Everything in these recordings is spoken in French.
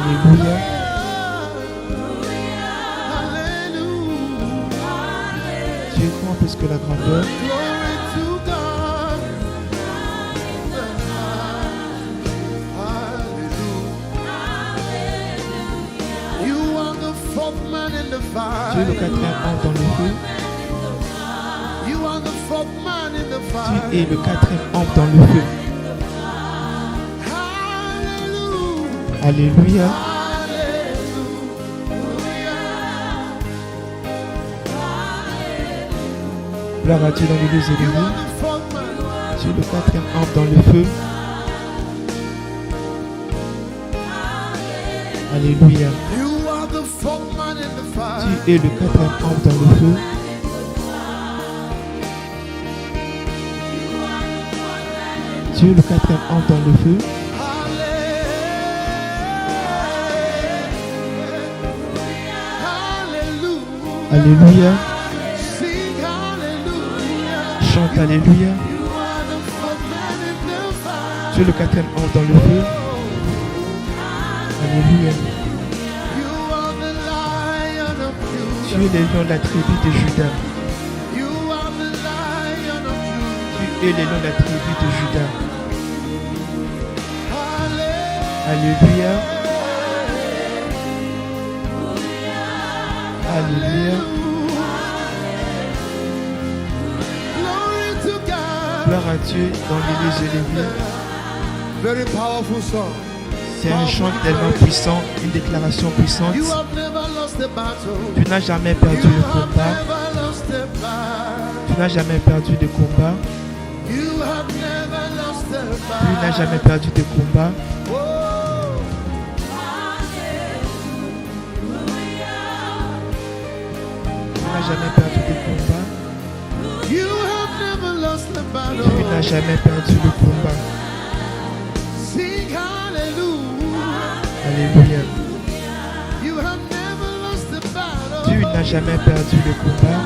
Alléluia. Tu es grand plus que la grandeur. Tu es le quatrième ange dans le feu. Tu es le quatrième ange dans le feu. Alléluia. Gloire à Dieu dans les lieux élevés. Tu es le quatrième ange dans le feu. Alléluia. Tu es le quatrième ange dans le feu. Tu es le quatrième ange dans le feu. Alléluia. Chante Alléluia. Tu es le quatrième ange dans le feu. Alléluia. Tu es le lion de la tribu de Juda. Tu es le lion de la tribu de Juda. Alléluia. Alléluia. Gloire à Dieu dans les lieux élevés. Very powerful song. C'est un chant tellement puissant, une déclaration puissante. You have never lost a battle. Tu n'as jamais perdu le You have combat. never lost a battle. Tu n'as jamais perdu de combat. You have never lost a Tu battle. n'as jamais perdu de combat. Oh, Tu n'as jamais perdu de combat. you have never lost a Tu battle. n'as jamais perdu le combat. Sing hallelujah. Alléluia. You have never lost a battle. Tu n'as jamais perdu le combat.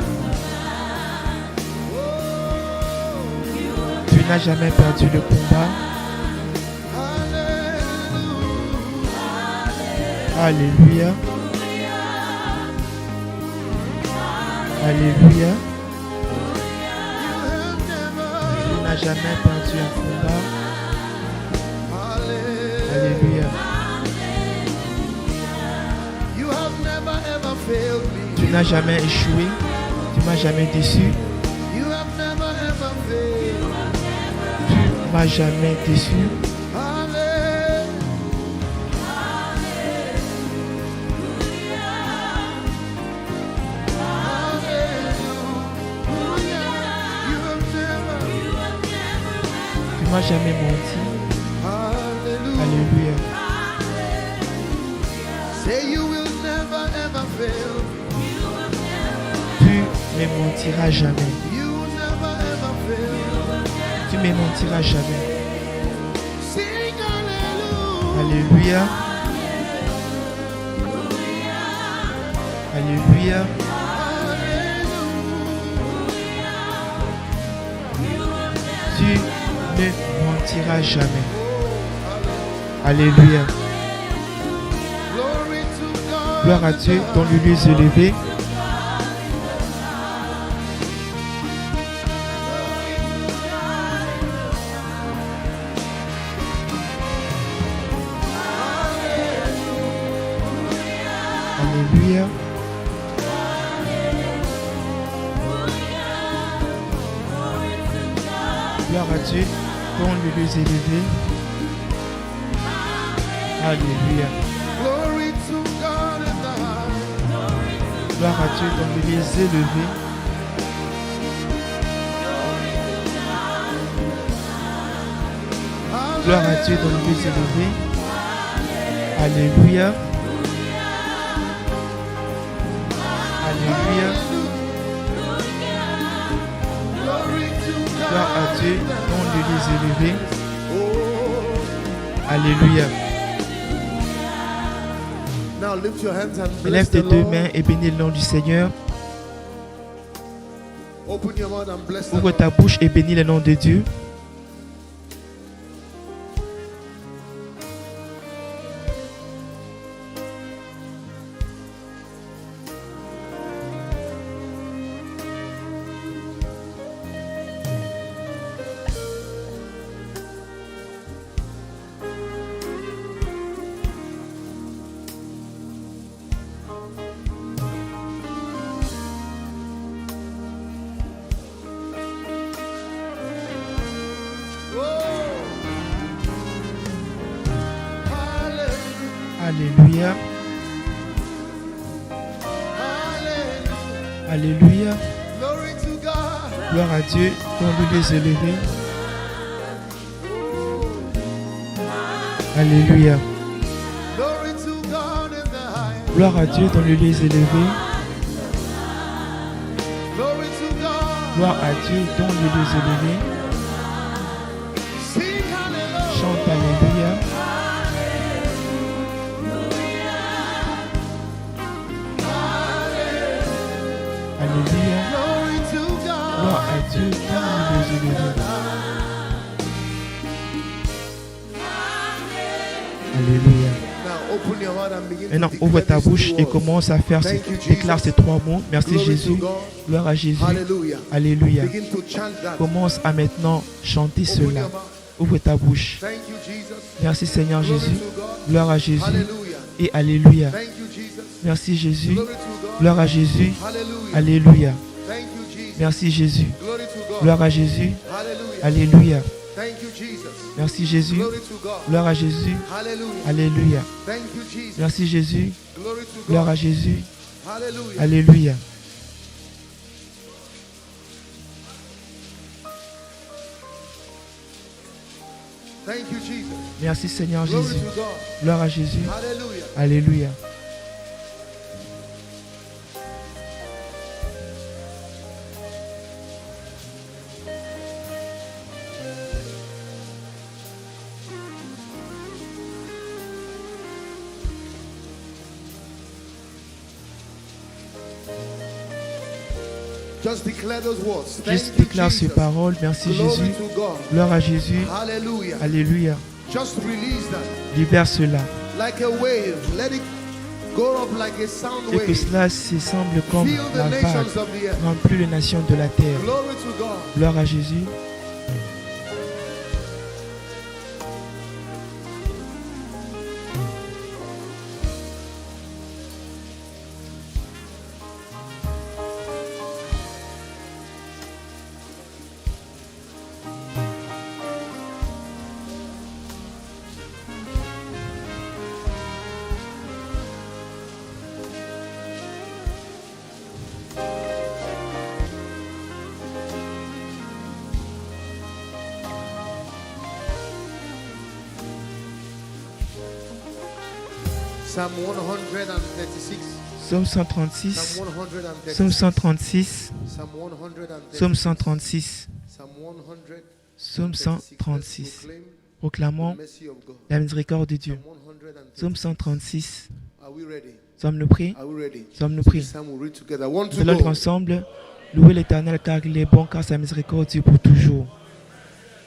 Tu n'as jamais perdu le combat. Alléluia. Alléluia. Tu n'as jamais perdu un combat. Alléluia. You have never ever failed me. Tu n'as jamais échoué. Tu m'as jamais déçu. You have never ever failed. Tu m'as jamais déçu. Tu m'as jamais menti. Alléluia. Say you will never ever fail. Tu ne mentiras jamais. You will never ever fail. Tu ne mentiras jamais. Sing hallelujah. Alléluia. Alléluia. Tu ne mentiras jamais. Alléluia. Glory to God. Gloire à Dieu dans les lieux élevés. Alléluia. Gloire à Dieu dans les lieux élevés. Alléluia. Glory to God in the highest. Gloire à Dieu dans les lieux élevés. Gloire à Dieu dans les lieux élevés. Alléluia. Alléluia. Gloire à Dieu dans les lieux élevés. Alléluia. Now lift your hands and bless Lève the tes deux Lord. mains et bénis le nom du Seigneur. Open your mouth and bless the Ouvre Lord. ta bouche et bénis le nom de Dieu. Alléluia. Glory to God. Gloire à Dieu dans les lieux élevés. Alléluia. Glory to God in the highest. Gloire à Dieu dans les lieux élevés. Glory to God. Gloire à Dieu dans les lieux élevés. Sing hallelujah. Chante Alléluia. Alléluia. Glory to God. Gloire à Dieu dans les lieux élevés. Alléluia. Now open your heart and begin to Maintenant, declare ouvre ta these two bouche et words. commence à faire, Thank you, Jesus. déclare ces trois mots. Merci Glory to Jésus. God. Gloire à Jésus. Hallelujah. Alléluia. Begin to chant that. Commence à maintenant chanter Open cela. your mouth. Ouvre ta bouche. Thank you, Jesus. Merci Seigneur Glory Jésus. to God. Gloire à Jésus. Hallelujah. Et Alléluia. Thank you, Jesus. Merci Jésus. Glory to God. Gloire à Jésus. Hallelujah. Alléluia. Thank you, Jesus. Merci Jésus. Glory to God. Gloire à Jésus. Hallelujah. Alléluia. Thank you, Jesus. Merci Jésus. Glory to God. Gloire à Jésus. Hallelujah. Alléluia. Thank you, Jesus. Merci Jésus. Glory to Gloire God. à Jésus. Hallelujah. Alléluia. Thank you, Jesus. Merci Seigneur Glory Jésus. to God. Gloire à Jésus. Hallelujah. Alléluia. Just declare those words. Juste Thank you, déclare ces Jesus. paroles. Merci Glory Jésus. to God. Gloire à Jésus. Hallelujah. Alléluia. Just release that. Libère cela. Like a wave. Let it go up like a sound Et que wave. cela se semble comme Feel la the vague nations of the earth. remplit les nations de la terre. Glory to God. Gloire à Jésus. Psalm 136. Psaume 136. Psalm 136. Psaume 136. Psalm 136. Psaume 136. Psalm 136. Psaume 136. Proclaim Proclamons the mercy of God. la miséricorde de Dieu. Psalm Psaume 136. 136. Are we ready? Sommes-nous prêts? Are we ready? Sommes-nous So prêts? this time we'll read together. One, Nous two, allons lire go. ensemble. Louez l'Éternel car il est bon, car sa miséricorde dure pour toujours.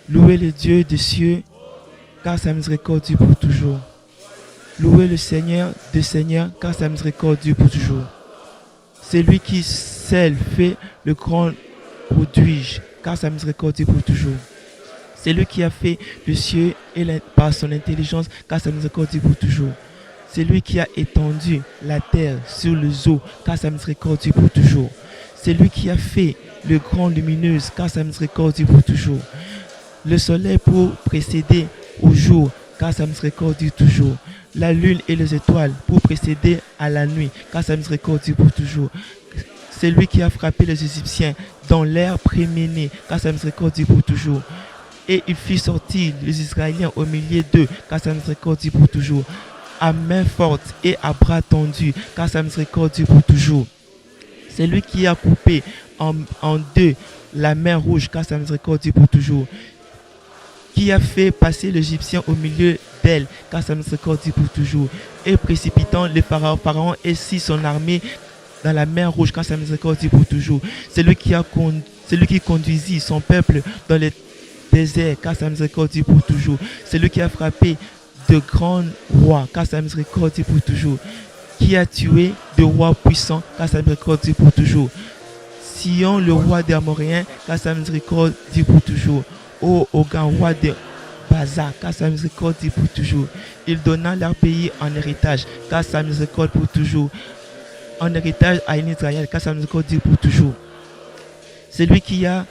Louez le Dieu des cieux, car sa miséricorde dure pour toujours. Louez le Seigneur des seigneurs, car sa miséricorde dure pour toujours. C'est lui qui seul fait le grand prodige, car sa miséricorde dure pour toujours. C'est lui qui a fait le ciel et par son intelligence, car sa miséricorde dure pour toujours. C'est lui qui a étendu la terre sur les eaux, car sa miséricorde dure pour toujours. C'est lui qui a fait le grand lumineuse, car sa miséricorde dure pour toujours. Le soleil pour précéder au jour, car sa miséricorde dure toujours. La lune et les étoiles pour précéder à la nuit, car sa miséricorde dure pour toujours. C'est lui qui a frappé les Égyptiens dans l'air préméné, car sa miséricorde dure pour toujours. Et il fit sortir les Israéliens au milieu d'eux, car sa miséricorde dure pour toujours. À main forte et à bras tendus, car sa miséricorde dure pour toujours. C'est lui qui a coupé en deux la mer rouge, car sa miséricorde dure pour toujours. Qui a fait passer l'Égyptien au milieu d'elle, car sa miséricorde dure pour toujours. Et précipitant le Pharaon et si son armée dans la mer rouge, car sa miséricorde dure pour toujours. C'est lui qui conduisit son peuple dans le désert, car sa miséricorde dure pour toujours. C'est lui qui a frappé de grands rois, car sa miséricorde dure pour toujours. Qui a tué de rois puissants, car sa miséricorde dure pour toujours. Sion, le roi des Amoréens, car sa miséricorde dure pour toujours. Ô Ogan, roi de Baza, car sa miséricorde dure pour toujours. Il donna leur pays en héritage, car sa miséricorde pour toujours. En héritage à Israël, car sa miséricorde dure pour toujours. C'est lui qui a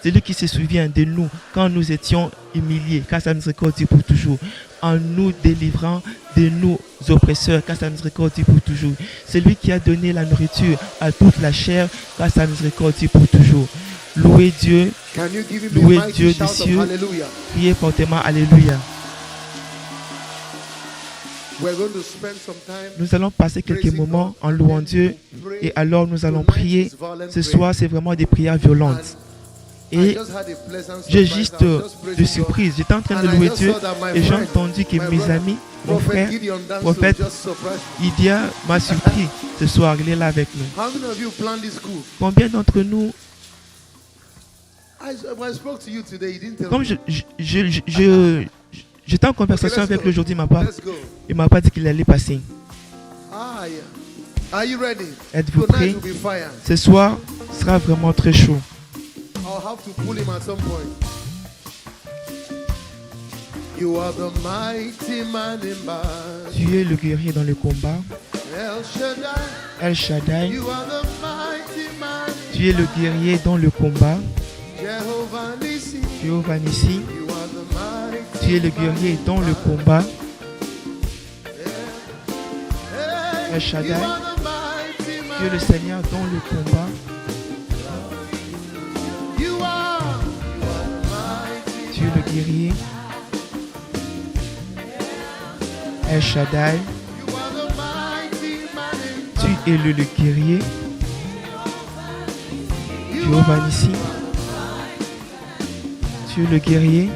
C'est lui qui se souvient de nous quand nous étions humiliés, car sa miséricorde dure pour toujours. En nous délivrant de nos oppresseurs, car sa miséricorde dure pour toujours. C'est lui qui a donné la nourriture à toute la chair, car sa miséricorde dure pour toujours. Louez Dieu, Can you give him louez a mighty Dieu shout des of cieux, hallelujah? priez fortement, alléluia. We're going to spend some time. Nous allons passer quelques moments en louant Dieu et alors nous allons prier. Ce soir, c'est vraiment des prières violentes. Et j'ai juste de surprise, j'étais en train de louer Dieu et j'ai entendu que mes amis, mon frère, prophète Idia m'a surpris ce soir, il est là avec nous. How many of you planned this school? Combien d'entre nous, When I spoke to you today, you didn't tell comme me. j'étais en conversation avec lui aujourd'hui, Let's go. il m'a pas dit qu'il allait passer. Ah, yeah. Are you ready? Êtes-vous Tonight prêts? will be fire. Ce soir sera vraiment très chaud. I'll have to pull him at some point. You are the mighty man in battle. Tu es le guerrier dans le combat. El Shaddai. El Shaddai, You are the mighty man. tu es le guerrier dans le combat. Jehovah Nissi. Jéhovah Nissi, You are the mighty. tu es le guerrier dans le combat. El You Shaddai, are the mighty man. tu es le Seigneur dans le combat. You are the mighty. Tu es le guerrier. El Shaddai, You are the mighty man in tu es le guerrier. You Jéhovah are Nissi, tu es le guerrier.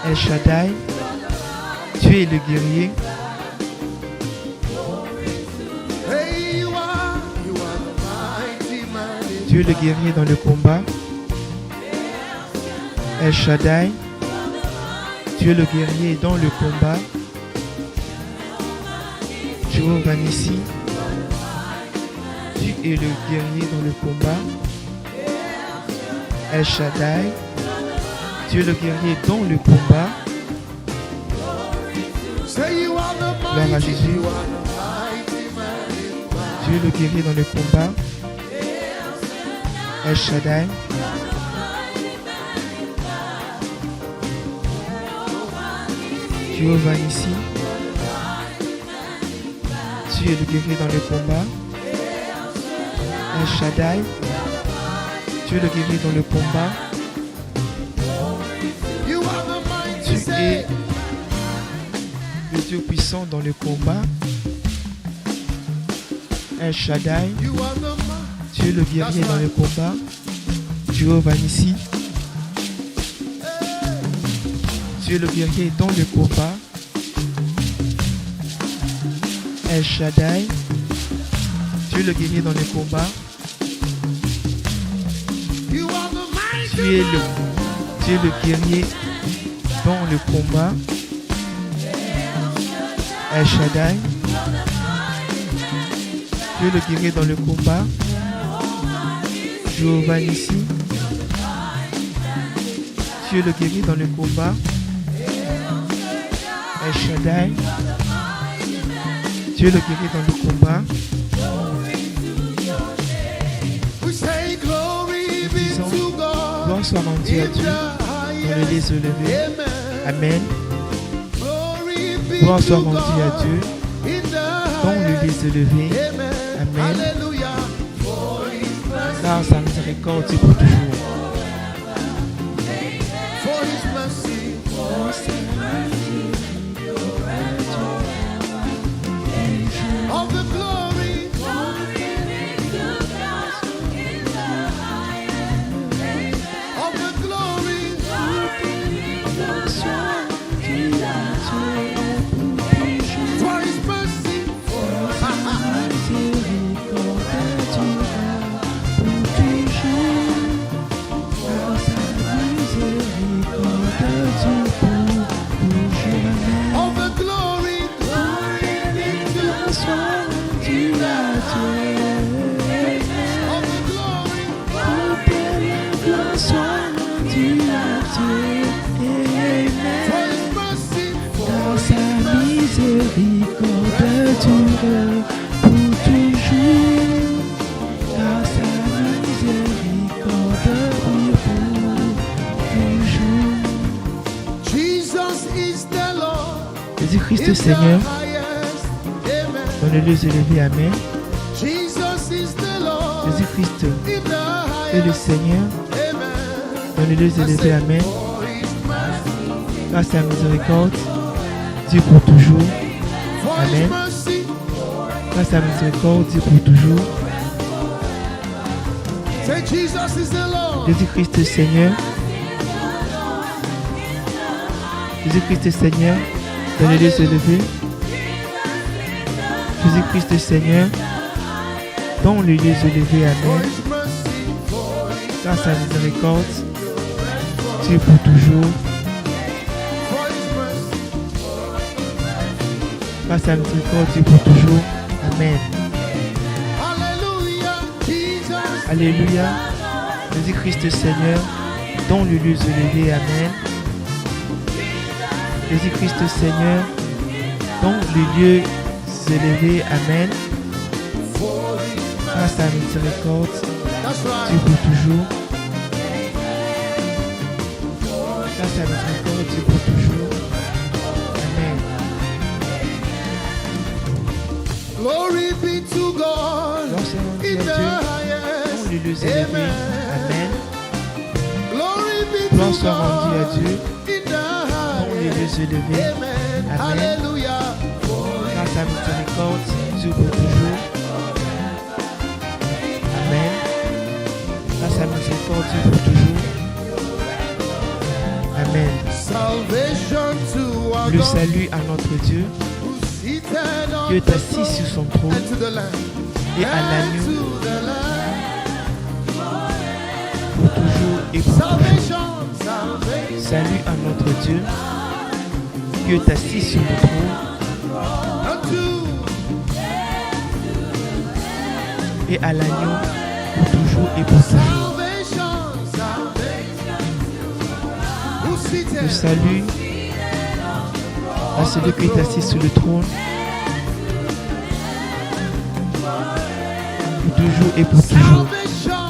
El Shaddai, tu es le guerrier. Hey, you are the mighty man in Tu es le guerrier dans le combat. El Shaddai, tu es le guerrier dans le combat. Jéhovah Nissi, tu es le guerrier dans le combat. El Shaddai, tu es le guerrier dans le combat. Say you are the Gloire à mighty. Jésus. You are the mighty man in battle. Tu es le guerrier dans le combat. El Shaddai, Jéhovah Nissi, tu es le guerrier dans le combat. El Shaddai, tu es le guerrier dans le combat. You are the mighty. Tu es Say, le Dieu puissant dans le combat. El Shaddai, you are the mighty. tu es le guerrier dans le combat. Jéhovah Nissi, tu es le guerrier dans le combat. El Shaddai, tu es le guerrier dans le combat. You are the mighty. Tu es le guerrier dans le combat. El Shaddai, tu es le guerrier dans le combat. Jéhovah Nissi, tu es le guerrier dans le combat. El Shaddai, tu es le guerrier dans le combat. We say glory be Disons, to God. gloire soit rendue à In Dieu the dans le highest. les élevés. Amen. Amen. Glory be Gloire soit to rendue à God. Dieu In the dans le highest. les élevés. Amen. Amen. Hallelujah. For his mercy. Car sa miséricorde est pour toujours. For his mercy. Of the glory. Of the glory. For his mercy. Of the glory. Glory be to Jésus-Christ Seigneur, dans les lieux élevés, Amen. Jésus-Christ est le Seigneur, dans les lieux élevés, Amen. Grâce à la miséricorde, Dieu pour toujours, Amen. Grâce à la miséricorde, Dieu pour toujours. Jésus-Christ est Seigneur. Jésus-Christ est Seigneur, dans les lieux élevés. Jésus-Christ est Seigneur, dans les lieux élevés, Amen. Grâce à la miséricorde, Dieu pour toujours. Grâce à la miséricorde, Dieu pour toujours. Amen. Alléluia. Jésus-Christ est Seigneur, dans les lieux élevés, Amen. Jésus-Christ est Seigneur, dans les lieux élevés, Amen. Grâce à la miséricorde, Dieu pour toujours. Grâce à la miséricorde, Dieu pour toujours. Amen. Glory be to God in the highest. Dans les lieux élevés, Amen. Glory be Gloire to soit rendue à Dieu. God in the Dans les highest. lieux élevés, Amen. Amen. Hallelujah. Grâce à la miséricorde, Dieu pour toujours. Amen. Grâce à la miséricorde, Dieu pour toujours. Amen. Salvation to our Le God salut à notre Dieu, who's seated on qui est the assis sur son trône, and to the Lamb. et à And l'agneau to the Lamb. pour toujours et pour toujours. Salvation, salvation. Salut à notre Dieu, qui est assis sur le trône, Unto et à l'agneau pour toujours et pour toujours. salvation, salvation. Who's Le seated salut à celui qui est assis sur le trône, pour toujours et pour toujours. salvation.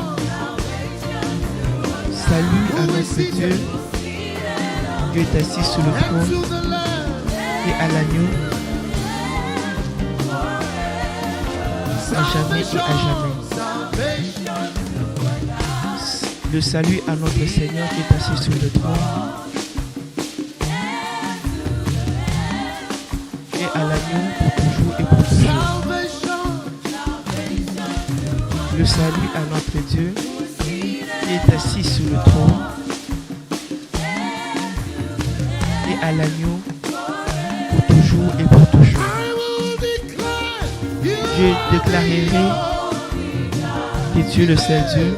Salut à notre Dieu, qui est assis sur le And trône to the Lamb. et à l'agneau, à jamais et à jamais. Salvation. Le salut à notre Seigneur qui est assis sur le trône et à l'agneau pour toujours et pour toujours. Salvation. Le salut à notre Dieu qui est assis sur le trône et à l'agneau pour toujours et pour toujours. I will declare you Je déclarerai que tu es le seul Dieu,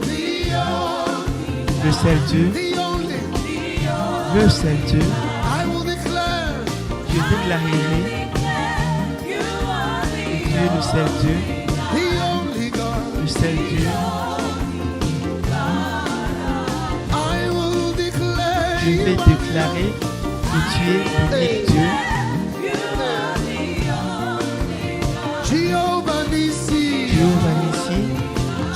le seul Dieu, the only. le seul Dieu. I will declare Je déclarerai que tu es le seul Dieu, the only God. le seul Dieu. I will declare Je vais you déclarer que tu es l'unique Dieu, Jehovah Nissi, Jéhovah Nissi,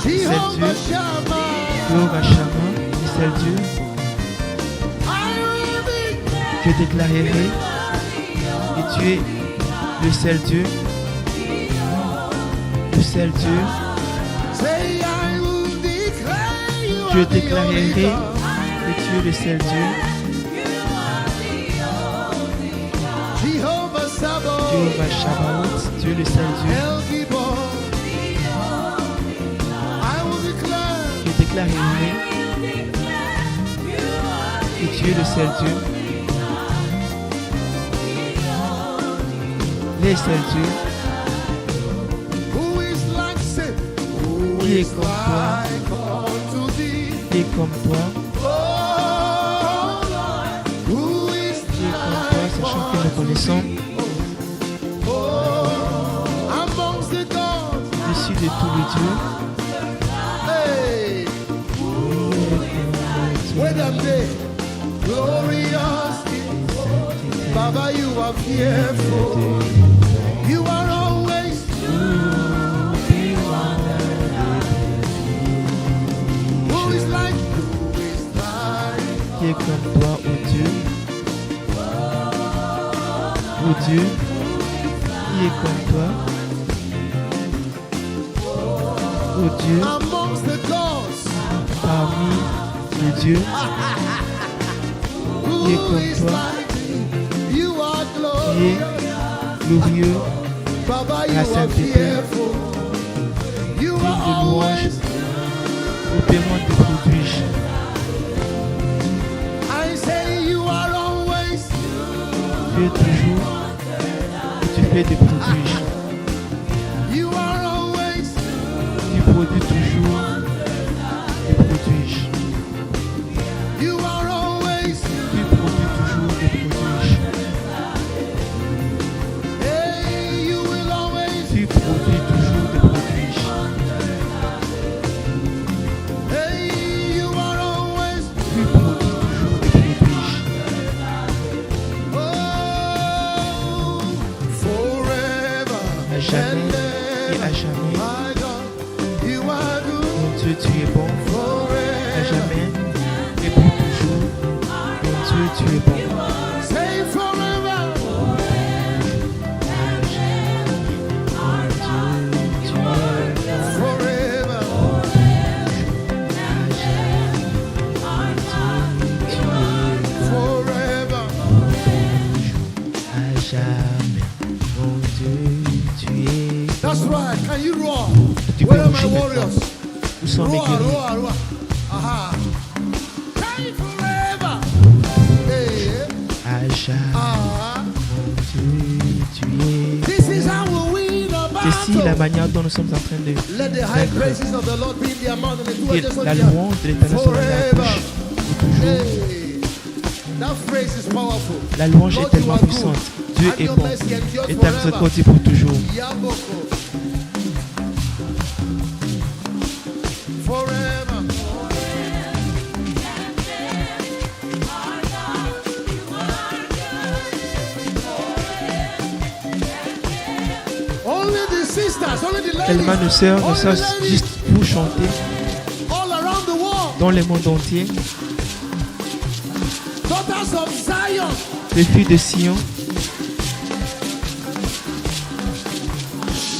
Jehovah Dieu. Shammah. Jéhovah Shammah, le seul Dieu. I will declare Je déclarerai que tu es le seul Dieu, le seul Dieu. say I will declare you Je are the déclarerai only God. que tu es le seul Dieu, Jehovah Sabaoth, Jéhovah Shabbaoth, tu es le seul Dieu. El Gibor. I will declare Je déclarerai que tu es le seul Dieu, le seul Dieu, who is like sin, qui est comme toi, like unto thee. qui est comme toi, Oh Lord, who is qui est comme toi, sachant que nous connaissons amongst the gods? au-dessus de tous les dieux. Hey, wait a minute. Glorious King. Baba, you are fearful. You are always who is like Qui est comme toi, ô Dieu, ô Dieu, Qui est comme toi? Oh Dieu, amongst the gods, parmi les dieux, qui est who comme is toi? like thee? You are Qui est glorious. glorieux, Baba, you la are sainteté, fearful. You digne are de louange, always. opérant de prodiges. I say you are always. Tu es toujours, et tu fais des prodiges. You are always. Tu produis toujours des prodiges. You are always. Tu produis toujours des prodiges. Hey, you will always. Tu produis toujours des prodiges. Hey, you are always. Tu produis toujours des prodiges. Oh, forever. À jamais et à jamais, My God, you are good. mon Dieu, tu es bon. À Forever. jamais et pour toujours, mon Dieu, tu es bon. Say forever. Mon Dieu, tu es bon. Forever. Forever. À jamais, mon Dieu, tu es bon. That's right. Can you roar? Tu peux Where are my bouger warriors? maintenant. Où sont mes Roar, guerriers? roar, roar. Aha. Say forever. Hey. À jamais, Ah. mon Dieu, tu es This is bon. how we win a Ceci est la battle. manière dont nous sommes en train de Let the high vaincre. praises of the Lord be in their mouth and the two Et edges of la the louange de l'Éternel sera dans la Forever. bouche pour toujours. Hey. That phrase is powerful. La louange est Lord, tellement you are puissante. good. Dieu And est your bon. mercy endures Et ta forever. miséricorde est pour toujours. Yaboko. Forever. Only the sisters, only the Tellement nos ladies, sœurs ne only the savent ladies juste pour chanter all around the world. dans le monde entier. Daughters of Zion, Les filles de Sion,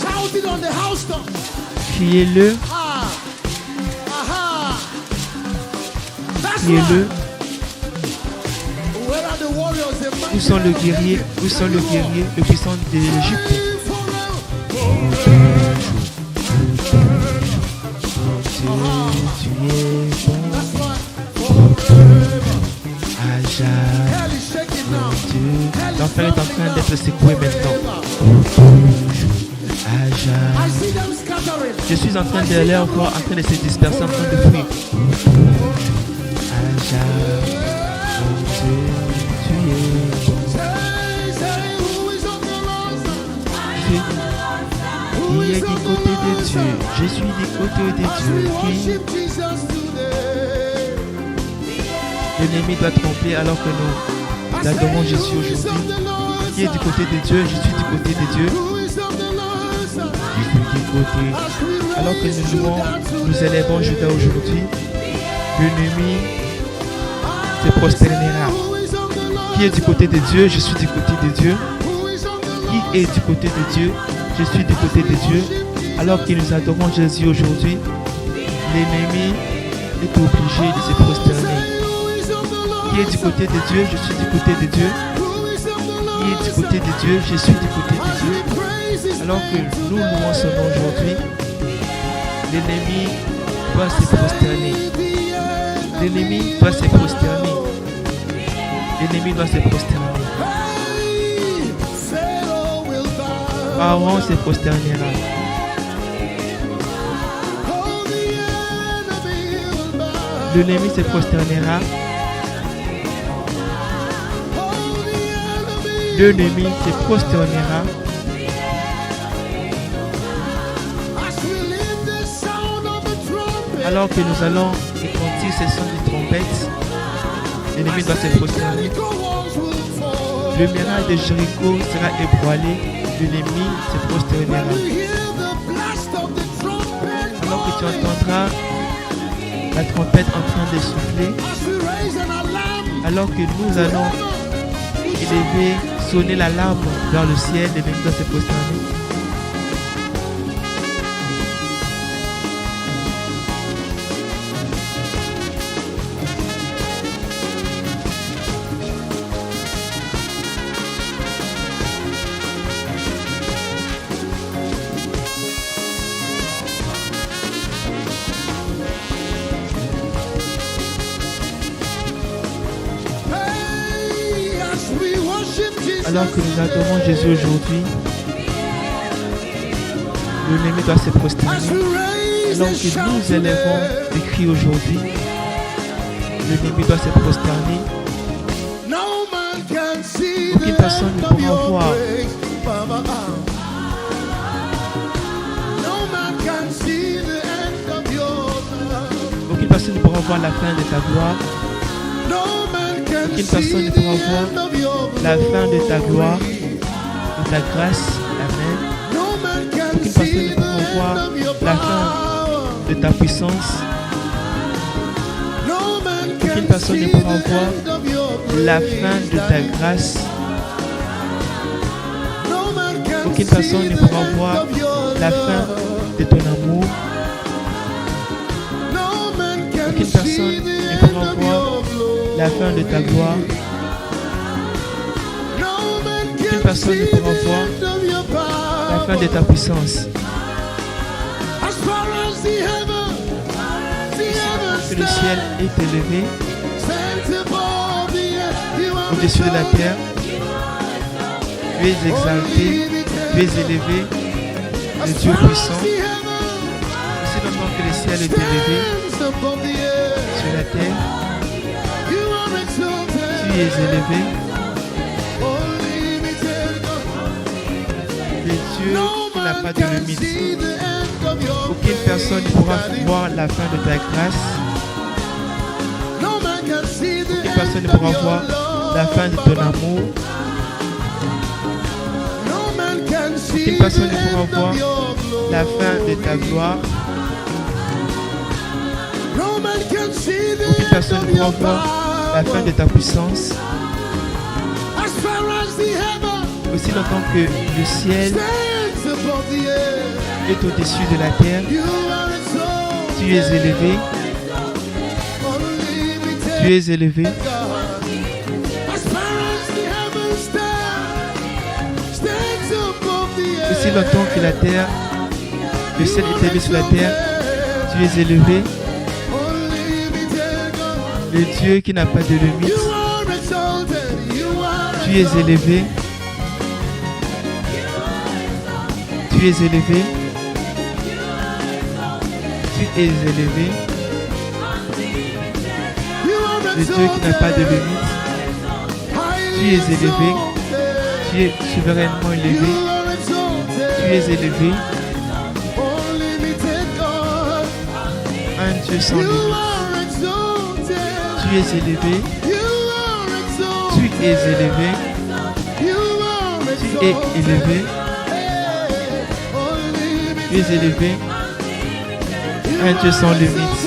shouting on the housetop. criez-le, Ah, aha. That's criez-le. right. Where are the warriors? The mighty Où sont le men of guerrier, David? où sont le Can you guerrier, le puissant de l'Égypte? Hey, forever. Dieu, tu es bon That's right. Forever. à jamais. Hell is shaking now. Dieu, l'enfer est en train d'être secoué maintenant. À I jamais. see them scattering. Je suis en train de leur voir, en train de se disperser, en train de fuir. À jamais. Mon Dieu, tu es bon. Say, who is on the Lord's side? Dieu, Who qui est is du on the côté de Lord's Dieu? side? Je suis du côté de As we Dieu. Qui worship Jesus today. l'ennemi doit tromper alors que nous I adorons say, Jésus who is aujourd'hui? on the Lord's Qui est du side? côté de Dieu? Je suis du côté de Dieu. Who is on the Lord's side? Je suis du côté. As we Alors que raise nous louons, Judah nous today. élèvons Judas aujourd'hui, l'ennemi se I say, prosternera. who is on the Lord's Qui est du côté de Dieu? Je suis du côté de Dieu. Who is on the Qui Lord's est du côté de Dieu? Je suis du côté de Dieu. Alors que nous adorons Jésus aujourd'hui, l'ennemi est obligé de se prosterner. Qui est du côté de Dieu? Je suis du côté de Dieu. Qui est du côté de Dieu? Je suis du côté de Dieu. Alors que nous louons son nom aujourd'hui, l'ennemi doit se prosterner. L'ennemi doit se prosterner. L'ennemi doit se prosterner. Pharaon se prosternera. L'ennemi se prosternera. L'ennemi se prosternera. Alors que nous allons écouter ce son de trompette, l'ennemi doit se prosterner. Le miracle de Jéricho sera ébranlé, l'ennemi se prosternera. Alors que tu entendras la trompette en train de souffler, alors que nous allons élever sonner l'alarme vers le ciel, l'ennemi doit se prosterner. Hey, as we worship Jesus, Alors que nous adorons Jésus aujourd'hui, l'ennemi doit se as prosterner. we raise Alors and que shout nous élèvons today, des cris aujourd'hui, l'ennemi doit se prosterner. no man can see Aucune the personne ne end of pourra your voir. grace. No man can see the end of your love. Aucune personne ne pourra voir la fin de ta gloire, No man can Aucune see personne ne the pourra end voir of your la fin de ta gloire, glory. de ta grâce. Amen. No man can Aucune personne see ne the pourra voir end of your la fin power. de ta puissance. No man Aucune can personne ne see pourra the voir end of your la grace. fin de ta grâce. No man can Aucune see personne ne the pourra end voir of your la fin love. de ton amour. No man can Aucune see personne the ne end pourra of voir your glory. la fin de ta gloire. No man Aucune can personne ne see pourra the voir end of your la fin de ta power. puissance. As far as the heavens Que le ciel est élevé stand above the earth, you are au-dessus de la terre, tu es exalté, tu es élevé, le Dieu puissant. Aussi longtemps que le ciel est élevé sur la terre, tu es élevé, le Dieu qui n'a pas de limite. Aucune personne ne pourra voir la fin de ta grâce. Aucune personne ne pourra voir la fin de ton amour. Aucune personne ne pourra voir la fin de ta gloire. Aucune personne ne pourra voir la fin de ta puissance. Aussi longtemps que le ciel est au-dessus de la terre, tu es élevé, tu es élevé. Aussi longtemps que la terre, le ciel est élevé sur la terre, tu es élevé. Le Dieu qui n'a pas de limite, tu es élevé. Tu es élevé. Tu es élevé. Le Dieu qui n'a pas de limite, tu es élevé. Tu es souverainement élevé. Tu es élevé. Un Dieu sans limite. Tu es élevé. Tu es élevé. Tu es élevé. Tu es élevé. Un Dieu sans limite.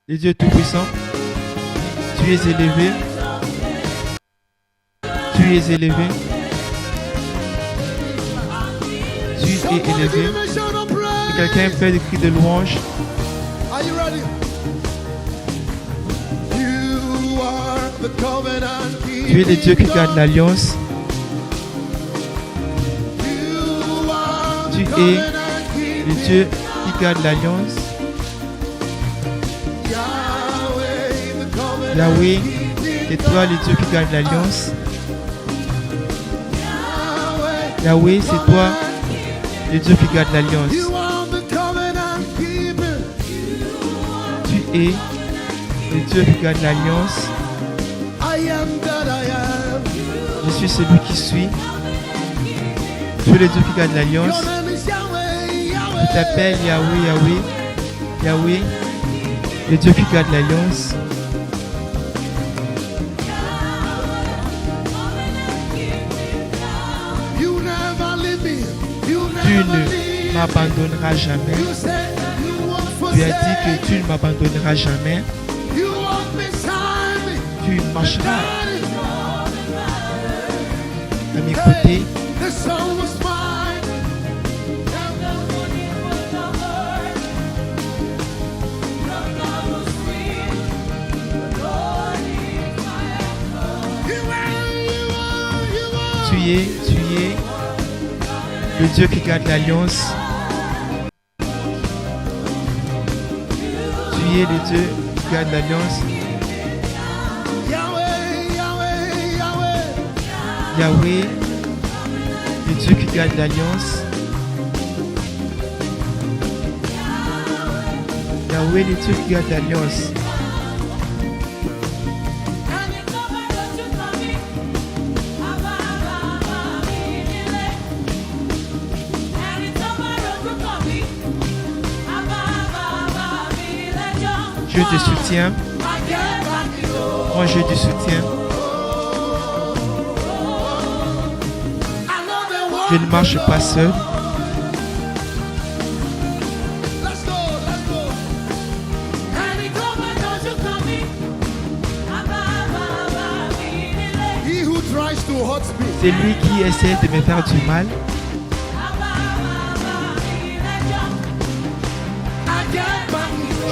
Le Dieu Tout-Puissant, tu es élevé. Tu es élevé. Tu es élevé. Si quelqu'un fait des cris de louange, Are you ready? You are the covenant tu es le Dieu qui garde l'alliance. Tu es le Dieu qui garde l'alliance. Yahweh, c'est toi le Dieu qui garde l'alliance. Yahweh, c'est toi le Dieu qui garde l'alliance. Tu es le Dieu qui garde l'alliance. Je suis celui qui suis. Tu es le Dieu qui garde l'alliance. Tu t'appelles Yahweh, Yahweh, Yahweh, le Dieu qui garde l'alliance. Tu ne m'abandonneras jamais. Tu as dit que tu ne m'abandonneras jamais. tu marcheras à mes côtés. The song was mine. Tu es le Dieu qui garde l'alliance. Tu es le Dieu qui garde l'alliance. Yahweh, le Dieu qui garde l'alliance. Yahweh, le Dieu qui garde l'alliance. Dieu te soutient. Moi, je te soutiens. Je ne marche pas seul. C'est lui qui essaie de me faire du mal.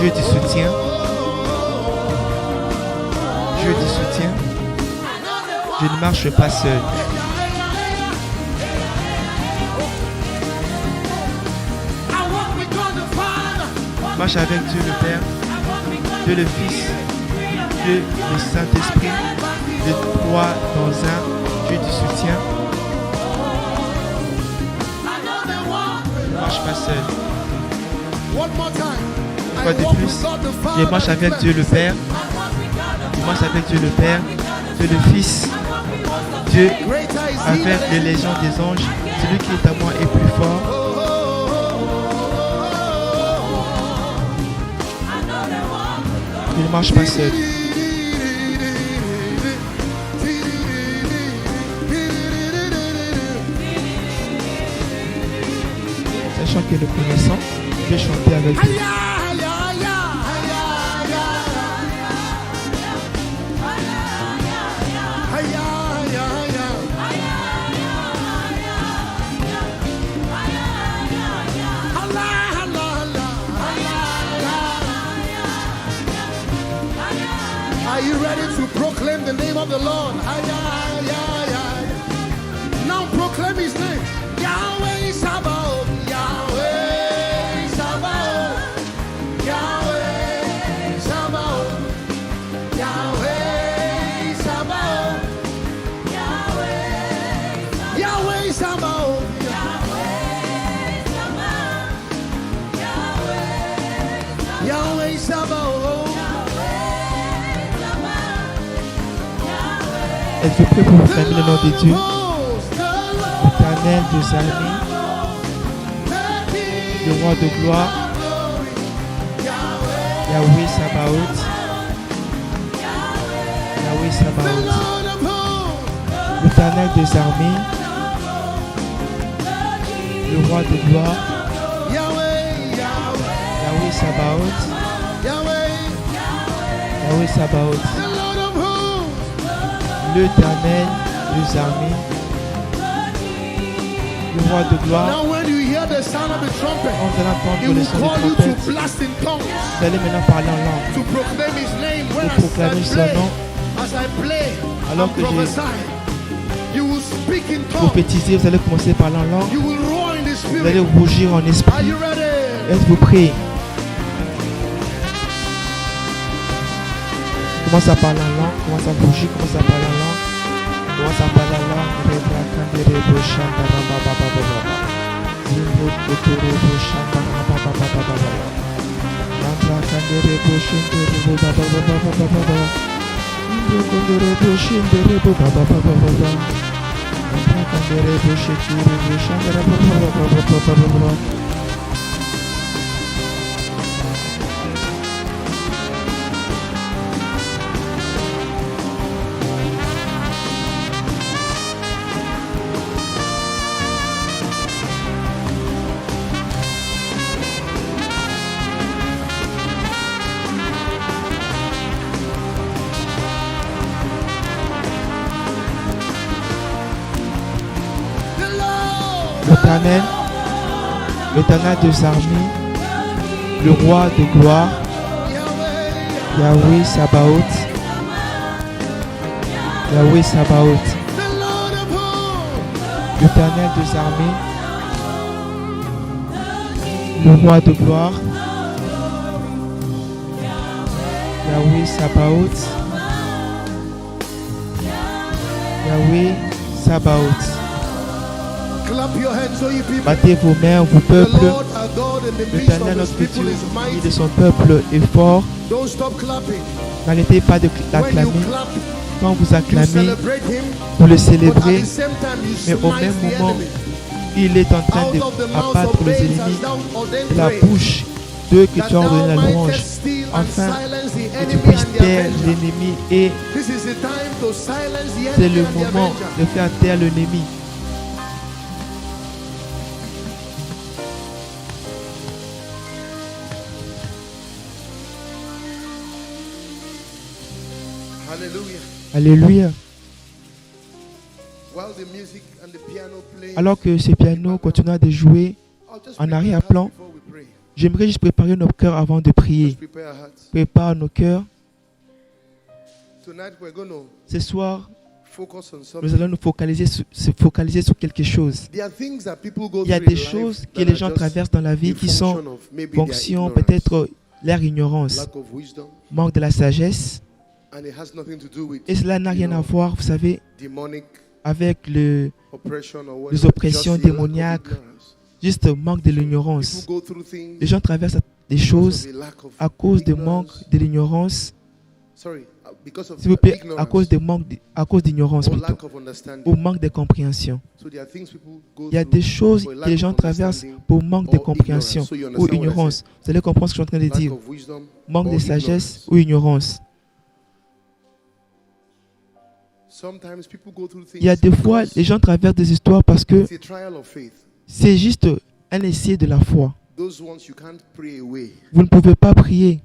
Je te soutiens. Je te soutiens. Je ne marche pas seul. Marche avec Dieu le Père, Dieu le Fils, Dieu le Saint-Esprit, de trois dans un. Dieu te soutient. Ne marche pas seul. Une fois de plus, je marche avec Dieu le Père. Je marche avec Dieu le Père, Dieu le Fils, Dieu avec les légions des anges. Celui qui est à moi est plus fort. Je ne marche pas seul. Sachant que le connaissant, je vais chanter avec lui. Are you ready to proclaim the name of the Lord? Now proclaim his name. Yahweh Sabaoth. Yahweh Sabaoth. Yahweh Sabaoth. Yahweh Sabaoth. Yahweh Sabaoth. Yahweh Sabaoth. Est-ce que vous pouvez proclamer le nom de Dieu, l'Éternel des armées, le roi de gloire, Yahweh Sabaoth, Yahweh Sabaoth, l'Éternel des armées, le roi de gloire, Yahweh Sabaoth, Yahweh Sabaoth, l'Éternel des armées, le roi de gloire. Now when you hear the sound of the trumpet, Quand vous allez entendre he le will son call de you trompette, to blast in tongues, vous allez maintenant parler en langue. to proclaim his name. When Pour proclamer son nom. as I play, Alors and que j'ai prophesy, you will speak in tongues. prophétisé, vous allez commencer par parler en langue. You will roar in the Vous allez spirit. rougir en Are esprit. you ready? Êtes-vous prêts? Commence à parler en langue, commence à rougir, commence à parler en langue. Commence à parler en langue. l'Éternel, l'Éternel des armées, le roi de gloire, Yahweh, Yahweh Sabaoth, Yahweh Sabaoth, the Lord of hosts, l'Éternel des armées, le roi de gloire, Yahweh Sabaoth, Yahweh Sabaoth. clap your hands, so you people. Battez vos mains, vous The peuple. Lord our God in the midst of L'Éternel, his notre people, Dieu, is au milieu de mighty. son peuple est fort. Don't stop clapping. N'arrêtez pas When you d'acclamer. clap, Quand vous you acclamez, celebrate him, vous le but at célébrez, the same time, you mais au même smite the moment, enemy. il est en train Out of the mouth d'abattre of les babes ennemis hast thou ordained de la praise, bouche d'eux que that tu as ordonné thou la louange, mightest steal and afin silence the que tu enemy puisses and the taire avenger. l'ennemi. Et This is the time to silence the c'est enemy le and the moment avenger. de faire taire l'ennemi. Hallelujah. Alléluia. While the music and the piano play, Alors que ce piano continue de jouer, I'll just en prepare our arrière-plan, hearts before we pray. j'aimerais juste préparer nos cœurs avant de prier. Just prepare our hearts. Prépare nos cœurs. Tonight we're going to Ce soir, focus on nous something. allons nous se focaliser sur quelque chose. There are things that people go Il y a through des in life choses que that les are gens just traversent dans la vie the qui sont function of maybe their fonction, ignorance, peut-être leur ignorance, lack of wisdom, manque de la sagesse. and it has nothing to do with Et cela n'a rien à voir, vous savez, demonic avec oppression or les whatever. oppressions Just the lack of démoniaques, ignorance. juste manque de l'ignorance. People go through things Les gens traversent des because choses of the lack of à cause de manque ignorance. de l'ignorance. Sorry, because of S'il vous plaît, ignorance à cause d'ignorance or plutôt, lack of ou understanding. manque de compréhension. So there are things people go Il y a through des choses for a que lack les of gens traversent understanding pour manque de or compréhension ignorance. So you ou understand what I ignorance. Vous allez comprendre ce que je suis en train de lack dire. of wisdom Manque or de sagesse ignorance. ou ignorance. Sometimes people go through things Il y a des fois, because les gens traversent des histoires parce que it's a trial of faith. c'est juste un essai de la foi. Those ones you can't pray away. Vous ne pouvez pas prier.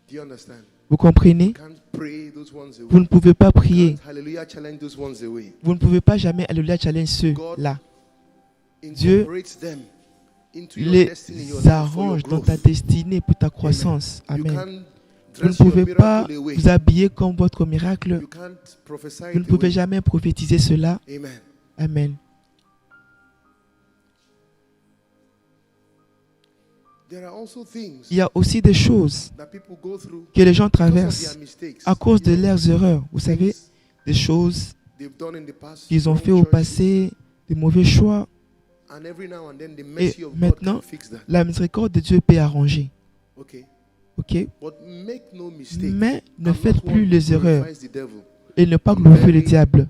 Do you understand? Vous comprenez? You can't pray those ones away. Vous ne pouvez pas You prier. can't, hallelujah, challenge those ones away. Vous ne pouvez pas jamais Alléluia challenge ceux-là. Dieu Incorporates them into your Les destiny, your life, for your arrange dans growth. ta destinée pour ta croissance. You Amen. can't Vous ne dress your pouvez pas miracle away. vous habiller comme votre miracle. You can't prophesy Vous ne it pouvez away. jamais prophétiser cela. Amen. Amen. There are also things Il y a aussi des choses that people go through que les gens because of traversent their mistakes. à cause You de know, leurs erreurs. Vous savez, things des choses they've done in the past, qu'ils ont wrong fait au choices, passé, de mauvais choix. and every now and then the Et mercy of God maintenant, can fix that. la miséricorde de Dieu peut arranger. Okay. Ok? But make no mistake. Mais ne I'm faites not plus one les who erreurs glorifies the devil. et ne pas glorifier le diable.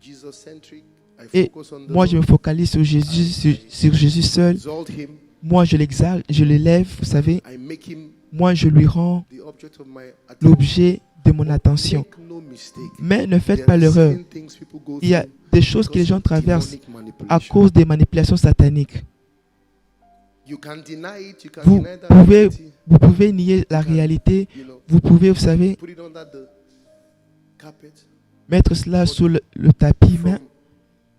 Jesus-centric. I Et focus on the moi, je me Lord. focalise sur Jésus, sur Jésus seul. Exalt him. Moi, je l'exalte, je l'élève, vous savez. I make him Moi, je lui rends the object of my attention. l'objet de mon But attention. make no mistake. Mais ne faites There pas are l'erreur. certain things people go Il y a through des choses que les because gens of traversent demonic manipulation. à cause des manipulations sataniques. You can deny it, you can Vous deny that pouvez, reality, vous pouvez nier la réalité. you know, Vous pouvez, vous savez, put it under the carpet. mettre cela sous le tapis. Mais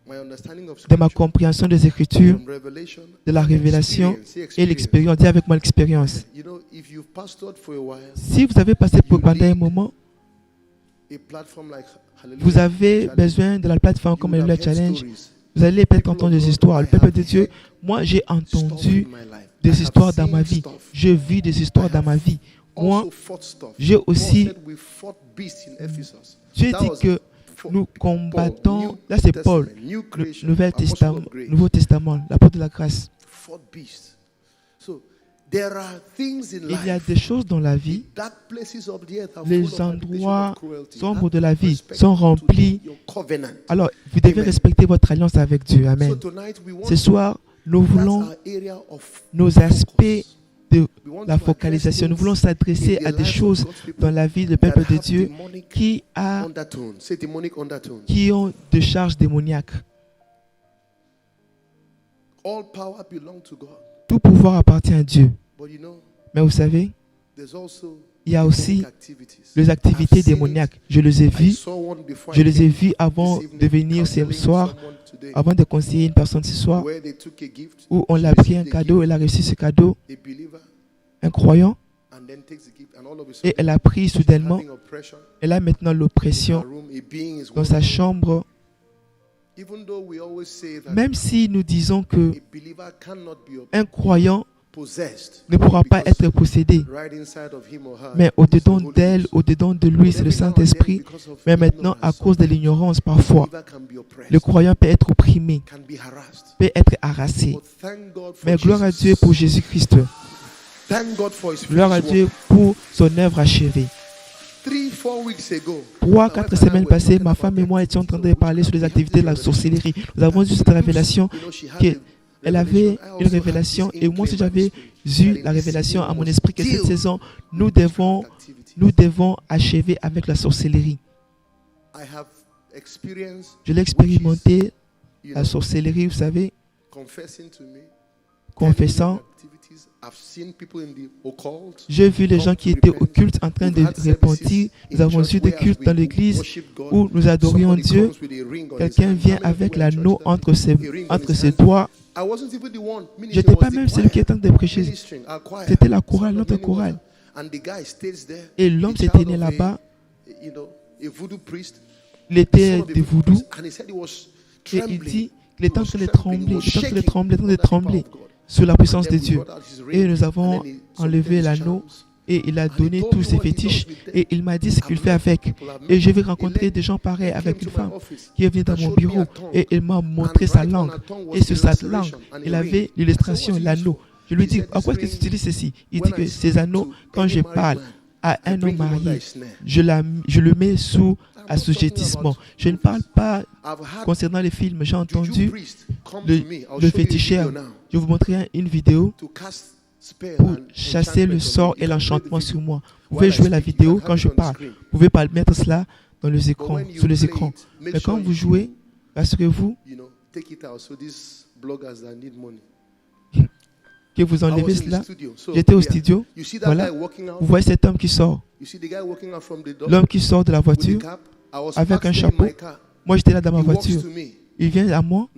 From my understanding of de ma scripture, compréhension des Écritures, from revelation, de la révélation experience, et l'expérience, dis avec moi l'expérience. You know, if you've pastored for a while, Si vous avez passé pendant un moment, a platform like Hallelujah vous avez Challenge, besoin de la plateforme you comme would have Alléluia heard Challenge. stories. Vous allez peut-être entendre des histoires. Le peuple de Dieu, moi j'ai Stuff entendu in my life. I des have histoires dans seen ma vie. stuff. Je vis des histoires dans ma vie. Moi, Also fought stuff. j'ai Paul aussi- said we fought beasts in Ephesus. Dieu That dit was que for- nous Paul, combattons. New Là c'est Paul, Testament, New le creation, Apostle Nouveau of grace. Testament, l'apôtre de la grâce. Fought beasts. So there are things in Il y a life. des choses dans la vie. The dark places of the earth are Les full of manipulation, endroits of cruelty. sombres Have de la vie respect sont to remplis. your covenant. Alors, vous devez Amen. respecter votre alliance avec Dieu. So Amen. tonight we want Ce soir, nous that's voulons our area of nos focus. aspects de We want la to focalisation. Nous address voulons things s'adresser in à the des lives of choses God's people dans la vie du that peuple de have Dieu demonic qui undertones. Say demonic undertones. ont de charges démoniaques. All power belongs to God. Tout pouvoir appartient à Dieu. But you know, Mais vous savez, There's also Il y a aussi demonic activities. les activités I've seen it. démoniaques. Je les ai I vues. saw one before Je I les ai came vues avant this evening, de venir ce counseling soir, someone today, avant de conseiller une personne ce soir, where they took a gift, où on she l'a pris un received a cadeau, gift, elle a reçu ce cadeau, a believer, un croyant, and then takes the gift, and all of a et sudden, elle a pris she's soudainement, having oppression elle a maintenant in her l'oppression room. A being is dans sa walking. chambre, Even though we always say that même si nous disons que a believer cannot be un croyant possessed, ne pourra pas because être possédé, right inside of him or her mais is the au-dedans Holy d'elle, Ghost. au-dedans de lui, c'est le Every now and then, Saint-Esprit. because of Mais maintenant, à ignorance, cause de l'ignorance, the parfois, believer can be oppressed, le croyant peut être opprimé, can be harassed. peut être harassé. But thank God for Mais gloire à Jesus. Dieu pour Jésus-Christ. Thank God for his Gloire à finished Dieu work. pour son œuvre achevée. 3-4 weeks ago, 3-4 semaines passées, ma femme et moi étions en train de parler sur les activités de la sorcellerie. Nous avons eu cette révélation qu'elle avait une révélation et moi aussi j'avais eu la révélation à mon esprit que cette saison, nous devons achever avec la sorcellerie. Je l'ai expérimenté, la sorcellerie, vous savez, confessant. J'ai vu les gens qui étaient occultes en train de repentir. Nous avons eu des cultes dans l'église où nous adorions Dieu. Quelqu'un vient avec l'anneau entre ses doigts. Je n'étais pas même celui qui était en train de prêcher. C'était la chorale, notre chorale. Et l'homme s'était né là-bas. Il était des voodoo. Et il dit qu'il était en train de trembler, sous la puissance de Dieu. Et nous avons enlevé l'anneau et il a donné tous ses fétiches et il m'a dit ce qu'il fait avec. Et je vais rencontrer des gens pareils avec une femme qui est venue dans mon bureau et il m'a montré sa langue. Et sur sa langue, il avait l'illustration, l'anneau. Je lui dis, à quoi est-ce que tu utilises ceci? Il dit que ces anneaux, quand je parle à un homme marié, je le mets sous assujettissement. Je ne parle pas concernant les films. J'ai entendu le féticheur. Je vais vous montrer une vidéo pour chasser le sort et l'enchantement sur moi. Vous pouvez jouer la vidéo quand je parle. Vous pouvez mettre cela dans les écrans, sur les écrans. Mais quand vous jouez, rassurez-vous que vous enlevez cela. J'étais au studio. Voilà. Vous voyez cet homme qui sort. L'homme qui sort de la voiture avec un chapeau. Moi, j'étais là dans ma voiture. Il vient à moi.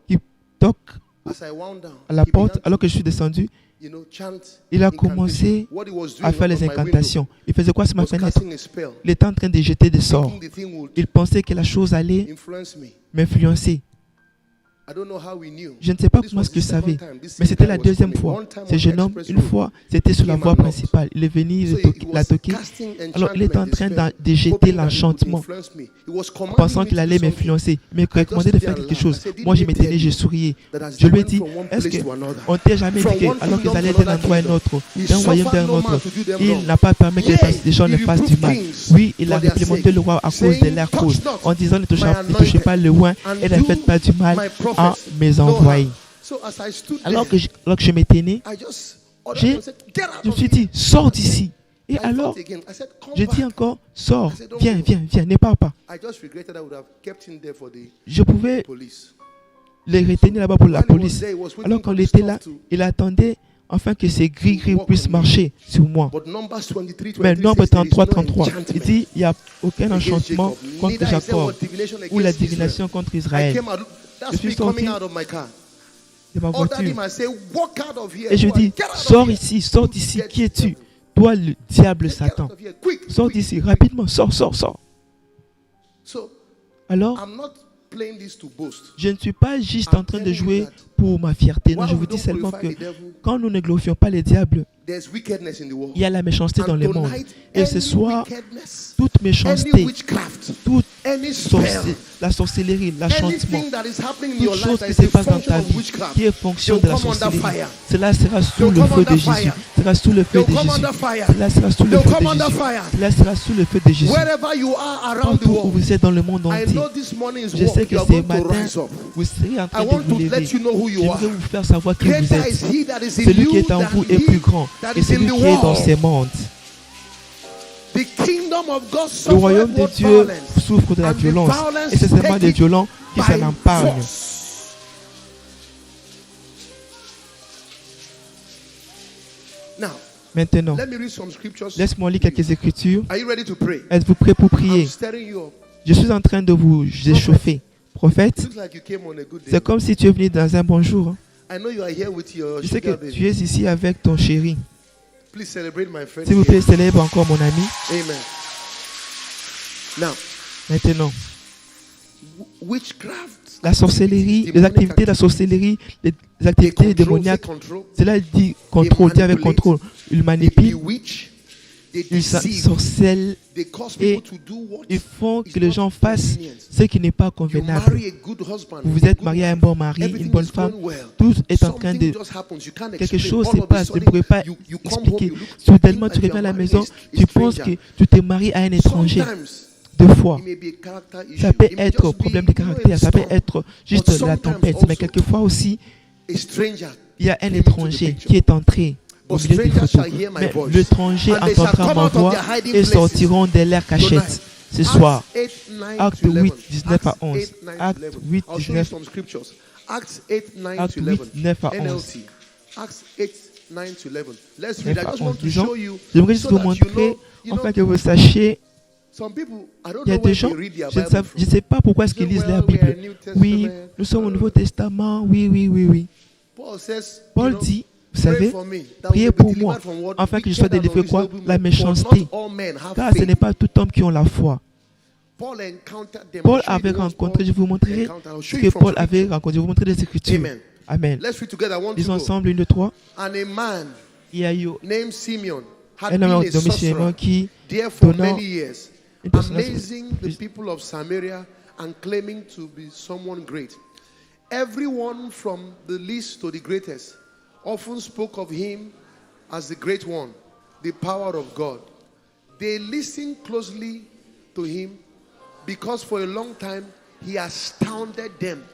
Il toque à la porte alors que je suis descendu. Il a commencé à faire les incantations. Il faisait quoi sur ma fenêtre? Il était en train de jeter des sorts. Il pensait que la chose allait m'influencer. Je ne sais pas comment est-ce que je savais, mais c'était la deuxième fois. Ce jeune homme, une fois, c'était sur la voie principale. Il est venu, il a toqué. Alors, il était en train de jeter l'enchantement, pensant qu'il allait m'influencer. Mais il m'a recommandé de faire quelque chose. Moi, je m'étais dit, je souriais. Je lui ai dit, est-ce qu'on t'a jamais dit alors qu'ils allaient d'un endroit à un autre, d'un royaume d'un autre, il n'a pas permis que les gens ne fassent du mal. Oui, il a réprimandé le roi à cause de leur cause, en disant, ne touchez pas le oin et ne faites pas du mal à mes envoyés. Alors que je m'étais né, je me suis dit, sors d'ici. Et alors, je dis encore, sors, viens, ne pars pas. Je pouvais les retenir là-bas pour la police. Alors qu'on était là, il attendait afin que ces gris-gris puissent marcher sur moi. Mais Nombre 33, il dit, il n'y a aucun enchantement contre Jacob ou la divination contre Israël. Je suis sorti de ma voiture et je dis, sors ici, sors d'ici, qui es-tu? Toi, le diable Satan. Sors d'ici, rapidement, sors. Alors, je ne suis pas juste en train de jouer pour ma fierté. Non, je vous dis seulement que quand nous ne glorifions pas les diables, il y a la méchanceté dans le monde. Et ce soir, toute méchanceté, toute la sorcellerie, l'enchantement, toute chose qui se passe dans ta vie, qui est fonction de la sorcellerie, cela sera sous le feu de Jésus. Cela sera sous le feu de Jésus. Cela sera sous le feu de Jésus. Cela sera sous le feu de Jésus. Partout où vous êtes dans le monde entier, je sais que ce matin, vous serez en train de vous lever. J'aimerais vous faire savoir qui vous êtes. Celui qui est en vous est plus grand et celui qui est dans ces mondes. Le royaume de Dieu souffre de la violence et c'est seulement les violents qui s'en empargnent. Maintenant, Let me read some scriptures. laisse-moi lire to you. quelques écritures. Are you ready to pray? Êtes-vous prêts pour I'm prier? stirring you up. Je suis en train de vous échauffer. Prophète, Looks like you came on a good day. c'est comme si tu es venu dans un bon jour. I know you are here with your Je sais que sugar tu baby. es ici avec ton chéri. Please celebrate my friend. S'il vous plaît, célèbre encore mon ami. Amen. Now, Maintenant, witchcraft, la sorcellerie, les activités de la sorcellerie, les they activités control, say démoniaques, control. cela dit contrôle, dit avec contrôle. Il They manipule, bewitch, they il deceive, sorcelle, they cause et people to do what ils font is que les not gens fassent convenient. ce qui n'est pas You convenable. marry a good husband, Vous vous a êtes good marié à un wife, bon mari, une everything bonne is femme, going well. tout est en train Something de... just happens, you can't Quelque explain. chose All se of a passe, tu ne sudden, pourrais pas you come home, expliquer. you look, Soudainement, you tu think reviens à la that maison, you are married tu a penses stranger. que tu t'es marié à un étranger. Sometimes, Deux fois. it may be a character issue. Ça peut It may être just be, problème de you know, caractère, a ça peut storm. être juste But de la sometimes tempête. Mais also, quelquefois aussi, A stranger il y a un came into the étranger picture. qui est entré au But milieu des strangers photos. shall hear my Mais voice. l'étranger And they shall entendra come ma out of voix their hiding et places sortiront de l'air cachette tonight. ce soir. Acts 8, 9 Acte to 11. 8, 19 à Acts 11. 8, 9 to Acte 11. 8, I'll show you 19. some scriptures. Acts 8, 9 Acte to 8, 11. 9 à 11. NLT. Acts 8, 9 to 11. Let's 9 read. I à just 11. want to Disons, show you j'aimerais juste so vous that you montrer, know, afin que vous sachiez, some people, I don't il y a know des where gens, they read their je ne Bible sais, from. pas pourquoi est-ce qu'ils They say, lisent leur well, we are Bible. New Oui, Testament. nous sommes au Nouveau Testament, oui. Paul says, Paul you know, dit, vous pray savez, for me, that priez we will be pour delivered moi, from what afin que je wicked sois and délivré quoi? unreasonable La men, for méchanceté. not all men have Car ce faith. n'est pas tout homme qui ont la foi. Paul encountered them. Paul I'll show you avait the ones rencontré, Paul je vous montrerai encountered. I'll ce show que you from Paul avait scripture. rencontré. Je vous montrerai des Écritures. Amen. Amen. Let's read together. I want to Lisons go. ensemble une, deux, trois. And a man Il y a eu named Simeon had un been homme a nommé sorcerer Simeon qui, there for donnant many years, une personne amazing the people of Samaria and claiming to be someone great. Everyone from the least to the greatest often spoke of him as the great one, the power of God. They listened closely to him because for a long time he astounded them.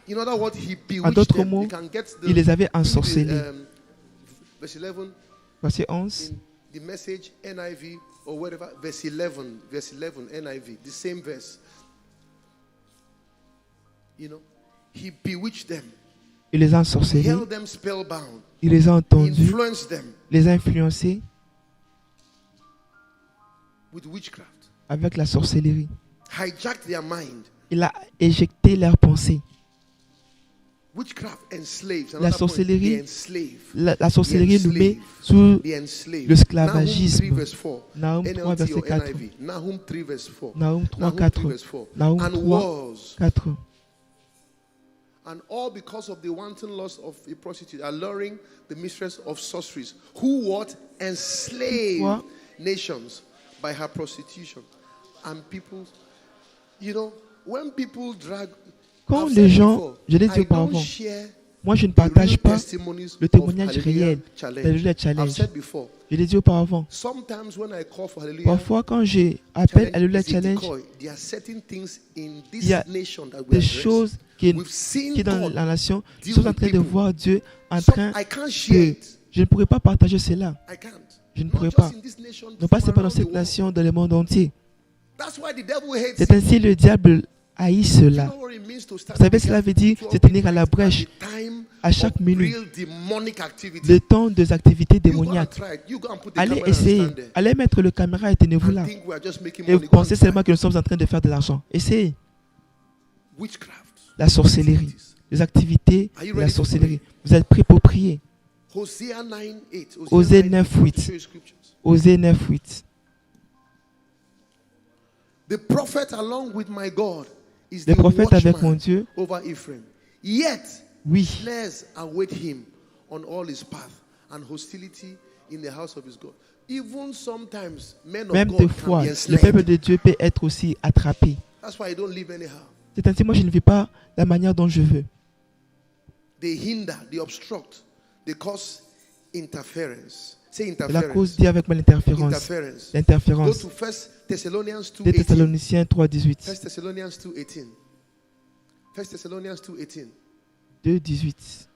In other words, he en bewitched d'autres them. mots, You can get the, il les avait in the, ensorcelés. verse 11 Verset 11. in the message NIV or whatever, verse 11 NIV, the same verse. You know, he bewitched them, Il les a he ensorcelés. held them spellbound, Il les a he entendus, influenced them les a influencés with witchcraft, avec la sorcellerie. hijacked their mind. Il a éjecté leurs pensées. Witchcraft enslaves. La Another point, sorcellerie, they enslave. La sorcellerie nous met sous They enslave. l'esclavagisme. Nahum 3 verse 4. Nahum 3, NLT verset or 4. NIV. Nahum 3 verse 4. Nahum 3, Nahum 4. 3 verse 4. Nahum And 3, wars. 4. And all because of the wanton lust of a prostitute, alluring the mistress of sorceries, who what? Enslaved Quoi? nations by her prostitution. And people, you know, when people drag... Quand I've les said gens, before, je l'ai dit I don't auparavant, share moi je ne the real partage pas testimonies le of témoignage Hallelujah réel Challenge. d'Alléluia I've Challenge. said before, Je l'ai dit auparavant. sometimes when I call for Hallelujah Parfois quand j'appelle Alléluia it's a Challenge, decoy. There are certain things in il this y a nation that we des address. choses qui We've seen dans God la nation deal sont en with train de people. voir Dieu en So train I can't share de... it. Je ne pourrais pas partager cela. I can't. Je ne Not pourrais just pas. in this nation, Non pas from seulement dans around the cette world. nation, dans le monde entier. That's why the devil hates C'est it. ainsi le diable haït You cela. know what it means to stand Vous savez, in the cela gap veut dire to se tenir à la open brèche at the time à chaque of minute. real demonic activity. Le temps des activités You go and démoniaques. try it. You go and put the Allez camera and essayer. stand there. Allez mettre le caméra et tenez-vous And là. think we are just making Et money. vous Go and pensez try. seulement que nous sommes en train de faire de l'argent. Essayez. Witchcraft. La sorcellerie. Les activités Are you de la ready to sorcellerie. Vous êtes prêts pour prier? Hosea 9:8. Osée 9:8. 9:8. To show you scriptures. Osée 9:8. The prophet along with my God is Le the prophète avec mon watchman Dieu, over Ephraim. Yet oui, snares await him on all his path, and hostility in the house of his God. Even sometimes men of même God des can fois, be le enslaved. peuple de Dieu peut être aussi attrapé. That's why I don't live anyhow. C'est ainsi, moi je ne vis pas la manière dont je veux. They hinder, they obstruct, they cause interference. Say C'est la interference. cause, dit avec moi l'interférence. Interference. Go L'interférence. to 1 Thessalonians 2 2:18. Thessaloniciens 3:18. 1 Thessalonians 2:18. 1 Thessalonians 2:18. 2:18.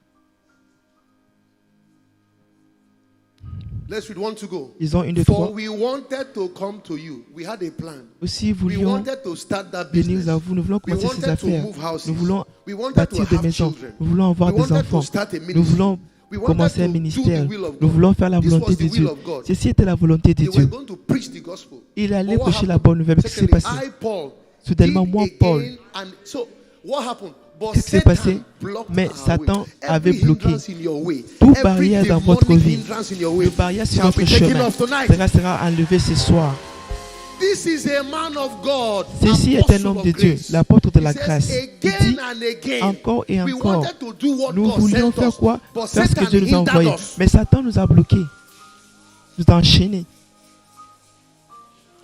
Let's read one to go. Ils ont une de For trois. we wanted to come to you. We had a plan. Aussi, We voulions wanted to start that venir business. à vous. Nous voulons We commencer ces wanted to affaires. move houses. Nous voulons We wanted to bâtir des have maisons. children. Nous voulons avoir We des wanted to enfants. start a Nous ministry. voulons commencer un to do ministère. the will of Nous God. voulons faire la This volonté was the de will Dieu. of God. Ceci était la volonté de They were Dieu. going to preach the gospel. Il allait But what prêcher la happened? bonne nouvelle. Mais qu'est-ce qui s'est Secondly, passé? I, Paul, Soudainement, did moi, again, Paul. and so what happened? But Qu'est-ce qui s'est Satan passé? blocked Mais our Satan way. avait Every bloqué hindrance in your way, toute every barrière dans votre demonic vie. hindrance in your way Le barrière sur shall notre be taken chemin off tonight. sera enlevé ce soir. This is a man of God, Ceci est un apostle homme of de Dieu, grace. l'apôtre de la He says, grâce. Il again dit and again, encore et we encore. wanted to do what Nous God voulions sent faire us, quoi? but Faire ce que Satan Dieu nous a hindered envoyé. us. Mais Satan nous a bloqués. Nous a enchaînés.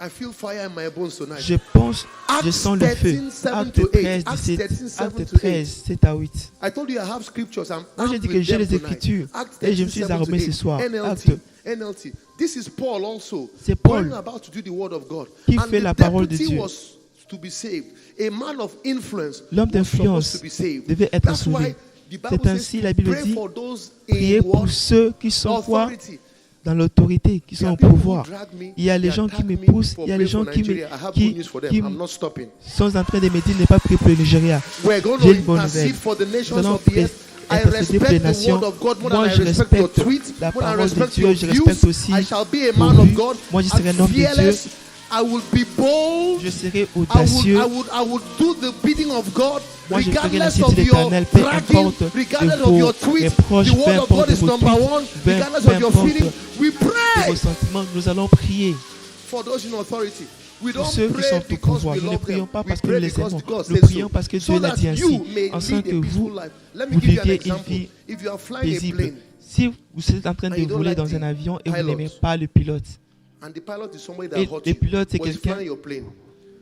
I feel fire in my bones tonight. Je pense, je Acts sens le feu. 13, 7 Acte to 8. 13, Acts 17, 13, 7 Acte to 8. 13, 7 à 8. I told you I have scriptures. I'm Moi, j'ai armed dit que with j'ai them les tonight. Écritures. Acts Et je me 13, suis 7 to armé ce 8. soir. NLT. Acte. NLT. This is Paul also. C'est Paul Going about to do the word of God. qui And fait the la parole de deputy Dieu. was to be saved. A man of influence L'homme was supposed d'influence to be saved. devait être That's sauvé. why the Bible C'est says ainsi, to la Bible pray dit, for those priez in pour what? ceux qui sont quoi? Authority. Dans l'autorité, qui sont There au are people who pouvoir. drag me, Il y a les they gens qui attack me me poussent, for il y a les praying gens for qui Nigeria. I have qui, good news for them. qui I'm not stopping. sont en train de me dire ne pas prier pour le Nigeria. We're going J'ai to une bonne intercede nouvelle. for the Nous nations allons of the earth. I intercéder pour les respect the nations. word of God more Moi, than I je respect your respecte tweet, la more than I parole de respect Dieu. your Je respecte views. aussi I shall be a vos man of vues. God. Moi, je serai un I'm homme de Dieu. fearless. I will be bold. Je serai I audacieux. would do the bidding of God, Moi, je ferai regardless la of cité de your l'Éternel, peu bragging, importe regardless de of your vos tweets. reproches, The peu word of importe God is vos number tweets, one. peu Regardless of your importe feeling, we de pray vos sentiments. Nous allons prier for those in authority. We pour don't ceux qui pray sont au because pouvoir. we Nous ne love prions them. pas We parce que nous pray les because aimons. God Nous says prions so. parce que So Dieu l'a that dit ainsi, you may afin lead que a vous, peaceful life. Let me vous give you an viviez une example. vie If you are flying a paisible. plane Si vous êtes en train And de you don't voler like dans the un avion et vous pilot. n'aimez pas le pilote, and the pilot is somebody that et hurt le you, pilote c'est but he's quelqu'un, flying your plane,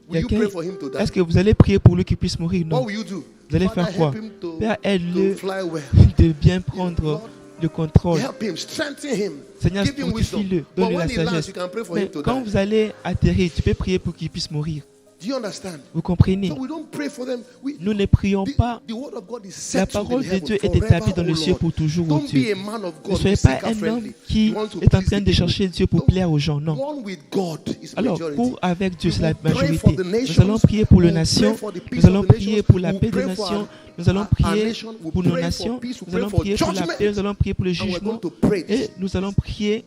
will you pray for him to die? est-ce que vous allez prier pour lui qu'il puisse mourir? What Non. will you do? Vous allez Father, faire quoi? help him to Père, aide-le fly well. de bien prendre le contrôle. Help him, strengthen him, Seigneur, give him wisdom. fortifie-le, But donne-lui when la he lands, sagesse. you can pray for him Mais to quand die. vous allez atterrir, tu peux prier pour qu'il puisse mourir. Do you understand? Vous comprenez? So we don't pray for them. Nous ne prions pas. The word of God is La settled parole in de heaven Dieu est forever, établie dans O le ciel Lord. pour toujours, oh Don't be Dieu. a man of Ne God soyez who's pas un seeker-friendly. homme qui You want to est en please train the de chercher people. Dieu pour Don't- plaire aux gens. Non. One with God is Alors, majority. pour avec Dieu, c'est la We will pray majorité. for the Nous nations. allons prier pour les We will nations. pray for the peace Nous allons of the prier nations. pour la We will paix des pray for nations. our- Nous allons our prier nation. We pour nos pray for nations. peace. We Nous pray allons for prier pour la judgment. paix. Nous allons prier pour le And we're jugement. going to pray Et this nous allons prier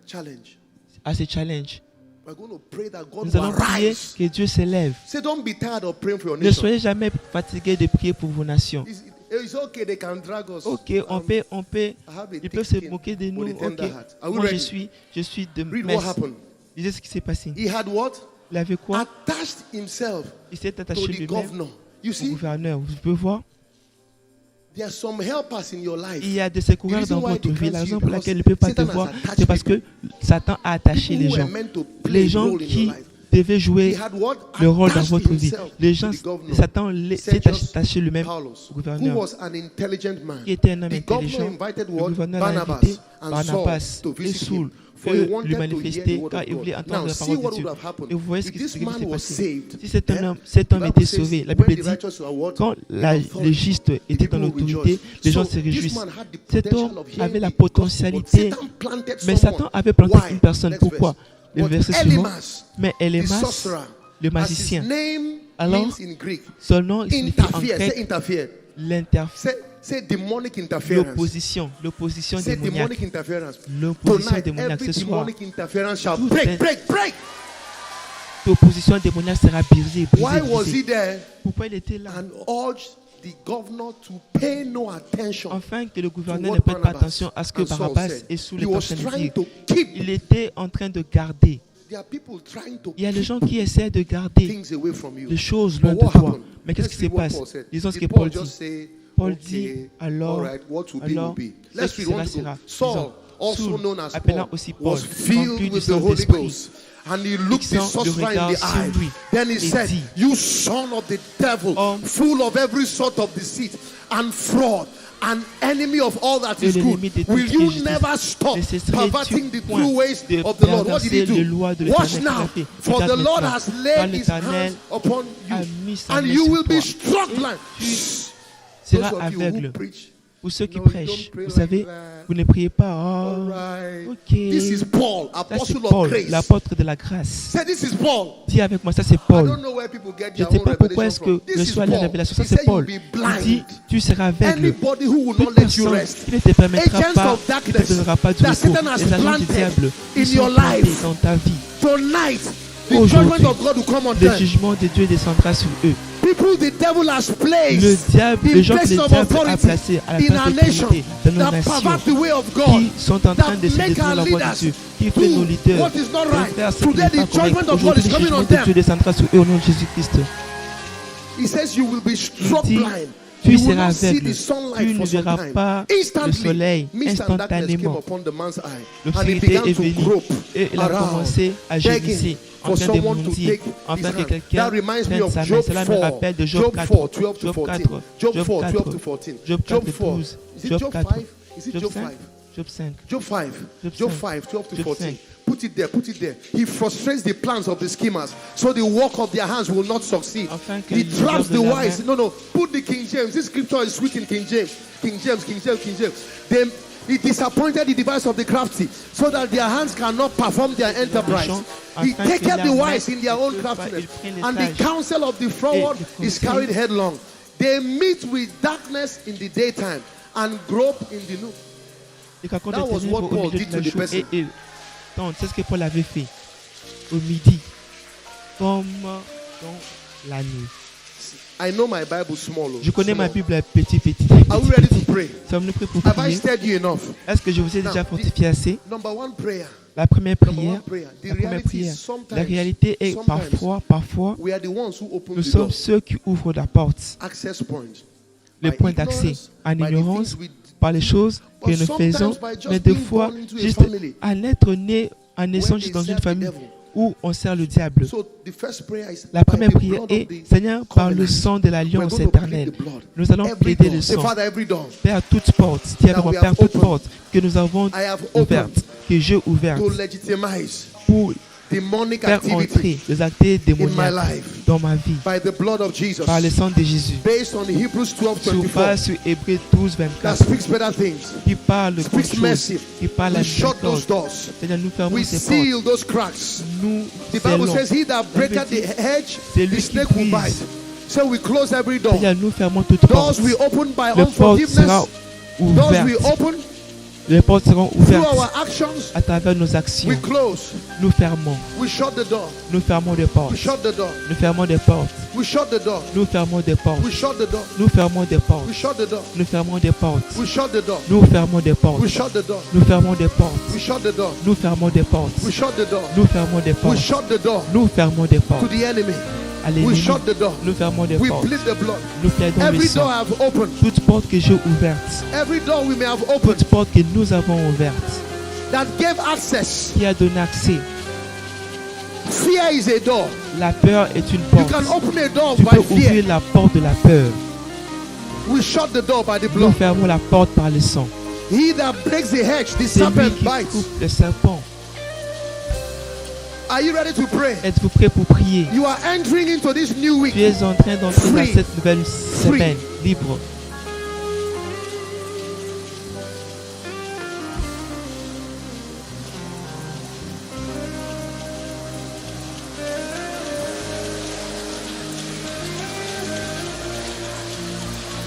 challenge. à ces challenges. We're going to pray that God Nous will allons prier arise. que Dieu s'élève. Say, don't be tired of praying for your Ne nation. soyez jamais fatigués de prier pour vos nations. It's okay, they can drag us. Ok, on peut, ils peuvent se moquer de nous. with a Ok, tender heart. Are we moi je ready? suis de Read what messe. happened. Lisez ce qui s'est passé. He had what? Il avait quoi? Attached himself Il s'est to attaché the lui-même governor. You au see, gouverneur. Vous pouvez voir, there are some helpers in your life. il y a des secoureurs The reason dans why votre they vie. can't La see raison you pour because laquelle il ne peut pas te Satan has voir, attached c'est parce que Satan a attaché People les who were gens. meant to play Les a gens role in qui your life. devaient He jouer had what? le rôle dans Attached votre vie. himself Les to gens, the governor. Satan s'est Sergius attaché lui-même Paulus, au who gouverneur, was an intelligent man. qui était un homme The governor intelligent. invited Le what? gouverneur l'a Barnabas invité, and Barnabas Saul to et visit Saul, him. For he eux wanted lui to hear the manifester word car of il voulait God. entendre Now, la see parole what de would Dieu. have happened Et vous voyez ce if qui this s'est man was passé. saved. Si cet eh, homme the était Bible sauvé, says, la when Bible the dit, righteous are what? quand In les justes étaient dans people will l'autorité, rejoice. les gens So, se this réjouissent. man had the Cet potential homme of hearing avait la the gospel, potentialité, but Satan planted mais someone. Satan avait planté Why? une personne. Next Pourquoi? verse. Le But verset suivant. Elymas, Mais the Elymas, sorcerer, le as his magicien, name alors, means in Greek, son nom il signifie en interfere. Say grec interfere. Say demonic interference. l'opposition Say démoniaque. demonic interference. L'opposition Tonight, démoniaque every ce soir. demonic interference shall Tout break, est- break. L'opposition démoniaque sera brisée, Why was he brisée. there? Pourquoi il était là? And urged the governor to pay no attention. Afin que le to gouverneur what ne prête pas Barnabas attention à ce que and Saul Barabbas said. et Saul He étaient en was train de trying dire. to keep. Il était en train de garder. There are people trying to Il y a des keep gens qui essaient de garder things away from you. les choses But loin de what toi. happened? Mais qu'est-ce qui Let's se read what passe? Paul said. Disons ce que Did Paul Paul dit. just say, Paul okay, dit, alors, all right, what will be, will be. ce Let's qui read one sera, to go. sera. Saul, Disons, also Saul, known as appelant Paul, aussi Paul, was rempli filled du with the Holy Saint-Esprit, Ghost. And he looked the fixant le sorcerer in regard the sur eye. lui, Then he et said, dit, you son of the devil, Homme, full of every sort of deceit and fraud, an enemy of all that et is good. l'ennemi de toute Will you injustice. never stop Ne cesserai-tu perverting the point true ways de of the Lord? What did he perverser les do? lois de Watch l'Éternel now, qu'il a fait. for the Regarde Lord maintenant, has car laid his l'Éternel hands upon a you, mis sa and main you sur will be toi. struck blind. Tu Those seras of you who aveugle. preach Pour ceux qui No, you prêchent, don't pray vous like savez, that. vous ne priez pas. All Oh, right. ok. This is Paul, Ça, c'est apostle of Paul, grace. l'apôtre de la grâce. Say, this is Paul. Dis avec moi, ça c'est I Paul. don't know where people get Je ne their sais own pas pourquoi est-ce revelation que from. This is reçoit la Paul. révélation. Ça He c'est said Paul. you'll be Il blind. dit, tu seras aveugle. Anybody who will Toute not let you personne rest. qui ne te permettra Agents pas, of qui ne te darkness donnera pas du that repos. Satan has Les agents du planted diable in qui sont your plantés life. dans ta vie. Tonight, the Aujourd'hui, judgment of God will come on Le them. jugement de Dieu descendra sur eux. People the devil has Le placed diable, in les gens que places le of diable a authority placés à la in our place nation d'autorité dans nos that nations, pervert the way of God, qui sont en train that d'essayer de make détruire our la voie de leaders Dieu, qui fait do nos leaders what is not de right. faire ce qui Today n'est the pas correct. judgment of God Aujourd'hui, is le coming jugement on de them. Dieu descendra sur eux au nom de Jésus-Christ. He says you will be struck dit, blind. Tu You will seras not see aveugle, the sunlight tu ne for some verras time. pas le Instantly, soleil mist and darkness came instantanément. upon the man's eye, and he L'obscurité began est to venue grope et il a around, commencé à gémisser, begging en for train de someone to mendier, take afin his que hand. quelqu'un That reminds me prenne of sa main. Job Cela me 4, rappelle de Job Job 4, 4, 12 to Job 14. 4, Job Job 4, 12 to 4, 14. Job Job 4, 4. 12, Is it Job Job 4, 5? Is it Job Job 5, 5? Job 5. Job 5. Job Job 5. 5, 12 to Job 14. 5. Put it there, put it there. He frustrates the plans of the schemers, so the work of their hands will not succeed. Afin que He les traps œuvres de the la wise. main- No, put the King James. This scripture is sweet in King James. King James, King James, King James. Then he disappointed the device of the crafty, so that their hands cannot perform their enterprise. He Afin que taketh the la wise main in their own ne peut pas- craftiness, il prenne les and the sages. counsel of the froward Et le is conseil- carried headlong. They meet with darkness in the daytime and grope in the noon. Et quand That les was ténèbres what au Paul milieu did de la to the jour, person. et non, c'est ce que Paul avait fait au midi, comme dans la nuit. I know my Bible small. Je connais ma small. Bible petit. Are we ready to pray? Sommes-nous prêts pour Have I prier? stirred you enough? Est-ce que je vous ai déjà Now, fortifié assez? Number one prayer. La première Number prière, one prayer. The la première reality prière. is sometimes, La réalité est parfois, we are the ones who open nous the sommes door. ceux qui ouvrent la porte, Access point. le By point d'accès, ignorance, en by the ignorance, things we- par les choses que But nous sometimes faisons, by just mais des being fois, born into a juste family à être né en naissant where juste they dans une serve the famille devil. où on sert le diable. So the first prayer is La by première the prière blood est, of the Seigneur, par le covenant. sang de We're l'alliance going to plead éternelle, the blood. nous allons Every plaider door. le Say, sang. Father, every door Père, toute porte, dis avec that moi, we Père, have toute opened. porte que nous avons I have ouverte, opened que j'ai ouverte to legitimize pour demonic faire activity entrer les activités in my démoniaques life dans ma vie by the blood of Jesus. par le sang de Jésus. Based on Hebrews 12, Sur 24. base sur Hébreux 12, That 24, speaks better things. qui parle de bonnes Speaks mercy. choses, qui parle la We shut those miséricorde. doors. Seigneur, nous fermons We ces portes. seal those cracks. Nous The Bible scellons. says, He that breaketh the hedge, C'est the lui qui snake will brise. bite. So we close every door. Seigneur, nous fermons toutes portes. Doors we open by Les portes seront unforgiveness. Doors we ouvertes. open Les portes seront through ouvertes our actions. à travers nos We actions. close. Nous fermons. We shut the door. Nous fermons des We portes. shut the door. Nous fermons des portes. We shut the door. Nous fermons des portes. We shut the door. Nous fermons des portes. We shut the door. Nous fermons des portes. We shut the door. Nous fermons des portes. We shut the door. Nous fermons des portes. We shut the door. Nous fermons des portes. We shut the door. Nous fermons des We portes. shut the door Nous fermons des to portes. the enemy. À We l'ennemi. shut the door. Nous fermons des We portes. plead the blood. Nous plaidons le Every door sang. I've opened. Toute porte que j'ai ouverte, Every door we may have opened toute porte que nous avons ouverte, that gave access. qui a donné accès. Fear is a door. La peur est une You porte. can open a door Tu by peux fear. ouvrir la porte de la peur. We shut the door by the Nous blood. fermons la porte par le sang. He that breaks the hedge, the C'est lui serpent qui bites. coupe le serpent. Are you ready to pray? Êtes-vous prêts pour prier? You are entering into this new week. Tu es en train d'entrer dans Free. cette nouvelle semaine libre.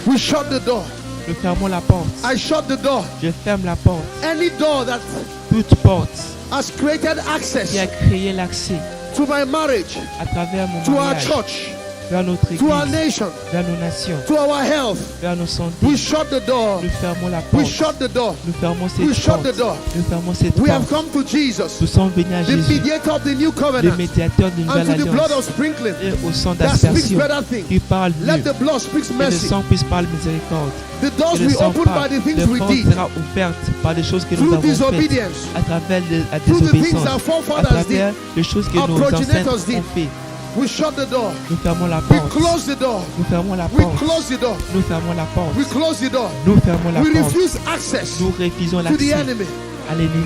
We shut the door. Nous fermons la porte. I shut the door. Je ferme la porte. Any door that Toute porte has created access qui a créé l'accès to my marriage, à travers mon to our mariage, church, vers notre to our église, nation, vers nos nations, to our health. vers nos santé. We shut the door. Nous fermons la We porte. shut the door. Nous fermons We cette shut porte. the door. Nous fermons cette We have porte. come to Jesus, Nous sommes venus à the Jésus, mediator of the new le covenant, médiateur de and nouvelle to the blood alliance, of sprinkling et au sang that speaks d'aspersion better things. qui parle Let mieux. the blood speak Que le mercy. sang puisse parler miséricorde. The doors Que le we sang open by parle. the things La we porte did, sera ouverte par des choses que nous through avons faites, disobedience, à travers la through the things désobéissance, our à forefathers did. travers les choses que our nos ancêtres progenitors did. ont fait. We shut the door. Nous fermons la We porte. close the door. Nous fermons la We porte. close the door. Nous fermons la porte. We close the door. Nous fermons la We porte. refuse access Nous refusons to the l'accès enemy. à l'ennemi.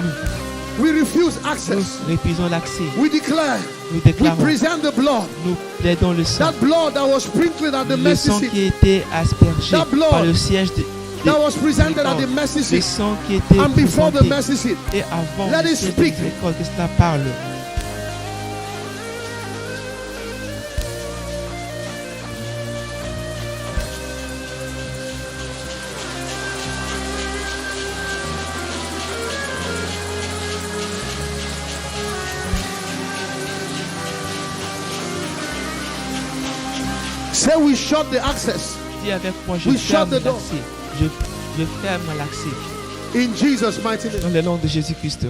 We refuse Nous access. refusons l'accès. We declare, Nous we déclarons. present the blood. Nous plaidons le sang. That blood that was sprinkled at the Le mercy sang seat. qui était aspergé That blood par le siège that was presented at the miséricorde, mercy le seat sang qui était and before the présenté mercy seat. et avant Let le it ciel de speak. miséricorde, que cela parle. Say we shut the access Dis avec moi, je We ferme shut the door. l'accès. Je ferme l'accès. in Jesus' mighty Dans name. le nom de Jésus-Christ.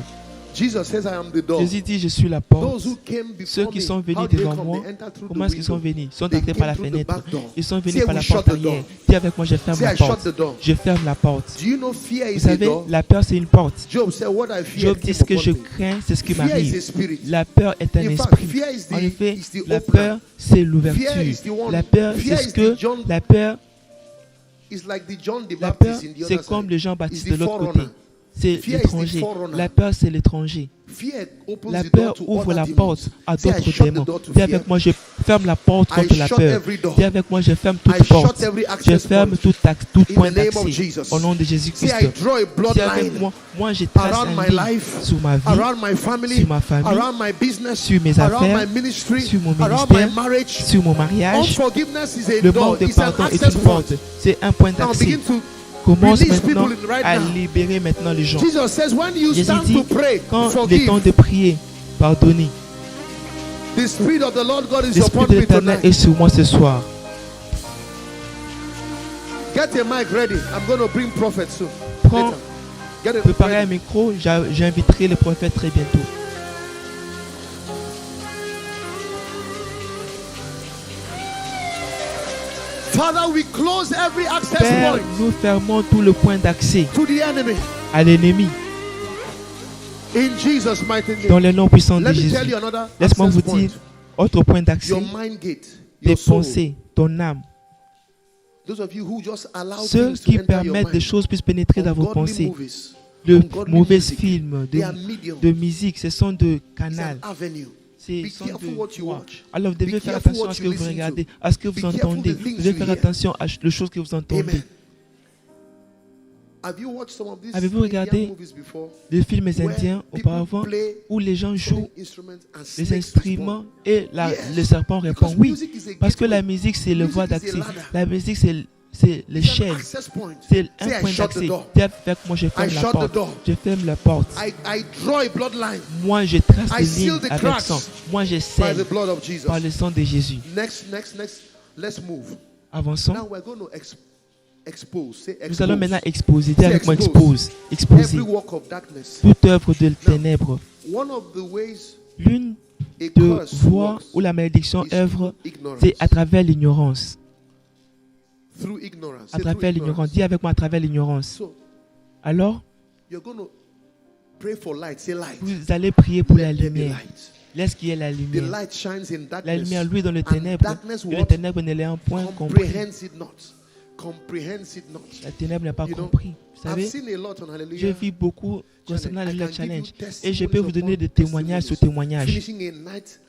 Jesus says, I am the door. Jésus dit, je suis la porte. Those who came Ceux before qui me, sont how venus did they devant come? moi, They entered through comment the est-ce qu'ils sont window. venus? Ils sont They entrés par came la through the fenêtre. back door. Ils sont venus Say par we la shut porte the door. arrière. Dis avec moi, je ferme Say la I shut porte. the door. Je ferme la porte. Do you know fear is Vous a savez, door? la peur, c'est une porte. Job said, what I fear Job dit, ce que je came upon me. crains, c'est ce qui Fear is a m'arrive. spirit. La peur est un In fact, esprit. fear is En effet, is the la opener. peur, c'est Fear l'ouverture. is the one- La peur, fear c'est ce is que... the John- La peur, It's like the John the la peur, Baptist in the c'est other comme side. le Jean-Baptiste It's de the l'autre côté. forerunner. C'est Fear is the l'étranger. forerunner. La peur, c'est l'étranger. Fear opens La the door peur to ouvre other la demons. porte à Say, I d'autres shut the démons. door to Dis fear. avec moi, je ferme la porte I contre la shut peur. every door. Dis avec moi, je ferme I toute porte. shut every Je access ferme point. tout In point the name of d'accès. Jesus. Au nom de Say, Jésus-Christ. I draw a Dis avec bloodline moi, je trace around un my ligne life, sur ma vie, around my family, sur ma famille, around my business, sur mes around affaires, my ministry, sur mon around my ministère, marriage. sur mon mariage. Unforgiveness is a Le door. manque de It's an pardon est access une point. porte. C'est un point Now d'accès. begin to Commence release maintenant people right à now. libérer maintenant les gens. Jesus says, when you Jésus stand dit, to pray, quand il est forgive. temps de prier, pardonnez. The Spirit of the Lord God is L'Esprit upon de me l'Éternel tonight. est sur moi ce soir. Get your mic ready. I'm going to bring prophets soon. Prends, Later. Get it préparez un ready. micro, j'inviterai les prophètes très bientôt. Father, we close every access Père, point nous fermons tout le point d'accès to the enemy. à l'ennemi In Jesus' mighty dans name. le nom puissant de Let me tell Jésus. you another Laisse-moi access vous point. dire, autre point d'accès, Your mind gate, tes your soul. pensées, ton âme. Those of you who just allow Ceux things to qui enter your permettent des mind. choses puissent pénétrer dans vos Ungodly pensées. movies, De ungodly mauvais music. films, They are mediums. de musique, ce sont de It's canaux. an avenue. C'est Be sont careful de what you voix. watch. Alors vous devez Be faire careful attention what à ce que you vous listen regardez, to. à ce que Be vous careful entendez. the things Vous devez you faire hear. attention aux choses que vous entendez. Amen. Have you watched some of these Avez-vous Indian regardé movies before? Les films Where indiens people auparavant play où les gens jouent certain instruments and les snakes instruments et Yes. le serpent répond Because oui. music is a Parce que gateway. la musique, c'est le Music voie is a d'accès. ladder. La musique, c'est It's an l'échelle. access point. C'est Say, un I point shut the d'accès. door. Dis avec moi, je ferme I la shut the porte. door. Je ferme la porte. I draw a bloodline Moi, je trace I des seal lignes the avec cracks sang. Moi, je by scelle the blood of Jesus. par le sang de Jésus. Next. Let's move. Avançons. Now we're going to expose. Say expose. Nous allons maintenant exposer. Dis Say avec moi, expose. expose. Every Exposer work of darkness. toute œuvre de ténèbres. One of the ways L'une a de curse voies works où la malédiction is œuvre, through ignorance. c'est à travers l'ignorance. Through ignorance. À Say through travers l'ignorance. ignorance. Dis avec moi, à travers l'ignorance. So Alors, you're going to pray for light. Say light. vous allez prier pour la Let there be lumière. light. Laisse qu'il y ait la The lumière. light shines in La darkness. lumière, lui, dans le And ténèbre. darkness Et le what? ténèbre ne l'a un point compris. Comprehends it not. Comprehends it not. La ténèbre n'a pas You know, compris. Vous I've savez, seen a lot on j'ai Hallelujah. vu beaucoup concernant I le can challenge. give you Et je peux vous donner des testimonies témoignages sur upon témoignages. Finishing a night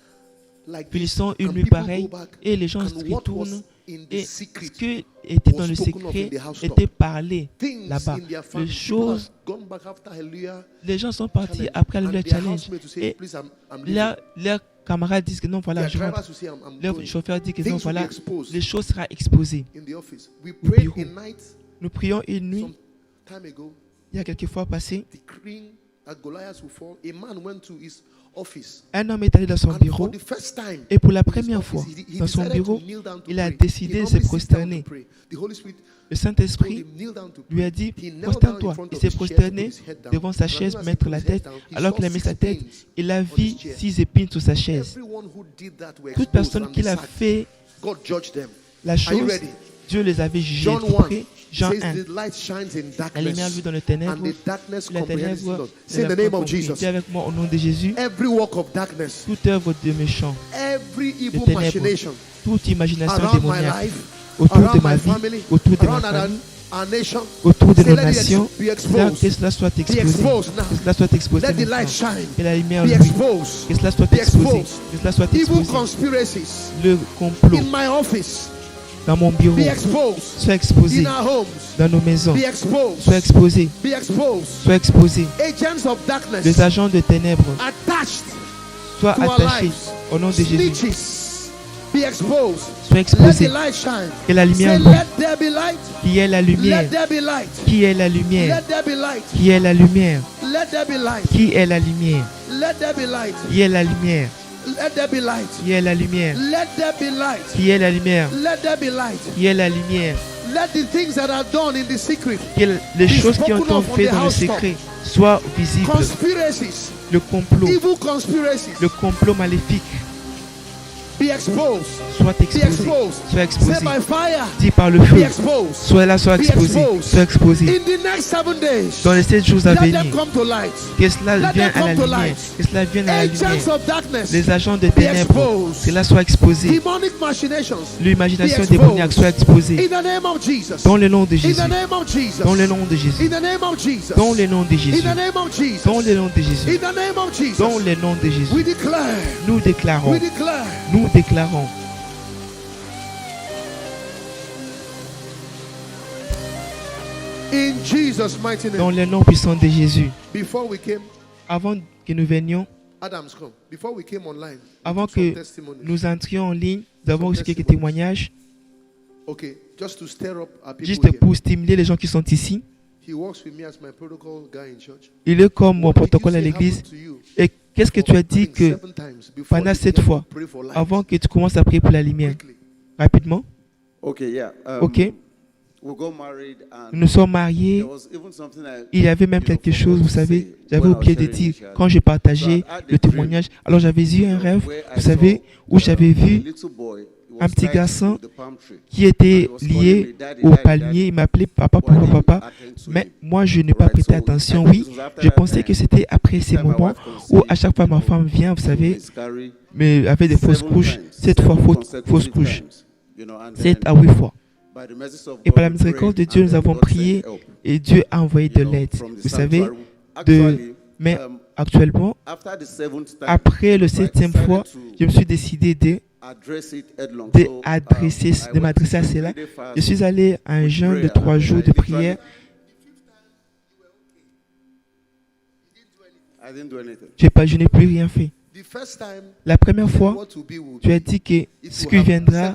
like this, Finissant une and nuit people pareille, go back, et les gens and se what retournent. was in the Et ce secret qui était dans was le spoken of secret in the house était top. parlé Things là-bas. in their Les family, people choses, have gone back after Hallelujah les gens sont partis challenge, après and le their challenge. housemates will say, Et please, I'm leaving. leurs camarades disent que non, voilà, Their je rentre. drivers will say, I'm Leur going. chauffeur dit que Things non, will be voilà, exposed les choses seront exposées. in the office. We au prayed bureau. a night Nous prions une nuit, some time ago, il y a quelques fois passé, decreeing that Goliath will fall. A man went to his office, un homme est allé dans son and for bureau the first time et pour la in his première office, fois he dans son decided to bureau, kneel down to il a pray. décidé He de se normally sits down to prosterner. pray. The Holy Spirit Le told Saint-Esprit him, kneel down to lui a pray. dit, He knelt down in prosterne-toi. front Il of s'est his chair to put prosterné his head down. devant sa And chaise, as he mettre put la his head tête. down, he Alors saw qu'il a mis sa 6 tête, pins il a on vu his chair. 6 épines sur sa chaise. Everyone who did that were Toute exposed personne and qui l'a sacked. fait God judged them. la Are you chose, ready? Dieu les avait jugés. John Êtes-vous 1 prêts? Jean says 1. the light shines in La lumière darkness, lui dans le and ténèbre. the darkness La comprehends it ténèbre not. ne Say in l'a the name pas of compris. Jesus. Dis avec moi au nom de Jésus, Every work of darkness, toute œuvre de méchant, every evil ténèbres, machination toute imagination around my démoniaque life, autour de around ma my vie, family, autour de ma around famille, our nation, autour de say nos let it nations, be que exposed. cela soit Be exposé. exposed now. Que cela soit exposé Let the light maintenant. shine. Que la lumière Be brille. exposed. Que cela soit Be exposé. exposed. Que cela soit Evil exposé. conspiracies Le complot in my office, dans mon bureau, Be exposed sois exposé in our homes. dans nos maisons, Be exposed. sois exposé, Be exposed. sois exposé. Agents of darkness Les agents de ténèbres, attached sois to our attachés lives. au nom de Jésus. Snitches. Be exposed. Sois Let exposé. the light shine. Que la Say, lumière brille. let there be light. Qui est la lumière? Let there be light. Qui est la lumière? Let there be light. Qui est la lumière? Let there be light. Qui est la lumière? Let there be light. Qui est la lumière? Let there be light. Qui est la lumière? Let there be light. Qui est la lumière? Let there be light. Qui est la lumière? Let the things that are done in the secret, Que les choses qui ont été faites dans le secret soient visibles. conspiracies, Le complot, evil conspiracies, le complot maléfique be exposed. soit Be exposé. exposed. Soit Say exposé. by fire. Dit par le Be feu. exposed. Sois là, sois Be exposé. exposed. Sois exposé. In the next 7 days, Dans les 7 jours à let venir, them come to light. que cela Let vienne them à la come to lumière. light. Que cela vienne à la Agents lumière. of darkness, Les agents de be ténèbres, exposed. que cela soit exposé. Demonic machinations, L'imagination be démoniaque exposed. soit exposée. In the name of Jesus. Dans le nom de In Jésus. the name of Jesus. Dans le nom de In Jésus. the name of Jesus. Dans le nom de In Jésus. the name of Jesus. Dans le nom de Jésus. In the name of Jesus. Dans le nom de We Jésus. declare. Nous déclarons. We declare. Nous déclarons. In Jesus' mighty Dans name. le nom puissant de Jésus. Before we came, Avant que nous venions, Adams, come. Before we came online, we avant took some que testimonies. nous entrions en ligne, nous avons reçu quelques testimonies. témoignages, Okay, just to stir up our people juste here. pour stimuler les gens qui sont ici. He works with me as my protocol guy in church. Il est comme mon What did you protocole à say l'église. happened to you Et qu'est-ce que tu as dit for, que 7 times before pendant you 7 began fois, to pray for light? avant que tu commences à prier pour la lumière? Quickly. Rapidement. Okay, yeah. Ok. We got married and Nous sommes mariés. there was even something Il y avait même quelque chose, vous savez, j'avais oublié de dire quand j'ai partagé le témoignage. Alors j'avais eu un rêve, vous savez, où j'avais vu un petit garçon qui était lié au palmier. Il m'appelait papa, papa, papa. Mais moi, je n'ai pas prêté attention. Oui, je pensais que c'était après ces moments où à chaque fois ma femme vient, vous savez, mais avec des fausses couches, 7 fois fausses couches, 7 à 8 fois. Et par la miséricorde de Dieu, nous avons prié et Dieu a envoyé de l'aide. Vous savez, mais actuellement, après le 7e fois, je me suis décidé de m'adresser à cela. Je suis allé à un jeûne de 3 jours de prière. Je n'ai plus rien fait. La première fois, tu as dit que ce qui viendra,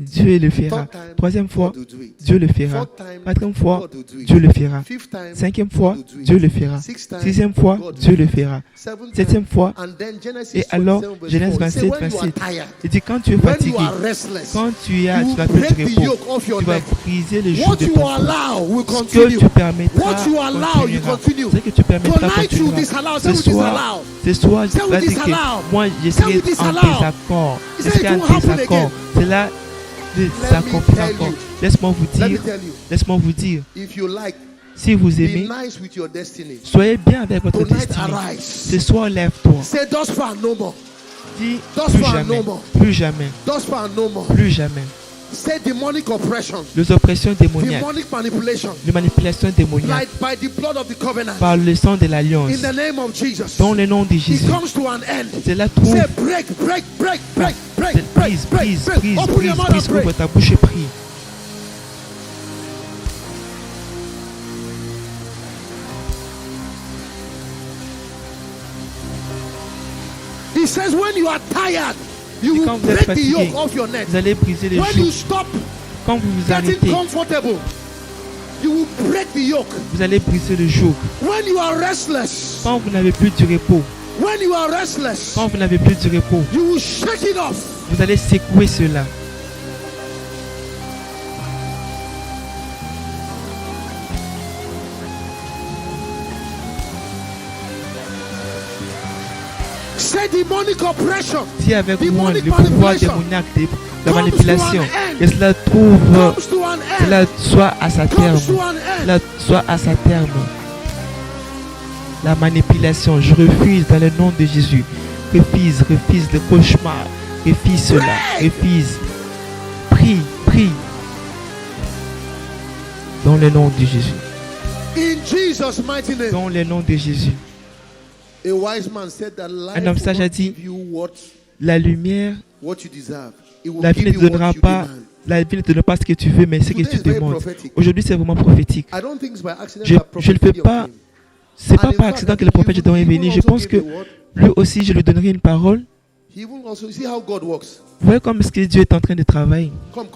Dieu le fera. 3e fois, Dieu le fera. 4e fois, Dieu le fera. 5e fois, Dieu le fera. 6e fois, Dieu le fera. 7e fois, et alors, Genèse 27, 27, il dit quand tu es fatigué, quand tu as la peur du repos, tu vas briser le joug de ton corps. Ce que tu permettras continuera. Ce que tu permettras continuera. Ce soir, je vais dire que moi, je serai en désaccord. Je serai en désaccord. Cela ne s'accomplira encore. Laisse-moi vous dire, si vous aimez, soyez bien avec votre destinée. Ce soir, lève-toi. Dis plus jamais, plus jamais, plus jamais. Say demonic oppression, Les oppressions démoniaques, demonic manipulation, les manipulations démoniaques, like by the blood of the covenant. par le sang de l'alliance, In the name of Jesus, dans le nom de it Jésus, comes to an end. cela trouve. Say break, break, break, break, break, break, Prise, break, prise, break. prise, Open prise, your mouth prise, and pray. ouvre ta bouche et prie. He says when you are tired, you Et will quand vous êtes break the fatigué, yoke off your neck. vous allez briser les When you joues. stop Quand vous vous getting arrêtez, comfortable, you will break the yoke. vous allez briser le joug. When you are restless, Quand vous n'avez plus du repos, when you are restless, quand vous n'avez plus du repos, you will shake it off. vous allez secouer cela. Say demonic oppression Si avec moi le Demonic pouvoir manipulation démoniaque de la comes manipulation, to an end. que cela trouve, comes to an end. cela soit à sa terme, Comes to an end. cela soit à sa terme. La manipulation, je refuse dans le nom de Jésus. Refuse le cauchemar. Refuse cela. Refuse. Prie, prie. Dans le nom de Jésus. In Jesus' mighty name. Dans le nom de Jésus. A wise man said that life Un homme will sage not a dit, give you la lumière what you deserve. He will La vie ne give te you donnera what you pas, demand. la vie ne te donne pas ce que tu veux, mais ce que Today tu is very demandes. prophetic. Aujourd'hui, c'est vraiment prophétique. I don't think it's by accident Je that ne prophet le fais Gideon pas, came. c'est And pas in par fact, accident I que le think he prophète will- Gédéon est he will venu. Je also pense give que the word. lui aussi, je lui donnerai une parole. He will also, you see how God works. Vous voyez comme ce que Dieu est en train de travailler. Come.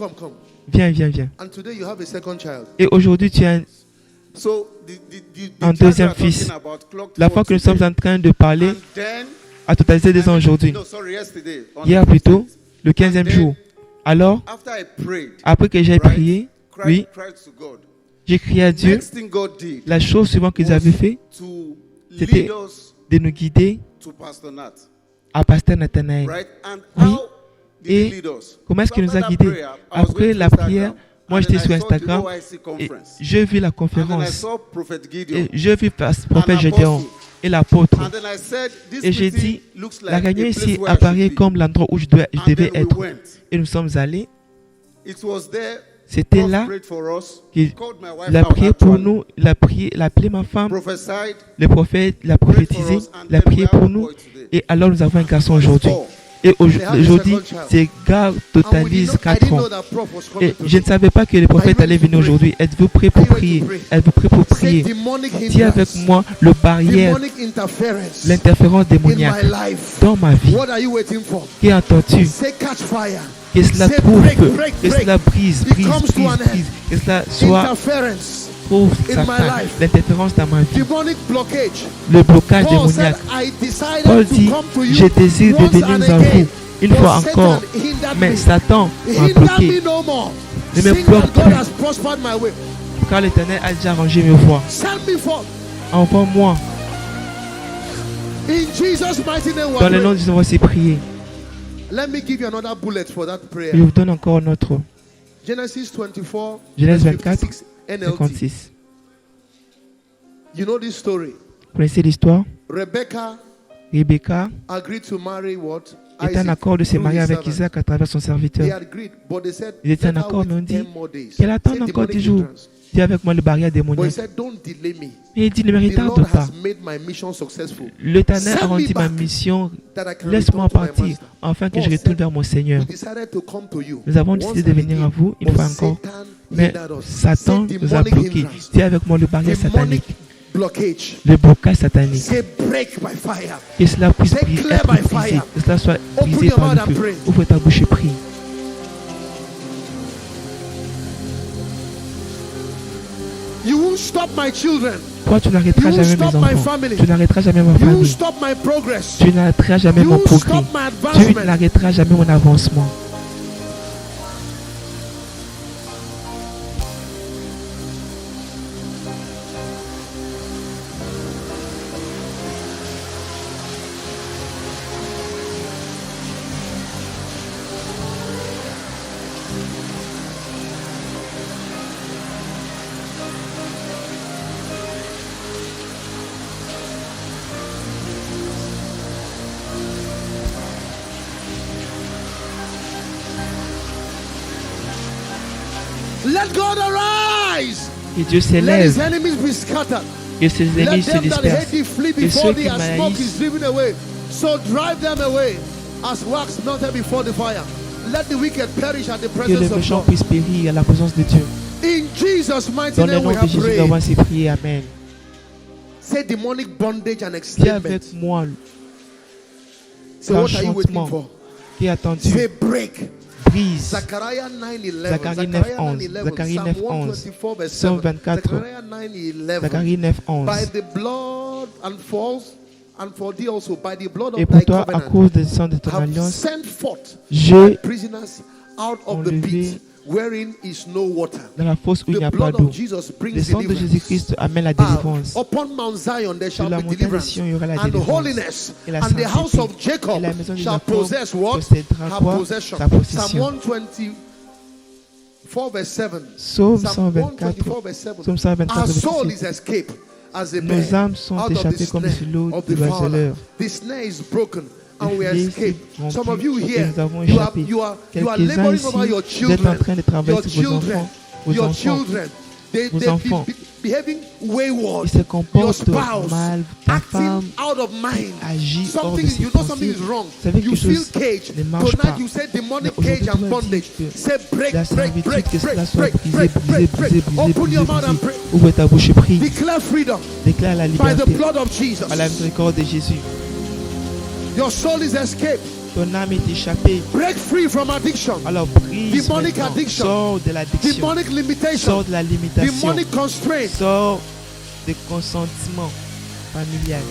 Viens, viens, viens. And today you have a second child. Et aujourd'hui, tu as So un child deuxième we are talking fils. about clocked La for fois que nous sommes today. en train de parler, And then, a totalisé 2 ans aujourd'hui. no, sorry, yesterday. on Hier the plutôt, 15th. le 15e jour. Alors, After I prayed, après que j'ai right, prié, oui, cried to God. j'ai crié à Dieu. Next thing God did La chose suivante qu'ils was avaient fait, to c'était lead us de nous guider to Pastor Nat, à Pasteur Nathanaël. right? And Oui. how did Et he lead us? comment est-ce So qu'il nous a after that guidés? prayer, I was Après going la to prière, Instagram, moi and j'étais then I sur saw the Instagram OIC et conference. j'ai vu la And then I conférence. saw Prophet Gideon. Et j'ai vu Prophète An Gédéon apostle. et l'apôtre. And then I said, this Et j'ai meeting dit, looks la like a réunion place ici where I apparaît should be. comme l'endroit où je And devais then we être. went. Et nous sommes allés. It was there. C'était God là prayed for us. qu'il Called my wife il a out prié pour actually. nous, il a appelé ma femme, Prophesied. le prophète, il a Prayed for prophétisé, us, and il a then we prié have pour a nous. boy today. Et alors nous avons un garçon aujourd'hui. Four. Et They have a aujourd'hui, second child. ces gars totalise I 4 didn't ans. know that prof was coming Et je today. ne savais pas que le prophète allait venir aujourd'hui. Êtes-vous prêts pour prier? Êtes-vous prêts pour Say prier? demonic Dis avec hindrance, moi le barrière, demonic interference l'interférence in my démoniaque life. dans ma vie. What are you waiting for? Qui entends-tu? Say catch fire. Que cela Say trouve break, feu, break, que break. cela brise, It brise, comes to brise, an brise. end. Que cela soit Interference, trouve in sa my fin. life. L'interférence dans ma vie. demonic blockage. Le blocage Paul said, démoniaque. I decided Paul to dit, come to you je désire de once venir and à again. vous une fois But encore. Satan hindered Mais me. Satan m'a Hinder me bloqué. no more. Ne me Seeing bloque that God plus. has prospered my way. Car l'Éternel a déjà rangé mes voies. Send me forth. Envoie-moi. In Jesus' mighty name, we Dans are le nom de praying. Jésus, voici prier. Let me give you another bullet for that prayer. Je vous donne encore notre Genesis 24, Genèse verse 24, 56, NLT. 56. You know this story. Vous connaissez l'histoire? Rebecca Rebecca agreed to marry what? est en Isaac accord de se through marier his avec servant. Isaac à travers son They serviteur. agreed, but they said, Ils étaient en let her accord, wait mais on dit 10 more days. qu'elle attende Say encore demonic 10 jours. hindrance. Dis avec moi le barrière But he démoniaque. said, don't delay me. Mais il dit, ne me The retarde Lord pas. has made my mission successful. L'Éternel a Send me rendu ma back mission. that I can Laisse-moi return to my partir master. afin que Paul je retourne said, vers mon Seigneur. We decided to come to you Nous avons once décidé de and venir à again, vous une but fois encore. Satan Mais hindered us. Satan Say nous a demonic bloqués. hindrance. Dis avec moi le barrière Demonic satanique. blockage. Le blocage satanique. Say break by fire. Que cela puisse Say être clear by brisé. fire. Que cela soit Open brisé your par le mouth and feu. pray. Ouvre ta bouche et prie. You won't stop my children. Toi, tu n'arrêteras You won't jamais mes stop my enfants. family. Tu n'arrêteras jamais ma You won't famille. stop my progress. Tu n'arrêteras jamais You mon won't progrès. stop my Tu advancement. n'arrêteras jamais mon avancement. Let God arise. Que Dieu Let his s'élève. enemies be scattered. Que ses Let ennemis se them that hate dispersent. thee flee Que before ceux thee qui as smoke m'haïssent is driven away. So drive them away as wax melted before the fire. Let the wicked perish at the que le presence of méchant God. puisse périr à la présence de Dieu. In Jesus' mighty Dans le name nom we de have Jésus, nous prayed. avons ainsi prié. Amen. Say demonic bondage and Dis enslavement. avec moi Say what are you waiting l'enchantement for? qui est attendu. Say break. Brise. Zechariah 9:11. Zacharie 9:11. Zacharie Psalm 9:11. 124 verse 7. Psaume 24. Zechariah 9:11. Zacharie 9, By 11. the blood and falls and for thee also by the blood Et of pour thy toi, à covenant cause du sang de ton have alliance, sent forth j'ai prisoners out of the enlevé pit wherein is no water. dans la fosse où il n'y The a pas blood d'eau. of Jesus Le brings sang de deliverance. Jésus-Christ amène la délivrance. Upon Mount Zion there shall la be montagne de deliverance Sion, il y aura la and délivrance. holiness, Et la and the house sainteté. of Jacob Et la maison de shall Jacob possess what? possédera Her quoi? possession. Sa possession. Psalm 124 verse 7. Psaume Psalm 124, 124 verse 7. Psaume 124, Our verset soul 7. is escaped as a Nos bird âmes sont out of the échappées comme snare sur l'eau of du the fowler. oiseleur. The snare is broken and we Le filet escape. s'est rompu Some of you et here, nous avons you are échappé. laboring Quelques-uns over your ici, vous êtes en children. train de travailler Your sur vos children. enfants. Vos Your enfants. children. Vos enfants. behaving wayward. Il se Your comporte spouse mal, ta acting femme out of mind. agit hors Something, de ses you know something pensées. is wrong. Vous savez que You quelque feel chose caged. ne marche Tonight pas. you say demonic Mais cage and aujourd'hui, bondage. tu vas dire Say break, la break, servitude, break, que break, cela soit break, brisé, break, brisé, break, brisé, break. brisé, Open your brisé, mouth and brisé. pray. Ouvre ta bouche et prie. Declare freedom Déclare la by the liberté blood of Jesus. par la miséricorde de Jésus. Your soul is escaped. Ton âme est échappée. Break free from addiction. Alors brise Demonic maintenant. addiction. Sors de l'addiction. Demonic limitation. Sors de la limitation. Demonic constraint. Sors des consentiments familiales.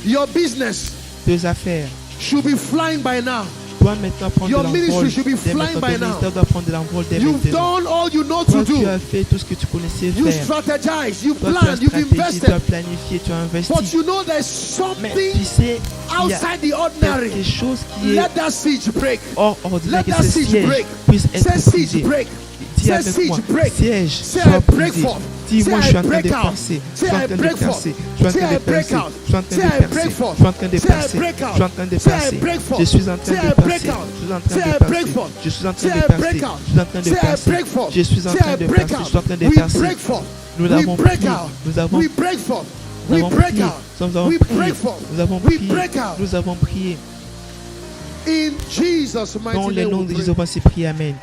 Your business Tes affaires. should be flying by now. Dois maintenant prendre Your de ministry l'envol. should be Dès flying maintenant, by ton now. ministère doit prendre de l'envol dès You've maintenant. done all you know to Toi, do. tu as fait tout ce que tu connaissais You faire. strategize, you Toi, tu as plan, you've stratégié, tu as invested. planifié, tu as investi. But you know there's Mais something tu sais, il y a outside the ordinary. quelque chose qui est Let that siege break. hors ordinaire, Let que that ce siege siège break. puisse Say être siege brisé. break. Dis Say avec moi, siege break. siège, Say sois I break brisé. forth. Dis, Say moi, je I suis en train break de out. percer. Je Say suis en I train de break forth. percer. Je suis en Say train I de break percer. out. Je suis en train Say de I percer. break Je forth. suis en train de Say I percer. break Je out. suis en train de Say I percer. break forth. Je suis en train Say I de break percer. out. Je suis en train Say de I percer. break forth. Je suis en train Say de I percer. break out. Je suis en train de Say I percer. break forth. Je suis en Say train I de break percer. Je out. suis en train de We percer. break forth. Nous We avons break prié. out. Nous avons We break forth. Nous We avons break prié. out. Nous avons We prié. break forth. Nous avons We prié. break out. Nous avons prié. In Jesus' Dans mighty le name nom we de pray. Jésus, on va se prier. Amen.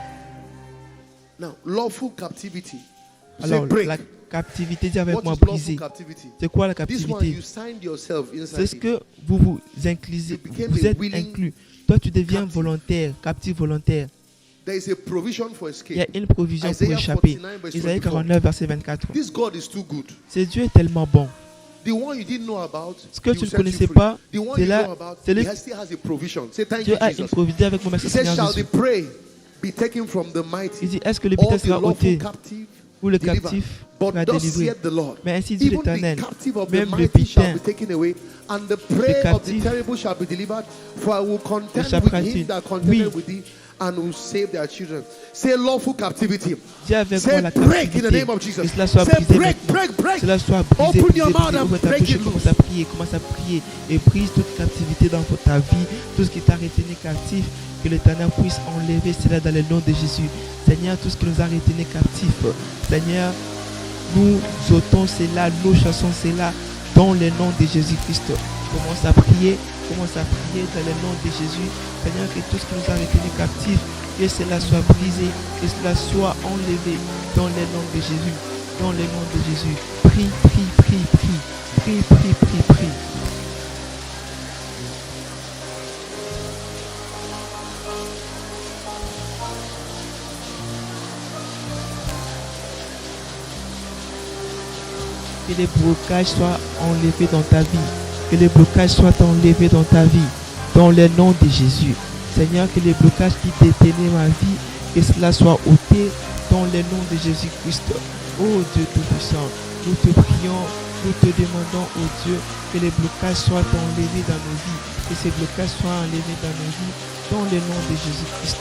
Now, lawful captivity. Say Alors, break. la captivité, dis avec What moi, is lawful brisée. captivity? C'est quoi la This one, captivité? you signed yourself C'est inside ce it. que vous vous inclusez, You became vous a êtes willing inclus. Toi, tu deviens captive. volontaire, captif volontaire. There is a provision for Il y a escape. une provision pour Isaiah échapper. 49 verse Isaïe 24. 49, verset 24. This God is too good. Ce Dieu est tellement bon. The one you didn't know about, Ce que he tu will ne set you connaissais free. pas, The one c'est you là, know about, c'est he le still has a provision. Say thank Dieu you, a une Jesus. provision avec moi, merci He says, Seigneur shall the Jésus. prey be taken from the Il mighty, dit, est-ce que le all butin the sera lawful ôté captive ou le delivered? captif But sera thus délivré? saith the Lord, Mais ainsi dit even the l'Éternel, captive of the même le mighty shall butin, be taken away, and the prey of the captif terrible shall be delivered. For I will contend with échappera-t-il. him that contended Oui. with thee, and will save their children. Say lawful captivity. dis avec Say moi la break in the captivité. name of Jesus. Que cela soit Say brisé break, maintenant. break, break. Cela soit brisé, Open brisé, your mouth brisé. and Ouvre ta break bouche et it commence loose. à prier, commence à prier. Et brise toute captivité dans ta vie, tout ce qui t'a retenu captif, que l'Éternel puisse enlever cela dans le nom de Jésus. Seigneur, tout ce qui nous a retenu captif, Seigneur, nous ôtons cela, nous chassons cela dans le nom de Jésus-Christ. Commence à prier dans le nom de Jésus. Seigneur, que tout ce qui nous a retenu captif, que cela soit brisé, que cela soit enlevé dans le nom de Jésus. Dans le nom de Jésus. Prie, prie, prie, prie. Prie, prie, prie, prie. Que les blocages soient enlevés dans ta vie. Que les blocages soient enlevés dans ta vie. Dans le nom de Jésus. Seigneur, que les blocages qui détenaient ma vie, que cela soit ôté dans le nom de Jésus-Christ. Oh Dieu Tout-Puissant, nous te prions, nous te demandons, oh Dieu, que les blocages soient enlevés dans nos vies. Que ces blocages soient enlevés dans nos vies. Dans le nom de Jésus-Christ.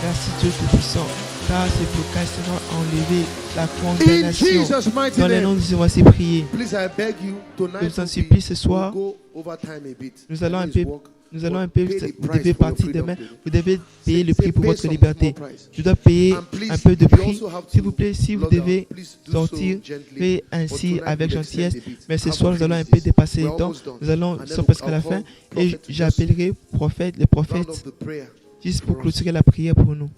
Merci Dieu Tout-Puissant. Car ces blocages seront enlevés. La In condamnation. Jesus' mighty Dans le nom name. de Jésus, voici prier. Please, I beg you, Je tonight vous en supplie ce soir. we'll go over time a bit. Nous allons un Please peu, walk. nous allons un But peu, pay the vous price devez for your partir freedom demain. today. Vous devez payer le Say prix pour pay votre some liberté. small price. Je dois payer And please, un peu de you prix. also have S'il to vous plaît, si vous log out. devez Please do sortir, so gently. faites But ainsi tonight avec we'll gentillesse. extend a bit. Mais ce How soir, nous quick allons un is peu this? dépasser le We're temps. almost done. Nous allons, And nous then sommes presque à la I'll fin. call Et prophet to just j'appellerai prophète, les round prophètes, up the prayer. juste pour for us. clôturer la prière pour nous.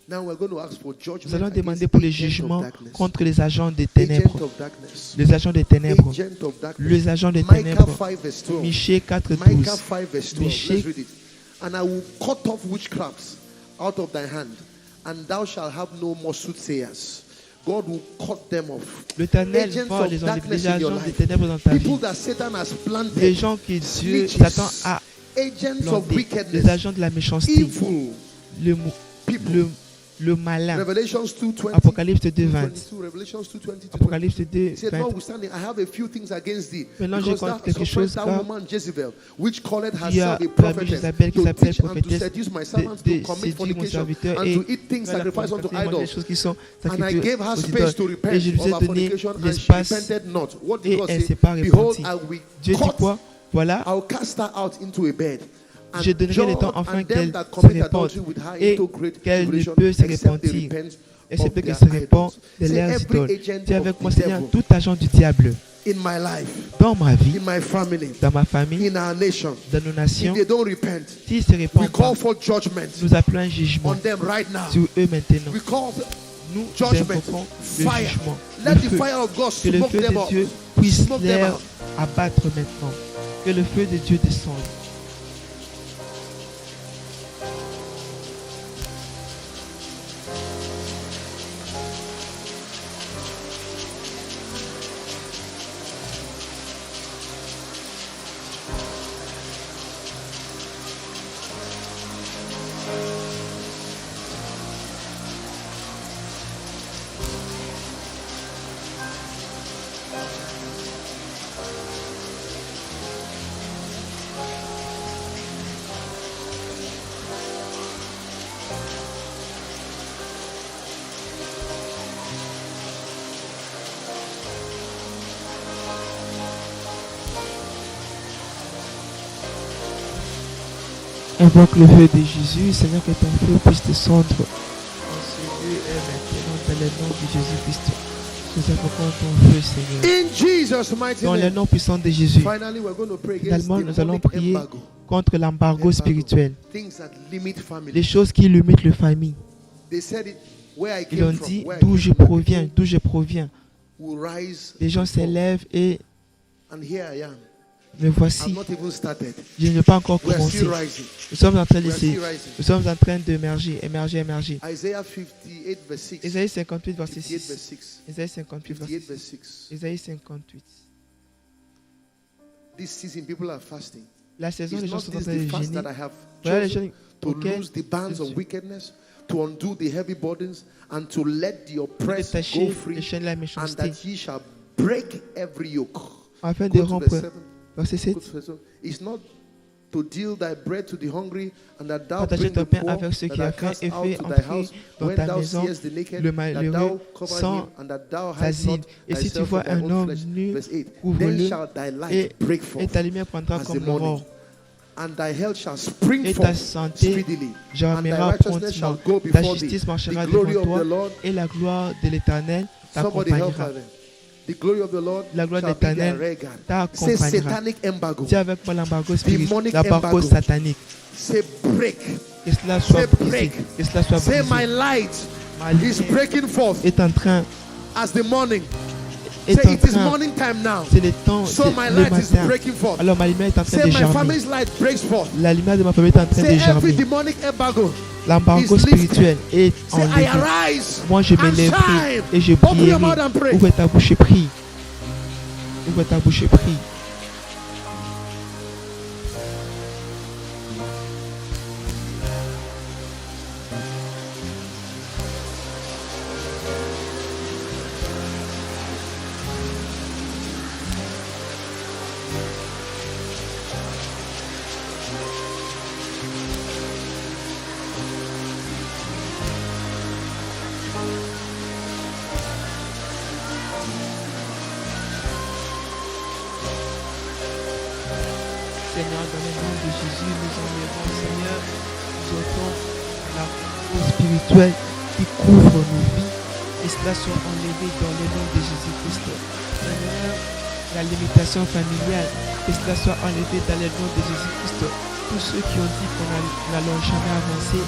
Now we're going to ask for Nous judgment allons against demander pour les agent of jugements darkness. contre les agents des Agent ténèbres. of darkness. Les agents des ténèbres. Agent of darkness. Les agents des Micah ténèbres. 5 verse 12. Michée 4, Micah 12. 5 verse 12. Michée- Let's read it. And I will cut off witchcrafts out of thy hand, and thou shalt have no more soothsayers. God will cut them off. L'Éternel Agents va of les enlever. darkness Les in your agents des life. ténèbres dans ta vie. People that Satan has planted. Les gens que Dieu, Snitches. Satan a Agents of plantés. wickedness. Les agents de la méchanceté. Evil Le, people. le malin. Revelations 2:20. Apocalypse 2, 20. 22, Revelations 2:20 to Apocalypse 2, He said, 20. notwithstanding, I have a few things against thee. Maintenant, j'ai Because contre thou quelque suppressed chose that car woman Jezebel, which called il y a herself a l'ami prophetess, Jézabel qui to s'appelle teach and to prophétesse seduce my de servants to commit séduire mon fornication serviteur and et to eat things faire la sacrificed unto fornication, manger des idols. choses qui sont And I sacrifiées gave her aux space to idoles. repent Et je lui of ai her donné fornication, and she l'espace repented not. What did et God elle say? s'est pas Behold, repentie. I will Dieu dit cut, quoi? Voilà, I will cast her out into a bed. And je donnerai le temps John enfin and them qu'elle that se commit répande adultery with her et into great qu'elle ne tribulation, peut se except they repentir. repent Et c'est of peut que their se répand de idols. Say, leurs every idoles. agent Dis avec of moi, the Seigneur, devil tout agent du diable in my life, dans ma vie, in my family, dans ma famille, in our nation, dans nos if nations, they don't repent, s'ils se we répandent pas, call for judgment nous appelons un jugement on them right now. sur eux maintenant. We call Nous judgment, invoquons le fire. jugement, Let le the feu, fire of God que le smoke feu them de up. Dieu puisse Smoke them les out. abattre maintenant. Que le feu de Dieu descende. Invoque le feu de Jésus, Seigneur, que ton feu puisse descendre en ce lieu et maintenant dans le nom de Jésus-Christ. Nous invoquons ton feu, Seigneur. In Jesus' mighty Dans le name. nom puissant de Jésus. Finally, we're going to pray against Finalement, nous allons demonic prier embargo. contre l'embargo spirituel. Things that limit family. Les choses qui limitent le famille. They said it where I Ils ont came from. dit Where I d'où came je from, proviens, people d'où je proviens. will rise Les gens and fall. s'élèvent et And here I am. me voici. I'm not even started. Je n'ai pas encore We're commencé. still rising. Nous sommes en train We're d'essayer. still rising. Nous sommes en train d'émerger, émerger. Isaiah 58 verse 6. Isaïe 58, verset 58 verse 6. 6. Isaïe 58, verset 58 verse 6. 6. Isaïe 58. This season, people are fasting. La saison, les It's gens not sont en this train de the fast jeûner. that I have Voilà les chosen gens to auxquels loose the bands je of suis wickedness, to undo the heavy burdens, and to let the oppressed go détaché les free, chaînes de la and méchanceté, that ye shall break every yoke. afin Go de to verse rompre. 7. Verset 7. Go to verse 7. It's not to deal thy bread to the hungry, and that thou Partager bring ton the pain poor, avec ceux that qui thou ont faim cast et out fais to thy entrer house, dans when ta thou maison seest the naked, le that malheureux thou cover sans him, and that thou hide asile. not Et si tu thyself vois from thy un own homme flesh. nu, Verse 8. Then couvre-le shall thy light et break et forth ta lumière prendra as the comme morning, l'aurore. and thy health shall spring Et ta forth santé speedily, and thy germera righteousness shall promptement. go Ta before thee. justice marchera The glory devant of toi the Lord, et la gloire de l'Éternel somebody help t'accompagnera. her then. The glory of the Lord La gloire de shall be their l'Éternel rear guard. Say t'accompagnera. satanic embargo. Dis avec moi l'embargo spirituel, Demonic l'embargo embargo. satanique. Say break. Que cela soit Say brisé. break. Que cela soit Say my brisé. light Ma is lumière breaking forth est en train, as the morning. est Say en it is train. morning time now. C'est le temps, So c'est my le light is matin. breaking forth. Alors ma lumière est en train Say de my germer. family's light breaks forth. La lumière de ma famille est en train de Say every germer. demonic embargo. L'embargo is lifted. spirituel est Say I enlevé. arise Moi je me and lèverai shine. et je Open your mouth and prierai. pray. Ouvre ta bouche et prie. Ouvre ta bouche et prie. Seigneur, dans le nom de Jésus, nous enlevons, Seigneur, nous ôtons la force spirituelle qui couvre nos vies et cela soit enlevé dans le nom de Jésus-Christ. Seigneur, la limitation familiale, que cela soit enlevé dans le nom de Jésus-Christ. Tous ceux qui ont dit qu'on n'allons jamais avancer,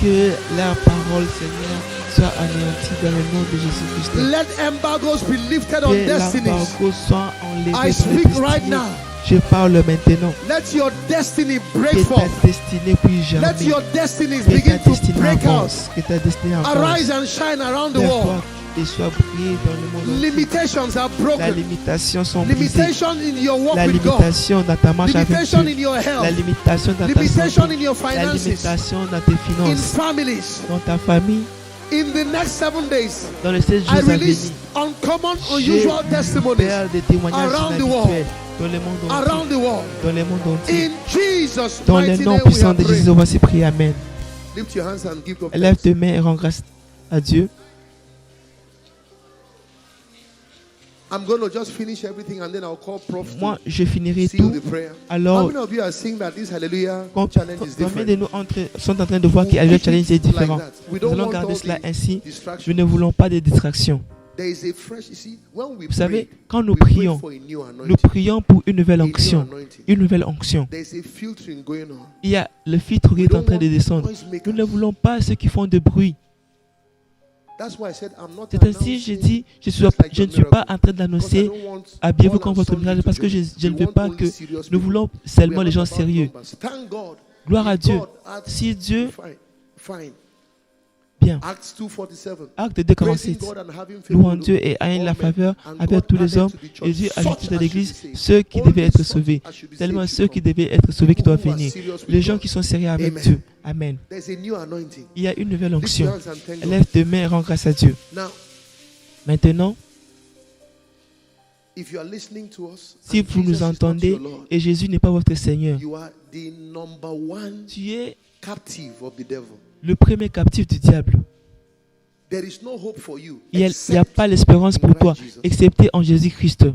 que leur parole, Seigneur, soit anéantie dans le nom de Jésus-Christ. Let embargoes be lifted on Que destinies. l'embargo soit enlevé I sur les speak right destinées. now. Je parle maintenant. Let your destiny break Que ta forth. destinée puisse Let germer. your destinies Que ta begin to destinée break out. avance. Que ta destinée avance. Arise and shine around the Lève-toi world. et sois brillé dans le monde entier. Limitations are La broken. limitation sont brisées. Limitation in your walk La with God. limitation dans ta marche avec Limitation Dieu. in your La health. limitation dans ta Limitation santé. in your La finances. limitation dans tes In finances. families. Dans ta famille. In the next 7 days, Dans les 7 I jours à venir. release uncommon, unusual testimonies Père des témoignages around the inhabituels dans le monde around entier. the world. Dans le monde entier. In Jesus' Dans le mighty nom name we puissant have de Jésus, prayed. voici prier. Amen. Lift your hands and give God Lève thanks. tes mains et rends grâce à Dieu. I'm going to just finish everything and then I'll call Prof Moi, to je finirai seal tout. the prayer. How Alors, many of you are seeing that this Hallelujah combien challenge is de different? nous sont en train de voir que le challenge est différent. Like that. We Nous don't allons want garder all cela the ainsi. Nous distractions. ne voulons pas de distractions. There is a fresh, you see, when we Vous savez, pray, quand nous we pray prions, for a new nous anointing. prions pour une nouvelle A new onction. anointing. Une nouvelle onction. There is a filtering going on. Il y a le filtre qui We est en don't train de want descendre. noisemakers. Nous ne voulons pas ceux qui font de bruit. That's why I said I'm not C'est ainsi, je announcing dis, je just like je your ne suis pas miracle. en train Because I d'annoncer don't want habillez-vous all comme and votre sundry miracle to parce que join. je ne We veux want pas only que serious nous people. voulons We seulement are les not gens about sérieux. numbers. Thank God. Gloire à If Dieu. God adds- Si Dieu, Fine. bien. Acts 2:47. Acte 2, Praising 47. God and having favor Louant with Dieu et all ayant la men. faveur And avec God tous les added hommes. to the church Et Dieu such ajoutait à as l'église should be saved. ceux qui Only devaient être such sauvés. as should be Seulement saved ceux should qui come. devaient être sauvés qui People doivent who are venir. serious with Les gens God. qui sont sérieux avec Amen. Dieu. Amen. There's a new anointing. Il y a une nouvelle Lift your onction. hands and thank God. Lève tes mains et rends grâce à Dieu. Now, Maintenant, if you are listening to us, si and vous Jesus nous is not entendez your Lord, et Jésus n'est pas votre Seigneur, you are the number one tu es captive of the devil. le premier captif du diable. There is no hope for you. Il n'y a except pas l'espérance in pour toi, Christ Jesus. excepté en Jésus-Christ.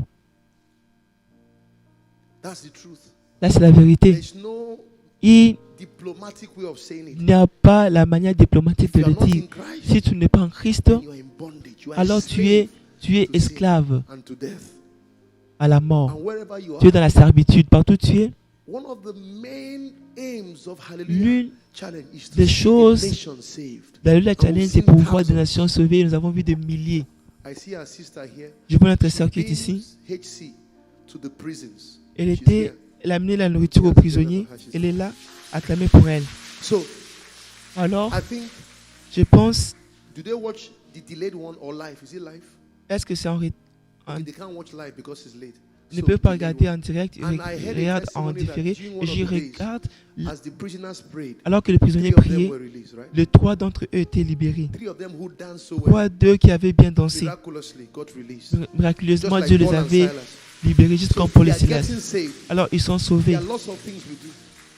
That's the truth. Là, c'est la vérité. There's no Il diplomatic way of saying it. n'y a pas la manière diplomatique If de you are le not dire. in Christ, Si tu n'es pas en Christ, then you are in bondage. You are a alors tu es slave to sin esclave and to death. à la mort. And wherever you Tu es are, dans la servitude. Partout où tu es, one of the main aims of Hallelujah l'une Challenge is to des see choses the nation saved. dans le And we've challenge, c'est seen pour voir des thousands. nations sauvées. Nous avons vu des milliers. I see our sister here. Je vois notre She sœur qui est ici. brings HC to the prisons. Elle She's était, here. elle a amené la nourriture aux prisonniers. Elle est là, acclamée pour elle. So Alors, I think, je pense, do they watch the delayed one or live? Is it live? est-ce que c'est en Okay, they can't watch live because it's late. Ils ne So, peuvent pas delayed regarder one. en direct, ils And I heard a regardent en testimony that différé. during Et one of j'y the days, regarde, as the prisoners prayed, alors que les prisonniers 3 of them priaient, were released, right? les 3 d'entre eux étaient libérés. 3 of them who danced so 3 well, d'eux qui avaient bien dansé, miraculously got released. miraculeusement, Just Dieu like les Paul and avait Silas. libérés, juste So comme Paul we et are Silas. getting saved. Alors, ils sont There sauvés. are lots of things we do.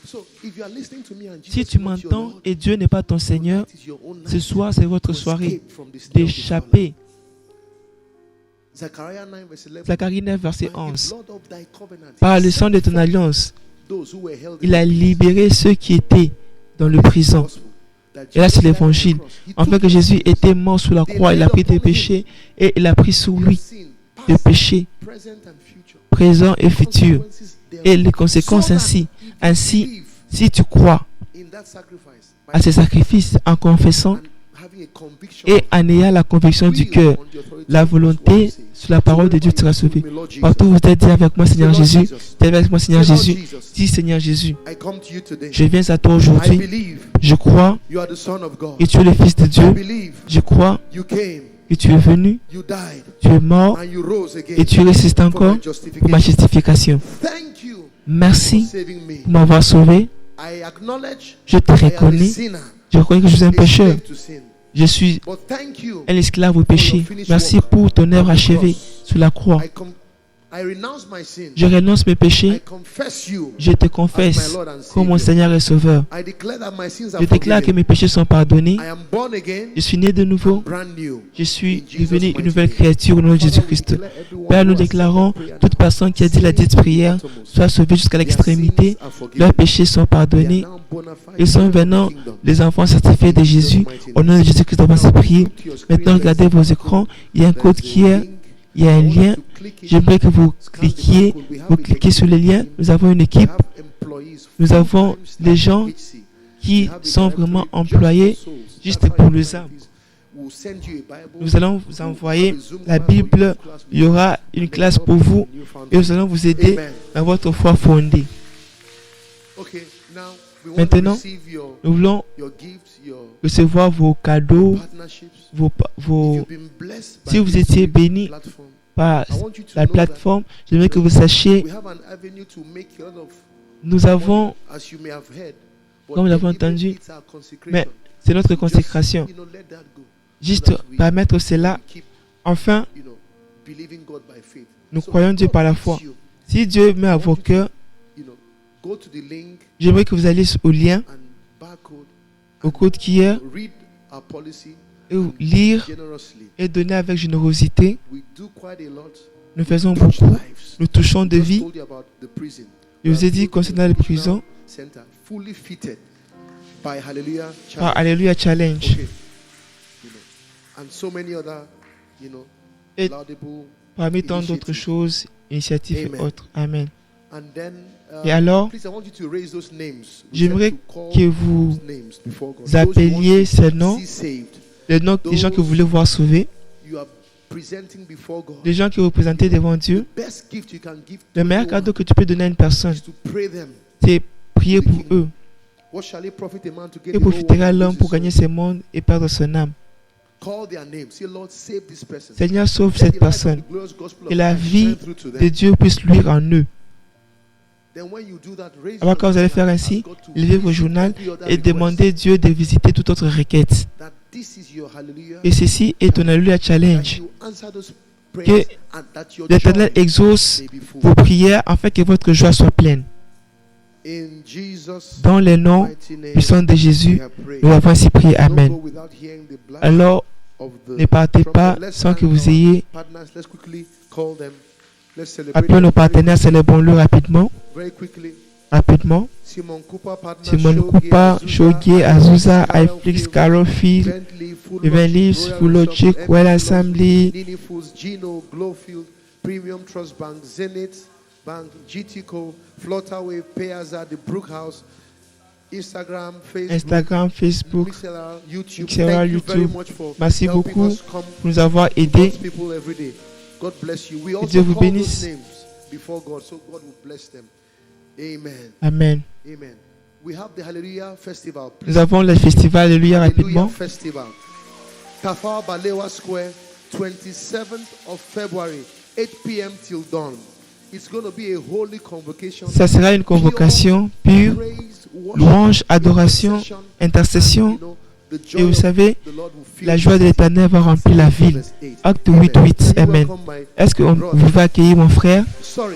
So if you are listening to me and Jesus Si is tu not your m'entends Lord, et Dieu n'est pas ton Seigneur, tonight is your own ce night soir, c'est votre to soirée escape from the snare of the fowler. d'échapper. Zechariah 9 verse 11. Zacharie 9, verset By the 11. blood of thy covenant, Par he le sang de set ton forth alliance, those who were held il in a the libéré ceux qui étaient dans le prison. gospel, that Et là, Jesus c'est died on the l'évangile. cross. He En fait, took que our Jésus sins. était mort sous la croix, il a pris tes péchés et il a pris sur Your lui sin, tes past, péchés present and future. présents et futurs Consequences thereof. et les conséquences So that ainsi. if you Ainsi, believe si tu crois in that sacrifice, by à ces sacrifices en confessant and having a conviction et of en ayant la conviction du will cœur, on the authority la of God's word volonté says. sur la parole de Dieu Wherever sera you sauvée. put me, Lord Jesus. Partout où vous êtes, dit avec moi, Seigneur Say, Lord Jésus. Jesus. Dis avec moi, Seigneur Say, Lord Jésus. Jesus. Dis, Seigneur Jésus, I come to you today. je viens à toi I aujourd'hui. believe Je crois you are the Son of God. que tu es le Fils de I Dieu. believe Je crois you came, que tu es venu, you died, tu es mort and you rose again et tu ressuscites for encore my pour ma justification. justification. Thank you for Merci saving me. pour m'avoir sauvé. I acknowledge Je te I am a reconnais. sinner, Je reconnais que je suis un a pécheur. slave to sin. Je suis But thank you. un esclave au péché. Merci pour ton œuvre achevée sur la croix. I renounce my sin. Je renonce mes I péchés. confess you. Je te confesse comme mon Seigneur et Sauveur. I declare that my sins are Je déclare que forgiven. mes péchés sont pardonnés. I am born again, Je suis né de nouveau. brand new. Je suis In Jesus' devenu une mighty nouvelle name. créature au nom de Father, we Jésus-Christ. declare everyone Père, who nous has said déclarons that prayer toute personne qui a dit la dite prière soit sauvée jusqu'à l'extrémité. Leurs péchés sont pardonnés. Ils sont maintenant les enfants certifiés de Jésus. Au nom de Jésus-Christ, on va se prier. Maintenant, regardez vos écrans. Il y a un code qui est, il y a un lien. J'aimerais que vous cliquiez sur le lien. Nous avons une équipe. Nous avons des gens qui sont vraiment employés juste pour les âmes. Nous allons vous envoyer la Bible. Il y aura une classe pour vous et nous allons vous aider dans votre foi fondée. Maintenant, nous voulons recevoir vos cadeaux, si vous étiez bénis par la plateforme, j'aimerais que vous sachiez, nous avons, comme nous l'avons entendu, mais c'est notre consécration. Juste permettre cela. Enfin, nous croyons Dieu par la foi. Si Dieu met à vos cœurs, j'aimerais que vous alliez au lien, au code qui est, et lire et donner avec générosité. Nous faisons touch beaucoup. lives. Nous touchons des Just vies. told you about the prison. Je vous ai dit concernant les prisons Center, fully fitted by Hallelujah par Challenge. Alléluia Challenge. Okay. You know, and so many other, you know, Et laudable. parmi tant d'autres choses, initiatives et Amen. autres. Amen. And then, Et alors, please, I want you to raise those names. We j'aimerais said to call que vous those names before God. Those you appeliez want ces to noms, see saved. les noms des gens que vous voulez voir sauvés, You are presenting before God. des gens que vous présentez devant Dieu. The best gift you can give to Le meilleur anyone cadeau que tu peux donner à une personne, is to pray them. c'est prier pour eux. What shall it profit a man to get Que the whole profitera world and l'homme lose pour his gagner soul? ce monde et perdre son âme? Call their names. Say, Lord, save this person. Seigneur, sauve Let cette the light of personne. the glorious gospel Que of la Christ vie shine through to them. de Dieu puisse luire en eux. Then when you do that, raise Alors your quand vous allez hand faire and ainsi, ask God to levez vos visit journaux every other et request. demandez Dieu de visiter toute autre requête. That this is your hallelujah. Et ceci est ton Alléluia That Challenge. you answer those prayers and that your L'Éternel joy exauce may be full. vos prières afin que votre joie soit pleine. In Jesus' Dans le nom mighty name, puissant de Jésus, we have prayed. nous avons ainsi prié. Don't Amen. go without hearing the blast Alors, of the ne partez pas trumpet. Let's sans que thank vous our ayez partners. Let's quickly call them. Let's celebrate appelé them nos partenaires, célébrons-le rapidement. very quickly. Rapidement. Simon Cooper, partner, Simon Shogi, Coupa, Shogi, Azusa, iFlix, Carol Field, Bentley, Full Evangelist, Royal Full Worship, Logic, Well MP Assembly, Nini Foods, Gino, Glowfield, Premium Trust Bank, Zenith Bank, GTCO, Flutterwave, Payaza, The Brook House, Instagram, Instagram, Facebook. Mixlr, YouTube. Mixlr, Thank you very YouTube. much for Merci helping beaucoup us come pour nous avoir to aidés. God's people every day. God bless you. We Dieu also vous call bénisse. those names before God, so God will bless them. Amen. Amen. Amen. We have the Hallelujah Festival. Nous avons le festival Alléluia Hallelujah rapidement. Festival. Tafawa Balewa Square, 27th of February, 8 p.m. till dawn. It's going to be a holy convocation. Ça sera une convocation pure, Praise, worship, louange, adoration, intercession, intercession. and, you know, the joy Et vous of savez, the Lord will fill la joie de the city. l'Éternel va remplir la ville. Verse 8. Acte Amen. 8:8. Can you Amen. welcome my Est-ce que brother? vous pouvez accueillir mon frère? Sorry.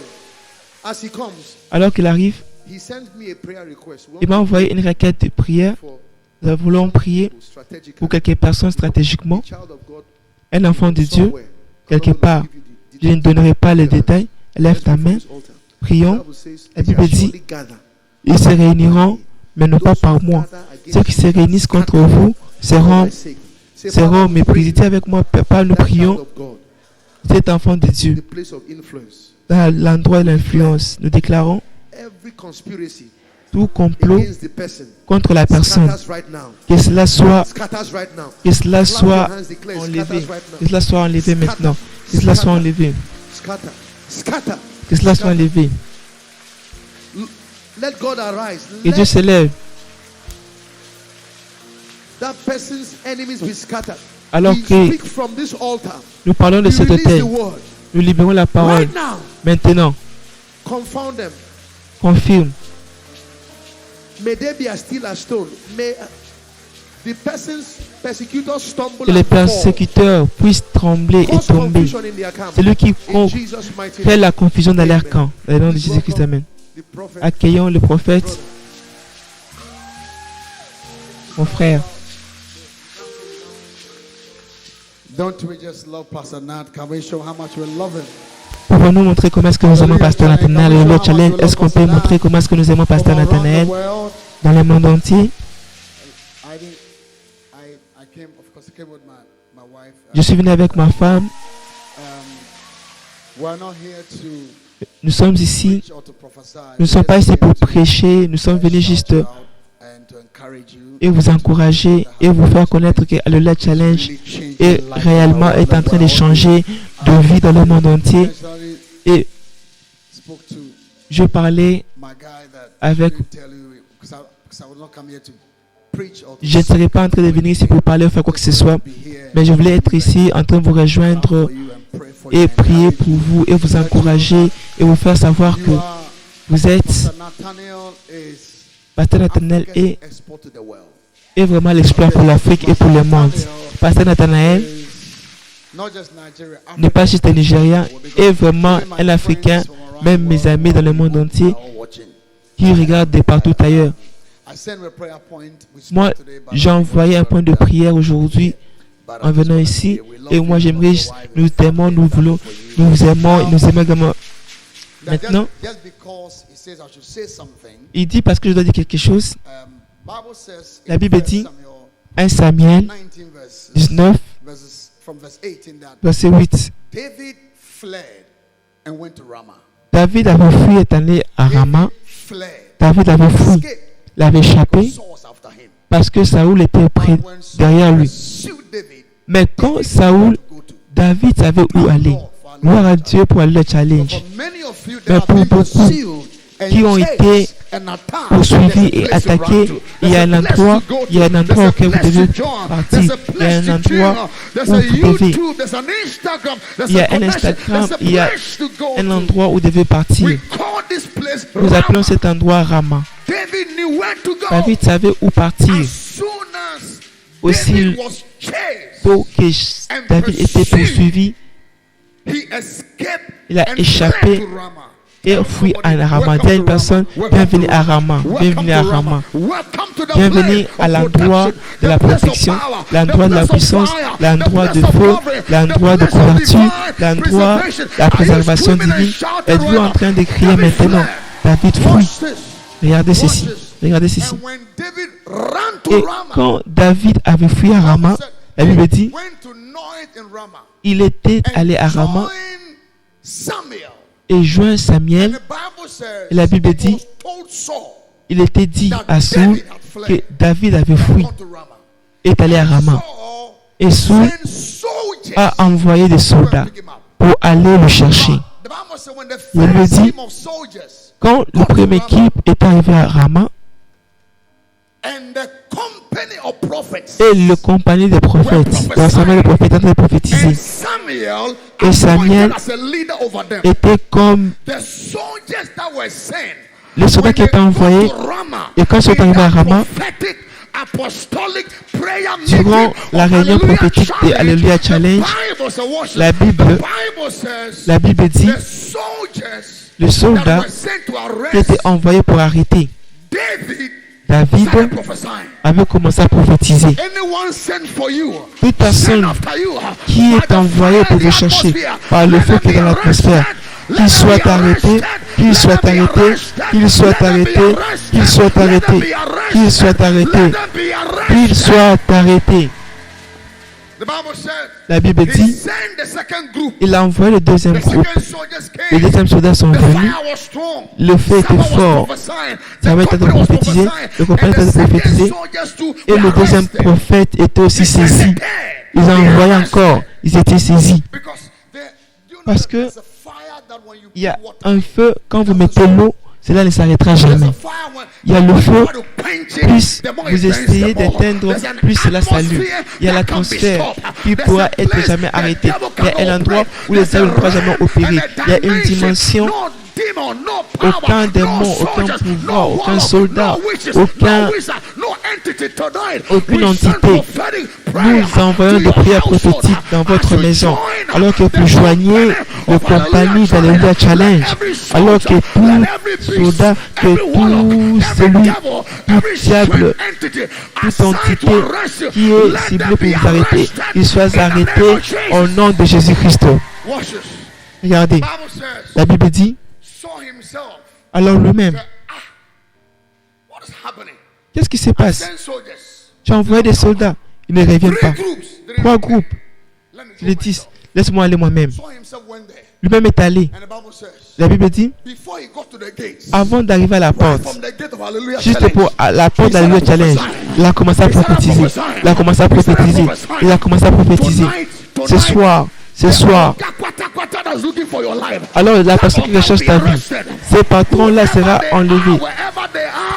As he comes, Alors qu'il arrive, he sent me a prayer request. We il m'a want envoyé une requête de prière. for Nous voulons prier people strategically. pour quelques personnes stratégiquement. A child of God, Un enfant de Dieu, somewhere. quelque I'm not part. gonna give you the Je ne details. donnerai pas les détails. Lève Let's ta pray for main. this altar. Prions. The Bible says, La "They Bible shall dit, surely gather." ils se réuniront, mais non pas par moi. Ceux qui se réunissent contre vous seront méprisés. Avec moi, Papa, nous prions cet enfant de Dieu The place of influence. dans l'endroit de l'influence. Nous déclarons Every conspiracy tout complot against the person contre la personne. scatters right now. Que cela soit, Scatters right now. que cela Clap your soit hands, declare, enlevé. scatters right Que now. cela soit enlevé maintenant. Que cela soit enlevé. Scatter. Scatter. Que cela soit enlevé. Let God arise. Que Dieu Let se lève. that person's enemies be scattered. Alors We que speak from this altar. nous parlons de We cet release autel, the word. nous libérons la parole. Right now. Maintenant, Confound them. confirme. May they be as still as stone. May the person's persecutors stumble Que les and fall. persécuteurs puissent trembler et Cause tomber. confusion in their camp. Celui qui In Jesus' mighty fait name. la confusion dans leur Amen. camp. Dans le nom de Jésus-Christ, Amen. The prophet, Accueillons le prophète, mon frère. Don't we just love Pastor Nat? Can we show how much we love him? Pouvons-nous montrer comment est-ce que nous aimons Pasteur Nathanaël et le challenge? Est-ce qu'on peut montrer comment est-ce que nous aimons Pasteur From around Nathanaël the world, dans le monde entier? I came, of course, I came with my wife. Je suis venu avec ma femme. We're not here to Nous sommes ici. preach or to prophesy. Nous ne sommes pas ici pour prêcher. Nous sommes venus juste And to encourage you. et vous encourager et vous faire connaître que le challenge est réellement est en train de changer de vie dans le monde entier. Et Spoke to je parlais my guy that avec. didn't tell you because I would not come here to preach or to Je ne serais pas en train de venir ici pour parler ou faire quoi que ce soit, be here mais je voulais être ici en train de vous rejoindre for you and pray for you et and prier encourage pour you. vous et vous encourager et vous faire savoir que You are vous êtes Pastor Nathaniel is Pasteur Nathanaël Africa's export to the world. est vraiment l'exploit pour l'Afrique et pour le monde. Pasteur Nathanaël Is not just Nigeria, n'est pas juste un Nigérien, Africa. est vraiment un Africain, même mes amis dans le monde entier qui regardent de partout ailleurs. I sent a prayer point. We spoke Moi, today, but j'ai envoyé un point de prière aujourd'hui en venant ici. Et moi, j'aimerais, nous t'aimons, nous voulons, nous vous aimons, nous aimons également. Maintenant, just because he says I should say something, il dit parce que je dois dire quelque chose. Bible says La in Bible 1 dit, Samuel 1 Samuel 19 verses, 19, from verse 18 that verset 8. David fled and went to Ramah. David avait fui et est allé à Rama. Fled. David avait fui, Escaped. il avait échappé Saul was after him. parce que Saoul était près When Saul derrière lui. pursued David, Mais quand Saoul, go to. David savait où aller. Gloire à Dieu pour aller le challenge. For many of you Mais that pour have been beaucoup pursued and qui ont été chased and attacked, poursuivis there's a et place to run attaqués, to. il y a There's un a place endroit, to go il y a un to. endroit There's a auquel vous place devez to join. partir. There's a Il y a place un to endroit join. There's où a vous devez. YouTube, there's an Instagram, there's Il y a a un connection, Instagram, there's a il y a place to go un to. endroit où vous devez partir. We call this place Nous appelons Ramah. cet endroit Rama. David knew where to go. David savait où partir. As soon as Aussi David was chased, tôt que David était poursuivi, he escaped il a and échappé fled to Ramah. et fui à Rama. Il y a une personne, bienvenue à Rama. Bienvenue à Rama. Bienvenue à l'endroit de la protection, l'endroit de la puissance, l'endroit de feu, l'endroit de couverture, l'endroit de la préservation divine. Êtes-vous en train de crier maintenant? David fuit. Regardez ceci. Regardez ceci. And when David ran Et to Ramah, quand David avait fui à Rama, la Bible dit, went to Noit in Ramah il était allé à Rama joined Samuel. et joint Samuel. The Bible says Et la Bible it dit, was told Saul il était dit à Saul que David avait fui unto Ramah. et est allé à Rama. Saul Et Saul sent soldiers a envoyé des to soldats pick him up. pour aller le chercher. The Bible says when the La Bible first dit, team of soldiers quand la première équipe est arrivée à Rama and the company of prophets et le compagnie des prophètes, l'ensemble des prophètes ont and prophétisé, Samuel Et Samuel appointed as a leader over them. était comme The soldiers that were sent les soldats qui étaient envoyés. Et quand ils sont arrivés à Rama, durant la réunion prophétique des Alléluia Challenge, la Bible dit, les soldats qui étaient envoyés pour arrêter David avait commencé à prophétiser. Toute personne qui est envoyée pour vous chercher par le feu qui est dans l'atmosphère, qu'il soit arrêté, qu'il soit arrêté, qu'il soit arrêté, qu'il soit arrêté, qu'il soit arrêté, qu'il soit arrêté. La Bible dit, il a envoyé le deuxième groupe. Les deuxièmes soldats sont venus. Le feu était fort. Ça avait été prophétisé. Le prophète était prophétisé. Et le deuxième prophète était aussi saisi. Ils ont envoyé encore. Ils étaient saisis. Parce que il y a un feu, quand vous mettez l'eau, cela ne s'arrêtera jamais. Il y a le feu, plus vous essayez d'éteindre, plus cela s'allume. Il y a l'atmosphère qui pourra être jamais arrêtée. Il y a un endroit où les diables ne pourront jamais opérer. Il y a une dimension. Aucun démon, aucun pouvoir, aucun soldat, aucune entité. Nous envoyons des prières prophétiques dans votre maison. Alors que vous joignez le compagnie d'Alléluia Challenge. Alors que tout soldat, que tout celui, tout diable, toute entité qui est ciblée pour vous arrêter, il soit arrêté au nom de Jésus-Christ. Regardez, la Bible dit, alors lui-même, qu'est-ce qui se passe? Tu as envoyé des soldats, ils ne reviennent pas. 3 groupes, je les dis, laisse-moi aller moi-même. Lui-même est allé. La Bible dit, avant d'arriver à la porte, juste pour la porte d'Alléluia Challenge, il a commencé à prophétiser. Il a commencé à prophétiser. Il a commencé à prophétiser. Ce soir, alors la personne qui recherche ta vie, ces patrons-là sera enlevé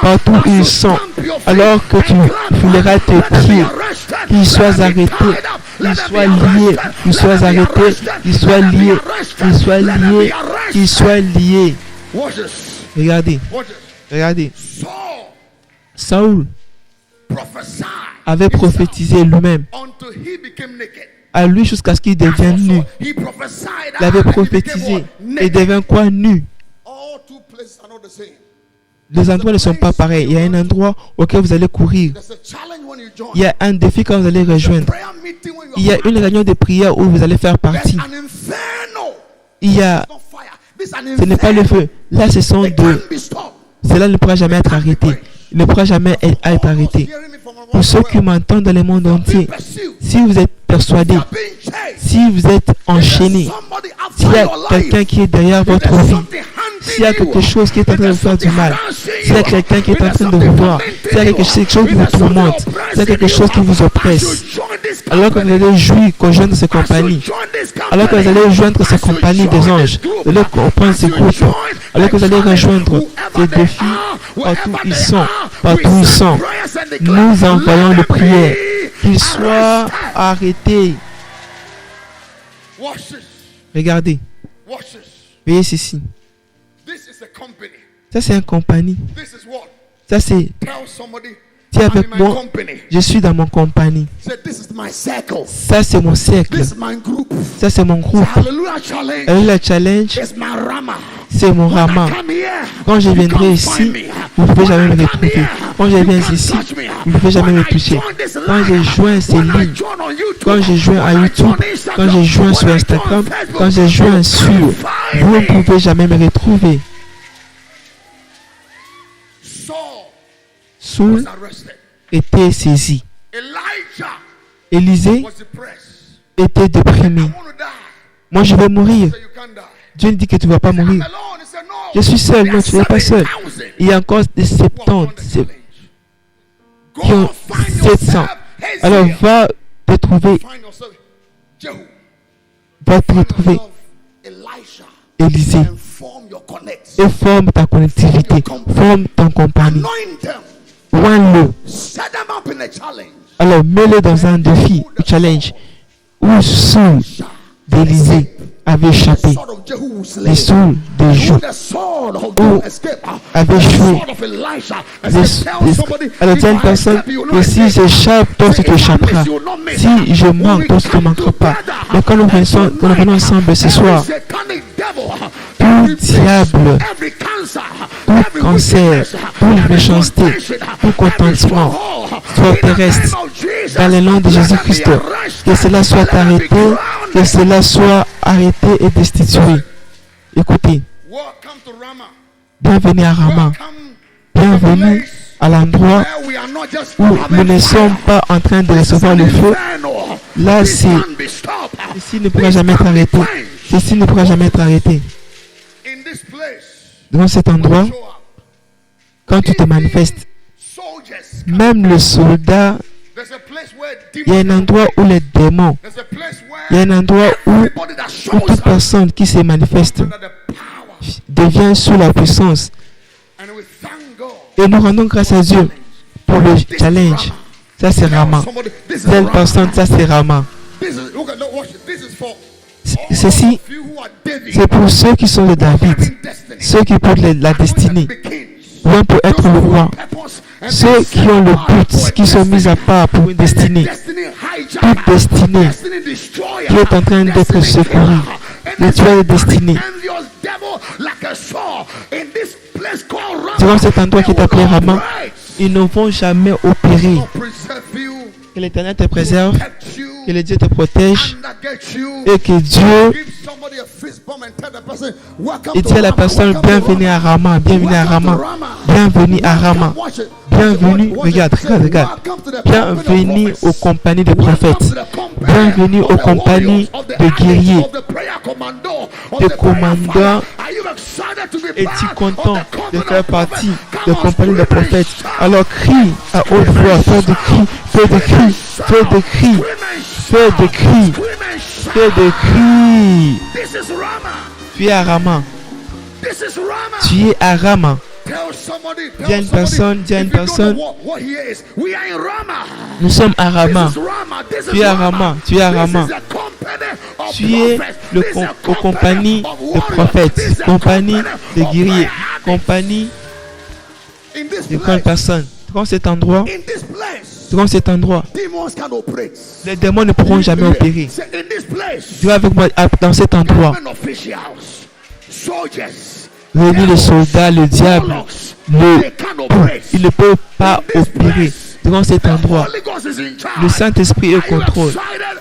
partout où ils sont. Alors que tu fouleras tes pieds, qu'ils soient arrêtés, qu'ils soient liés, qu'ils soient arrêtés, qu'ils soient liés, qu'ils soient liés, qu'ils soient liés. Regardez, regardez. Saoul avait prophétisé lui-même à lui jusqu'à ce qu'il devienne nu. Il avait prophétisé et devint quoi? Nu. Les endroits ne sont pas pareils. Il y a un endroit auquel vous allez courir. There's a challenge when you join. Il y a un défi quand vous allez rejoindre. Prayer meeting when you Il y a une réunion de prière où vous allez faire There's partie. an inferno. Il y a, It's not fire. This is an ce n'est pas le inferno. feu. Là, ce sont It deux. can't be stopped. Cela ne pourra jamais être arrêté. Il ne pourra jamais être arrêté. Hearing me from around Pour the ceux world. qui m'entendent dans le monde Being entier, pursued. si vous êtes persuadés, You're being chased. si vous êtes enchaînés, Somebody after s'il y a your life. quelqu'un qui est derrière If votre there's vie, something hunting s'il y a quelque you. chose qui est en If train de vous there's faire du something mal, harassing s'il y a you. quelqu'un qui est If en there's train de something vous voir, tormenting s'il y a quelque you. chose qui If vous there's something tourmente, s'il y a quelque oppressing chose qui you. vous As you oppresse, join this alors que vous company, allez jouir, conjoindre ces as you compagnies, join this alors que vous company, allez joindre ces as you compagnies join des this anges, group, vous allez comprendre as ces you groupes, join alors que vous allez the rejoindre challenge, ces whoever défis, they are, partout wherever ils they sont, are, partout we ils send sont, prayers and declare, nous envoyons let de them prières, be qu'ils soient arrested. arrêtés. Watch this. Regardez, Watch this. voyez ceci. This is a company. Ça c'est une compagnie. This is what? Ça c'est, Tell somebody. dis I'm avec in my moi, company. je suis dans mon compagnie. Say, this is my circle. Ça c'est mon cercle. This is my group. Ça c'est mon groupe. Hallelujah challenge. Et le challenge, It's my Rama. c'est mon When I Rama. come here, Quand je you viendrai can't ici, find me. vous ne pouvez When jamais I me come retrouver. here, Quand je you viens can't ici, touch me. vous ne pouvez jamais When me I toucher. join this Quand line, j'ai joint ces when I lignes, join on YouTube, quand j'ai joint à when I YouTube, join Instagram, quand j'ai joint when sur I join Instagram, Facebook, quand j'ai joint you sur, can't find vous ne me. pouvez jamais me retrouver. Saul Saul was arrested. était saisi. Elijah Élisée was depressed. était I déprimé. want to die. Moi je vais mourir. So you can't die. Dieu dit que tu ne vas pas I'm mourir. alone. He said, no. Je suis seul. There Non, are tu n'es pas seul. 7,000 Il y a encore des who have won 70 the challenge. Go qui ont find 700. yourself. Alors Hazael. va te trouver, Find yourself. Jehu. va te Find retrouver yourself. Elisha. Élisée And form your connects. et forme ta connectivité, forme ton compagnie. Anoint them. Oins-le. Set them up in a challenge. Alors mets-le dans un défi, un challenge, où Saul d'Élisée avait échappé, The sword of Jehu will slay les Saul de you. Joue The sword of où Jehu escape. avait The joué. sword of Elisha. Alors dis à une personne que si j'échappe, toi aussi tu échapperas. Si je manque, toi aussi tu ne manqueras pas. Mais quand nous venons ensemble ce soir, tout diable, tout cancer, toute méchanceté, tout contentement soit terrestre, dans le nom de Jésus-Christ, que cela soit arrêté, que cela soit arrêté et destitué. Écoutez, Welcome to Rama. bienvenue à Rama, bienvenue à l'endroit Where we are not just où nous ne sommes pas en train de recevoir le feu. Là, This c'est, can't be stopped. ceci ne pourra jamais être arrêté. Ceci ne pourra jamais être arrêté. In this place, Dans cet endroit, show up. quand tu te manifestes, Soldiers. même le soldat, There's a place where il y a un demons. endroit où les démons, There's a place il y a where un endroit où everybody that shows toute up personne qui se manifeste under the power. devient sous la puissance. And we thank God. Et nous rendons grâce à Dieu pour le challenge. Ça c'est Rama. Somebody, this is Telle Rama. personne, ça c'est Rama. This is, look at, look, watch it. This is for Ceci, all of you who are David, c'est pour ceux qui sont de David, having destiny. ceux qui portent la destinée, Anointed be kings. loin pour être le roi, Purpose and ceux qui ont le but, qui sont mis à part pour une destinée, destiny hijacker, toute destinée destiny destroyer, qui est en train d'être destiny secourue, killer. le tueur de destinée. Envious devil like a sword in this place called Rama. Durant cet endroit qui est appelé They will Rama, operate. ils ne vont jamais opérer. God preserve you, Que l'Éternel te préserve, protect you, que le Dieu te protège undergird you. et que Dieu Give somebody a fist bump and tell the person, welcome et to dit à la Rama, personne welcome to bienvenue à Rama. Rama, bienvenue à Rama, bienvenue à Rama, Watch it. bienvenue, Watch it. regarde, Say, regarde, regarde, welcome to the bienvenue company of aux prophets. compagnies de Welcome prophètes, to the company bienvenue of aux the compagnies warriors, of the de armies, guerriers, of the prayer commando, of de the prayer commandants. fire. Are you excited to be Es-tu part content of the de company faire of partie prophets? de Come on, compagnie de scream and prophètes? shout. Alors crie à haute voix, fais des cris, fais des cris, fais des cris, Scream and fais shout. des cris, Scream and shout. fais des cris. This is Rama. Tu es à Rama, This is Rama. tu es à Rama. Tell somebody. Dis à une personne, dis à une If you don't know personne. what here is, we are in Rama. Nous sommes à Rama. This is Rama. This Tu is es à Rama. Rama, tu es à This Rama. is a company of Tu es prophets. le This is a aux compagnies of de warriors. prophètes, This is a compagnie company de of guerriers, prayer. compagnie In this de grandes place, personnes. Durant cet endroit, in this place, durant cet endroit, demons can operate. les démons ne pourront jamais opérer. Say, in this place, Dieu avec moi dans cet endroit. government officials, soldiers, Réunis les soldats, le diable, il ne peut pas opérer dans cet endroit. Le Saint-Esprit est au contrôle.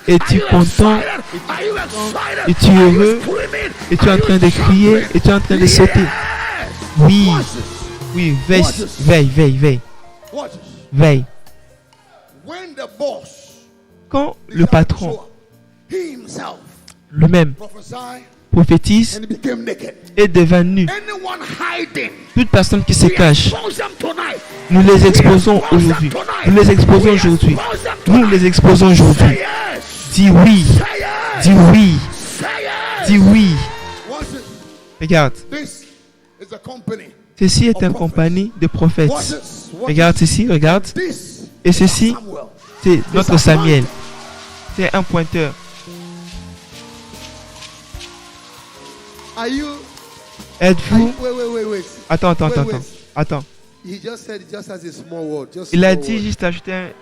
Es-tu content? Es-tu heureux? Es-tu en train de crier? Es-tu en train de sauter? Oui, oui, veille, veille, veille, veille, Watch this. veille. When the boss Quand le patron he himself lui-même prophesied prophétise and he became naked. et devint nu, Anyone hiding, toute personne qui se cache, expose them tonight. nous les exposons aujourd'hui. Nous les exposons aujourd'hui. Nous les exposons aujourd'hui. Dis oui, dis oui, dis oui. Watch it. Regarde, This is a company. ceci est une compagnie de prophètes. Watch this. Watch Regarde ceci, regarde. this. Et ceci, Samuel. c'est notre Samuel. C'est un pointeur. Are you? Êtes-vous... Wait. Attends. Attends. He just said it just as a small word. Just Il a small dit word. juste ajouter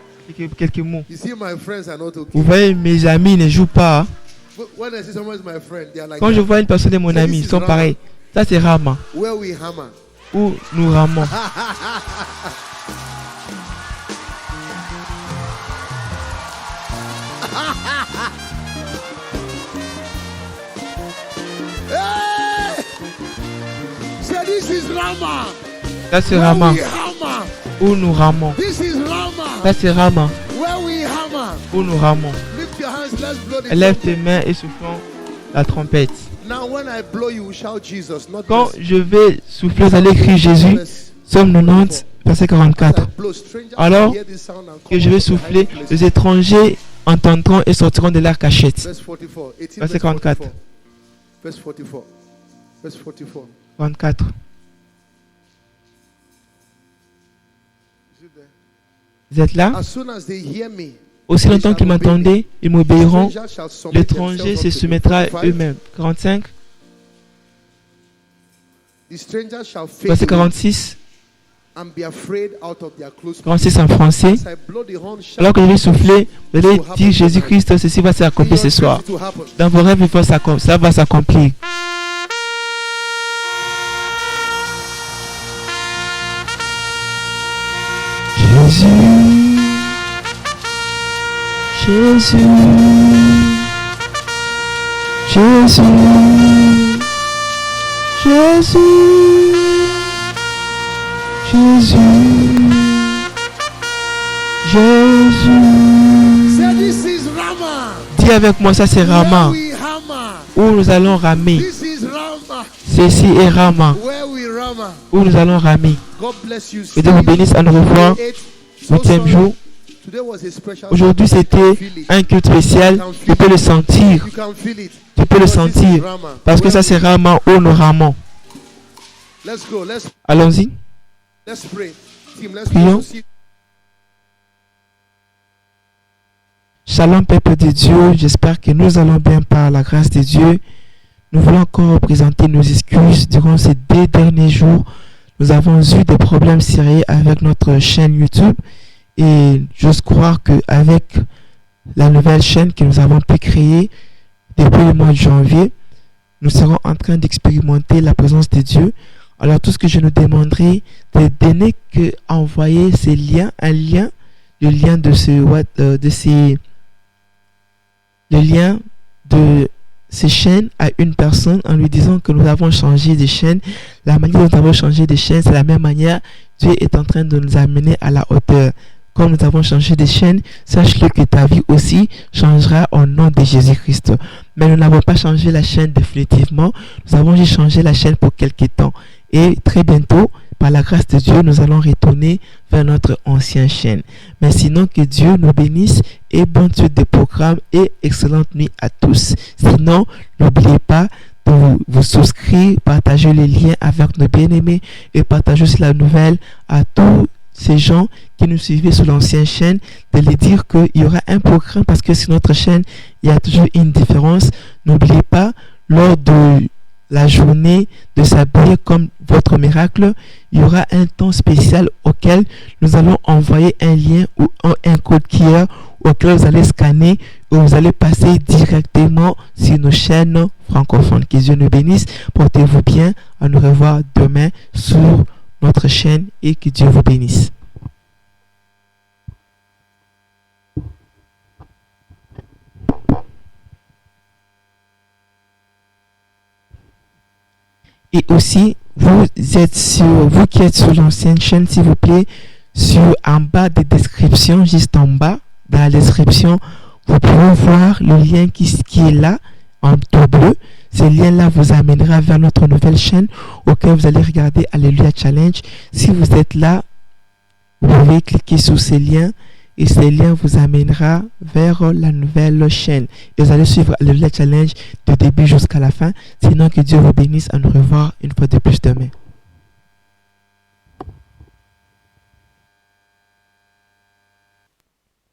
quelques mots. You see, my friends are not okay. Vous voyez, mes amis ne jouent pas. Hein. When I see someone is my friend, they are like Quand je that. vois une personne de mon ami, ils sont pareils. Ça, c'est Rama. Where we hammer. Où nous ramons. Hey! Say this is Rama. Ça, c'est Where Rama. we hammer. Où nous ramons. This is Rama. Ça, c'est Rama. Where we hammer. Où nous ramons. Lift your hands. Let's blow the Lève trumpet. tes mains et soufflons la trompette. Now, when I blow, you will shout Jesus, not Quand this. je vais souffler, vous allez crier Jésus. Verse Somme 90, verset As I 44. blow, strangers Alors will hear this sound and Que come je vais out of the souffler, hiding places. les étrangers entendront et sortiront de leur cachette. Verse 44. 18, Verset 44. Verse 44. Verse 44. 44. Is it there? Vous êtes là? As soon as they hear me, Aussi longtemps qu'ils m'entendaient, ils m'obéiront. strangers shall submit L'étranger themselves se unto me. soumettra à 45. eux-mêmes. 45. The strangers shall Verset face away 46. and be afraid out of their close 46 en français. As I blow the horn, shout Alors que je vais souffler, vous allez dire Jésus-Christ, ceci va s'accomplir ce soir. to happen. Dans vos rêves, ça va s'accomplir. Jésus, Jésus, Jésus, Jésus, Jésus, Jésus. Say this is Rama. Dis avec moi, ça c'est Rama, Where we hammer. où nous allons ramer. This is Rama. Ceci est Rama, Where we Rama. où nous allons ramer. God bless you. Que Dieu vous bénisse à nous revoir. Huitième jour. Today was a special. Aujourd'hui, c'était un culte spécial. Tu peux le sentir. You can feel it. Tu peux le Because this is sentir. Rama. Parce que Where ça, c'est Rama où nous ramons. Let's go. Allons-y. Let's pray. Team, let's Prions. pray. Shalom, peuple de Dieu. J'espère que nous allons bien par la grâce de Dieu. Nous voulons encore présenter nos excuses. Durant ces 2 derniers jours, nous avons eu des problèmes sérieux avec notre chaîne YouTube. Et j'ose croire qu'avec la nouvelle chaîne que nous avons pu créer depuis le mois de janvier, nous serons en train d'expérimenter la présence de Dieu. Alors tout ce que je nous demanderai, de donner que envoyer ces liens, le lien de ces chaînes à une personne en lui disant que nous avons changé de chaîne. La manière dont nous avons changé de chaîne, c'est la même manière. Dieu est en train de nous amener à la hauteur. Comme nous avons changé de chaîne, sache-le que ta vie aussi changera au nom de Jésus-Christ. Mais nous n'avons pas changé la chaîne définitivement. Nous avons juste changé la chaîne pour quelques temps. Et très bientôt, par la grâce de Dieu, nous allons retourner vers notre ancienne chaîne. Mais sinon, que Dieu nous bénisse et bonne suite de programmes et excellente nuit à tous. Sinon, n'oubliez pas de vous souscrire, partager les liens avec nos bien-aimés et partager aussi la nouvelle à tous ces gens qui nous suivaient sur l'ancienne chaîne, de les dire qu'il y aura un programme parce que sur notre chaîne, il y a toujours une différence. N'oubliez pas, lors de la journée de s'habiller comme votre miracle, il y aura un temps spécial auquel nous allons envoyer un lien ou un code QR auquel vous allez scanner et vous allez passer directement sur nos chaînes francophones. Que Dieu nous bénisse. Portez-vous bien. À nous revoir demain sur notre chaîne et que Dieu vous bénisse. Et aussi, vous qui êtes sur l'ancienne chaîne, s'il vous plaît, en bas des descriptions, juste en bas, dans la description, vous pouvez voir le lien qui est là, en tout bleu. Ce lien-là vous amènera vers notre nouvelle chaîne auquel vous allez regarder Alléluia Challenge. Si vous êtes là, vous pouvez cliquer sur ce lien et ce lien vous amènera vers la nouvelle chaîne. Et vous allez suivre Alléluia Challenge du début jusqu'à la fin. Sinon, que Dieu vous bénisse. À nous revoir une fois de plus demain.